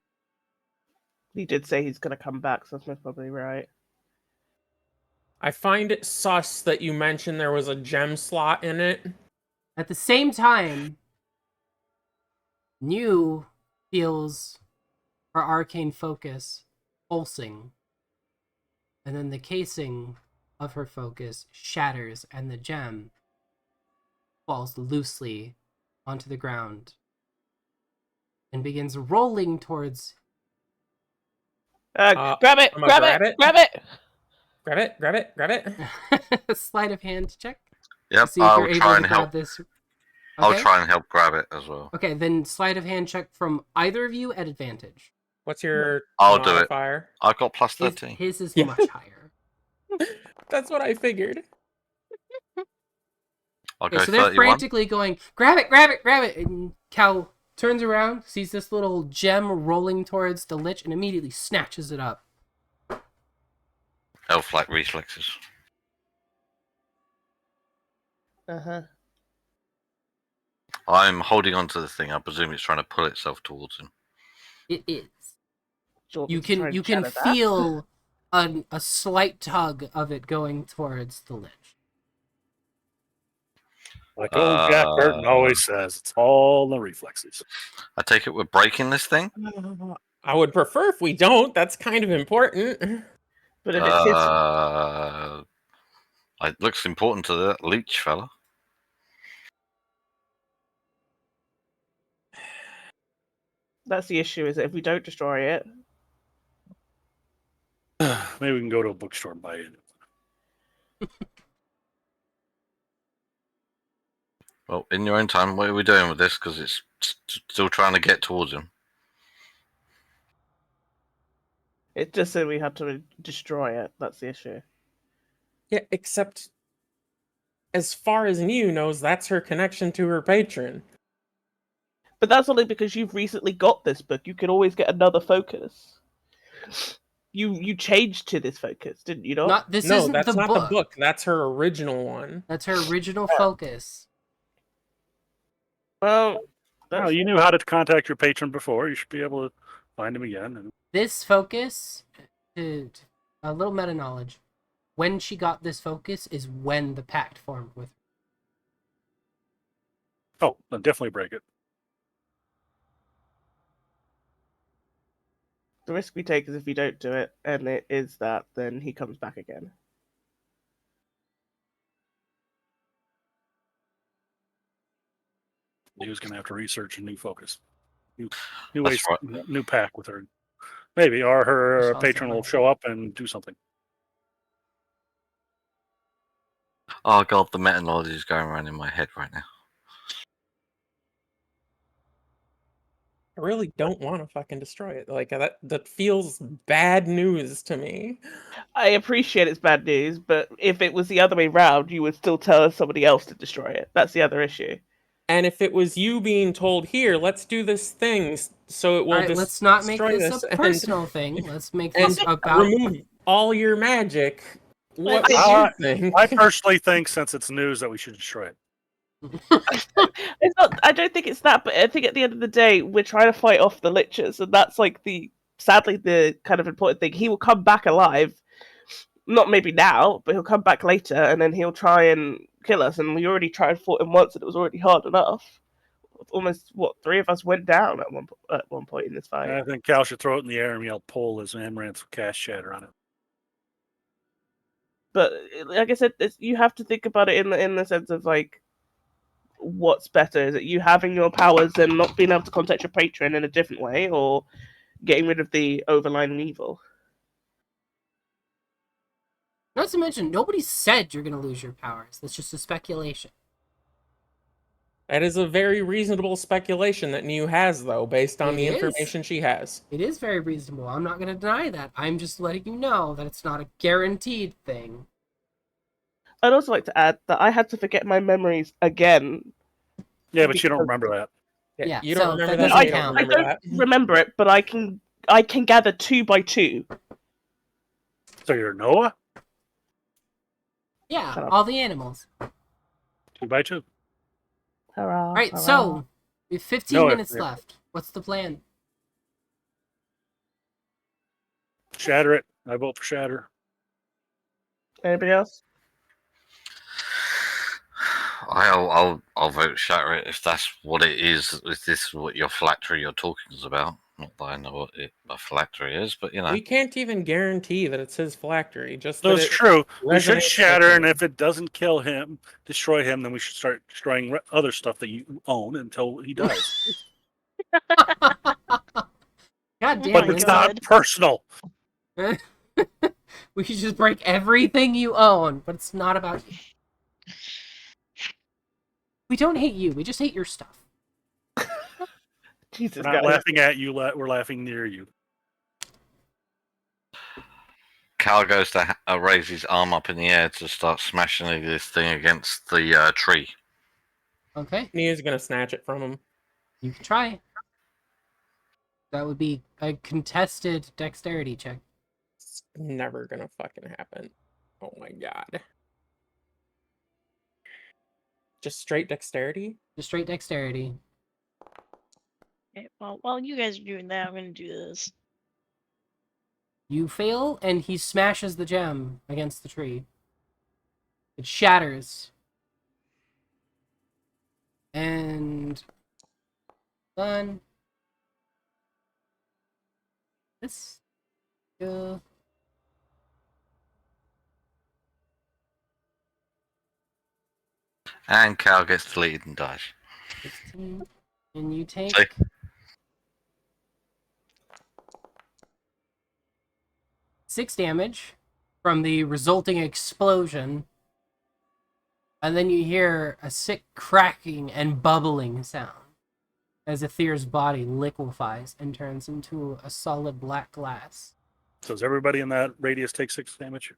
Speaker 4: He did say he's going to come back, so that's most probably right.
Speaker 6: I find it sus that you mentioned there was a gem slot in it.
Speaker 1: At the same time, New feels her arcane focus pulsing, and then the casing of her focus shatters and the gem falls loosely onto the ground and begins rolling towards
Speaker 4: Grab it!
Speaker 6: I'm gonna
Speaker 4: Grab
Speaker 6: grab
Speaker 4: it!
Speaker 6: it.
Speaker 4: Grab it!
Speaker 6: Grab it, grab it, grab it.
Speaker 1: Sleight of hand check.
Speaker 5: Yep,
Speaker 1: See if
Speaker 5: I'll
Speaker 1: you're able
Speaker 5: try
Speaker 1: to
Speaker 5: and
Speaker 1: grab
Speaker 5: help.
Speaker 1: this.
Speaker 5: I'll
Speaker 1: Okay.
Speaker 5: try and help grab it as well.
Speaker 1: Okay, then sleight of hand check from either of you at advantage.
Speaker 6: What's your
Speaker 5: I'll do it.
Speaker 6: modifier?
Speaker 5: I've got plus
Speaker 1: His,
Speaker 5: 13.
Speaker 1: his is
Speaker 6: Yeah.
Speaker 1: much higher.
Speaker 6: That's what I figured.
Speaker 5: I'll
Speaker 1: Okay,
Speaker 5: go
Speaker 1: so they're
Speaker 5: 31.
Speaker 1: frantically going, grab it, grab it, grab it. And Cal turns around, sees this little gem rolling towards the lich, and immediately snatches it up.
Speaker 5: Elf-like reflexes.
Speaker 4: Uh-huh.
Speaker 5: I'm holding on to the thing. I presume it's trying to pull itself towards him.
Speaker 1: It is.
Speaker 4: Do want
Speaker 1: You
Speaker 4: me to try
Speaker 1: can
Speaker 4: and
Speaker 1: you can
Speaker 4: shatter that?
Speaker 1: feel a slight tug of it going towards the lich.
Speaker 2: Like old Jack Burton always says, it's all the reflexes.
Speaker 5: I take it we're breaking this thing?
Speaker 6: I would prefer if we don't. That's kind of important.
Speaker 4: But if it's his...
Speaker 5: It looks important to that leech fella.
Speaker 4: That's the issue, is that if we don't destroy it...
Speaker 2: Maybe we can go to a bookstore and buy it.
Speaker 5: Well, in your own time, what are we doing with this? Because it's still trying to get towards him.
Speaker 4: It just said we had to destroy it. That's the issue.
Speaker 6: Yeah, except as far as Niu knows, that's her connection to her patron.
Speaker 4: But that's only because you've recently got this book. You can always get another focus. You changed to this focus, didn't you?
Speaker 1: Not this
Speaker 6: No,
Speaker 1: isn't
Speaker 6: that's
Speaker 1: the
Speaker 6: not
Speaker 1: book.
Speaker 6: the book. That's her original one.
Speaker 1: That's her original focus.
Speaker 4: Well,
Speaker 2: No, you knew how to contact your patron before. You should be able to find him again. And...
Speaker 1: This focus, a little meta knowledge. When she got this focus is when the pact formed with her.
Speaker 2: Oh, then definitely break it.
Speaker 4: the risk we take is if we don't do it, and it is that, then he comes back again.
Speaker 2: He was going to have to research a new focus, new
Speaker 5: That's
Speaker 2: ways, new pack with her. Maybe, or her
Speaker 1: Sounds
Speaker 2: patron will
Speaker 1: like-
Speaker 2: show up and do something.
Speaker 5: Oh god, the meta knowledge is going around in my head right now.
Speaker 6: I really don't want to fucking destroy it. Like that feels bad news to me.
Speaker 4: I appreciate it's bad news, but if it was the other way round, you would still tell somebody else to destroy it. That's the other issue.
Speaker 6: And if it was you being told, here, let's do this thing, so it will
Speaker 1: All right, let's not make
Speaker 6: destroy
Speaker 1: this a
Speaker 6: and-
Speaker 1: personal thing. Let's make
Speaker 6: and
Speaker 1: this about.
Speaker 6: remove all your magic. What
Speaker 4: I-
Speaker 6: would you think?
Speaker 2: I personally think, since it's news, that we should destroy it.
Speaker 4: It's not. I don't think it's that, but I think at the end of the day, we're trying to fight off the lichers, and that's like sadly the kind of important thing. He will come back alive, not maybe now, but he'll come back later, and then he'll try and kill us. And we already tried and fought him once, and it was already hard enough. Almost 3 of us went down at one point in this fight.
Speaker 2: I think Cal should throw it in the air and yell "pull" as Amaranth cast shatter on it.
Speaker 4: But like I said, you have to think about it in the sense of like, what's better? Is it you having your powers and not being able to contact your patron in a different way, or getting rid of the overlying evil?
Speaker 1: Not to mention, nobody said you're going to lose your powers. That's just a speculation.
Speaker 6: That is a very reasonable speculation that Niu has, though, based on
Speaker 1: It
Speaker 6: the
Speaker 1: is.
Speaker 6: information she has.
Speaker 1: It is very reasonable. I'm not going to deny that. I'm just letting you know that it's not a guaranteed thing.
Speaker 4: I'd also like to add that I had to forget my memories again.
Speaker 2: Yeah, but you don't remember that.
Speaker 1: Yeah,
Speaker 6: you
Speaker 1: so
Speaker 6: don't remember
Speaker 1: that
Speaker 6: that.
Speaker 1: doesn't
Speaker 6: You don't
Speaker 1: count.
Speaker 4: I
Speaker 6: remember
Speaker 4: don't
Speaker 6: that.
Speaker 4: remember it, but I can gather 2 by 2.
Speaker 2: So you're Noah,
Speaker 1: Yeah,
Speaker 4: Shut up.
Speaker 1: all the animals.
Speaker 2: 2 by 2.
Speaker 4: Hurrah!
Speaker 1: All right,
Speaker 4: hurrah.
Speaker 1: so we have 15
Speaker 2: No,
Speaker 1: minutes
Speaker 2: yeah.
Speaker 1: left. What's the plan?
Speaker 2: Shatter it. I vote for shatter.
Speaker 4: Anybody else?
Speaker 5: I'll vote shatter it if that's what it is. If this is what your phylactery you're talking is about. Not that I know what a phylactery is, but you know.
Speaker 6: We can't even guarantee that it's his phylactery. Just
Speaker 2: So
Speaker 6: that
Speaker 2: it's
Speaker 6: it
Speaker 2: true. We should
Speaker 6: resonates
Speaker 2: shatter,
Speaker 6: with
Speaker 2: and
Speaker 6: him.
Speaker 2: if it doesn't kill him, destroy him, then we should start destroying other stuff that you own until he dies.
Speaker 1: God damn
Speaker 2: But
Speaker 1: it.
Speaker 2: it's
Speaker 3: God.
Speaker 2: not personal.
Speaker 1: We could just break everything you own, but it's not about you. We don't hate you, we just hate your stuff.
Speaker 4: Jesus,
Speaker 2: We're not
Speaker 4: guys.
Speaker 2: laughing at you. We're laughing near you.
Speaker 5: Cal goes to raise his arm up in the air to start smashing this thing against the tree.
Speaker 1: Okay,
Speaker 6: Nia's gonna snatch it from him.
Speaker 1: you can try. That would be a contested dexterity check.
Speaker 6: It's never gonna fucking happen. Oh my god. Just straight dexterity?
Speaker 1: Just straight dexterity.
Speaker 3: Okay, well, while you guys are doing that, I'm gonna do this.
Speaker 1: You fail, and he smashes the gem against the tree. It shatters. And... done. This...
Speaker 5: And Cal gets deleted and dies.
Speaker 1: 16. And you take...
Speaker 5: See?
Speaker 1: 6 damage from the resulting explosion. And then you hear a sick cracking and bubbling sound as Aether's body liquefies and turns into a solid black glass.
Speaker 2: So does everybody in that radius take 6 damage?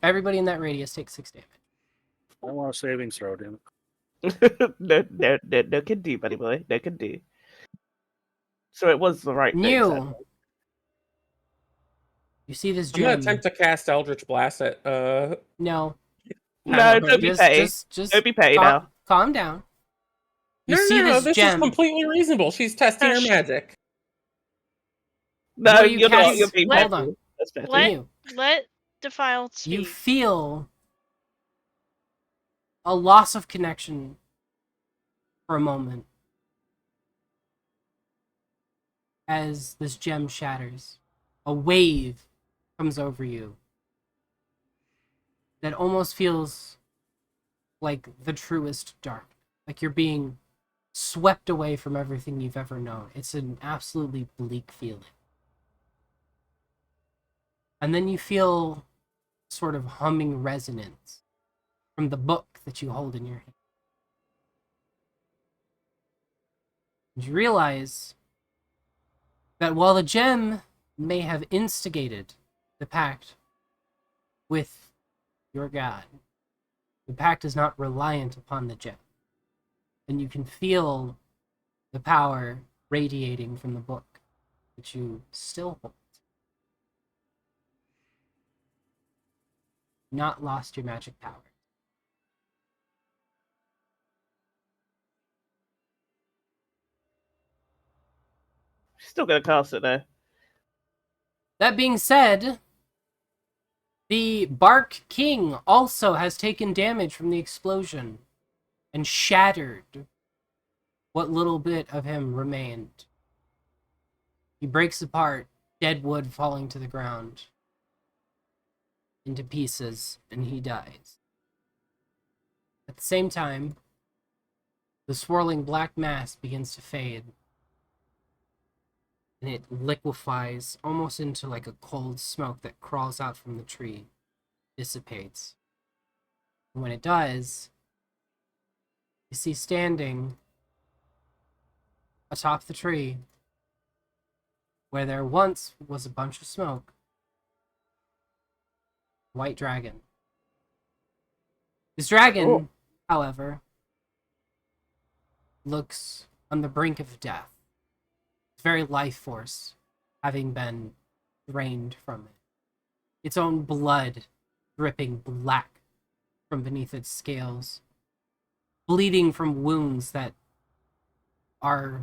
Speaker 1: Everybody in that radius takes 6 damage.
Speaker 2: I want a savings throw, damn it.
Speaker 4: No can do, buddy boy. No can do. So it was the right thing.
Speaker 1: New. You see this
Speaker 6: I'm gonna
Speaker 1: gem?
Speaker 6: attempt to cast Eldritch Blast at
Speaker 1: No.
Speaker 4: No, don't be petty.
Speaker 1: Just
Speaker 4: Don't be petty now.
Speaker 1: calm down. You
Speaker 6: No,
Speaker 1: see
Speaker 6: no,
Speaker 1: this
Speaker 6: this
Speaker 1: gem?
Speaker 6: is completely reasonable. She's testing her
Speaker 3: Hush.
Speaker 6: magic.
Speaker 4: No,
Speaker 1: Will you
Speaker 4: you're not.
Speaker 1: cast-
Speaker 4: You're being
Speaker 1: Hold
Speaker 4: petty.
Speaker 1: on.
Speaker 4: That's petty.
Speaker 1: New.
Speaker 3: Let Defiled speak.
Speaker 1: You feel a loss of connection for a moment as this gem shatters. A wave comes over you that almost feels like the truest dark. Like you're being swept away from everything you've ever known. It's an absolutely bleak feeling. And then you feel sort of humming resonance from the book that you hold in your hand. And you realize that while the gem may have instigated the pact with your god, the pact is not reliant upon the gem. And you can feel the power radiating from the book that you still hold. Not lost your magic power.
Speaker 4: Still gonna cast it though.
Speaker 1: That being said, the Bark King also has taken damage from the explosion and shattered what little bit of him remained. He breaks apart, dead wood falling to the ground into pieces, and he dies. At the same time, the swirling black mass begins to fade, and it liquefies almost into like a cold smoke that crawls out from the tree, dissipates. And when it does, you see standing atop the tree, where there once was a bunch of smoke, white dragon. This dragon, however, looks on the brink of death. Its very life force having been drained from it. Its own blood dripping black from beneath its scales, bleeding from wounds that are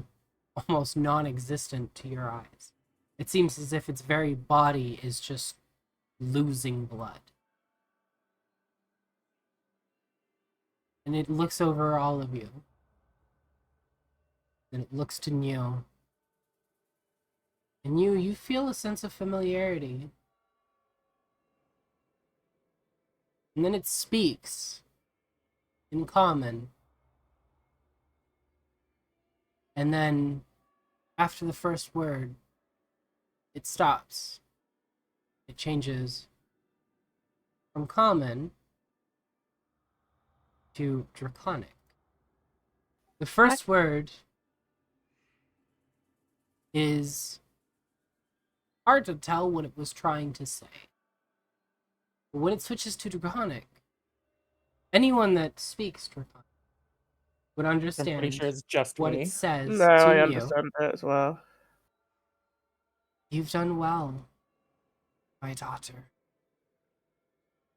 Speaker 1: almost non-existent to your eyes. It seems as if its very body is just losing blood. And it looks over all of you. And it looks to Neo. And you feel a sense of familiarity. And then it speaks in common. And then, after the first word, it stops. it changes from common to draconic. The first word is hard to tell what it was trying to say. But when it switches to draconic, anyone that speaks draconic would
Speaker 6: I'm
Speaker 1: understand
Speaker 6: pretty sure it's just
Speaker 1: what
Speaker 6: me.
Speaker 1: it says
Speaker 4: No,
Speaker 1: to
Speaker 4: I
Speaker 1: you.
Speaker 4: understand that as well.
Speaker 1: You've done well, my daughter.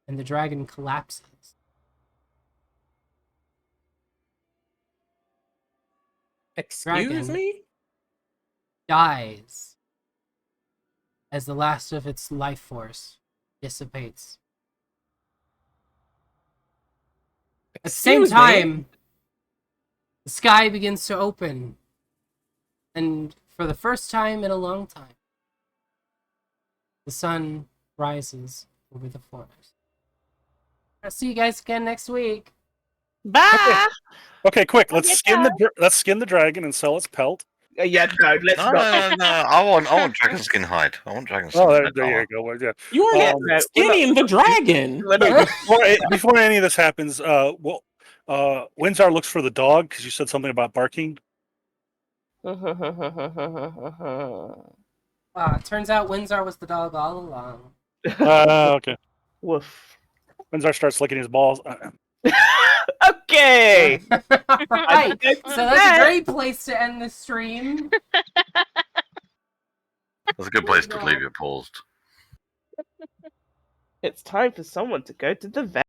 Speaker 1: And the dragon collapses.
Speaker 6: Excuse
Speaker 1: Dragon.
Speaker 6: me?
Speaker 1: Dies as the last of its life force dissipates. At the same
Speaker 6: Excuse me?
Speaker 1: time, the sky begins to open, and for the first time in a long time, the sun rises over the forest. I'll see you guys again next week.
Speaker 4: Bye.
Speaker 2: Okay, quick. Let's skin the dragon and sell its pelt.
Speaker 4: Yeah, no, let's
Speaker 5: No,
Speaker 4: not.
Speaker 5: no. I want dragon skin hide. I want dragon skin
Speaker 2: Oh,
Speaker 5: hide.
Speaker 2: there you go. Well, yeah.
Speaker 6: You are
Speaker 4: Yeah, no,
Speaker 6: skinning the dragon!
Speaker 2: Before any of this happens, Windsor looks for the dog because you said something about barking.
Speaker 1: It turns out Windsor was the dog all along.
Speaker 2: Okay.
Speaker 4: Woof.
Speaker 2: Windsor starts licking his balls.
Speaker 4: Okay.
Speaker 1: Right, so that's a great place to end this stream.
Speaker 5: That's a good place to leave it paused.
Speaker 4: It's time for someone to go to the vet.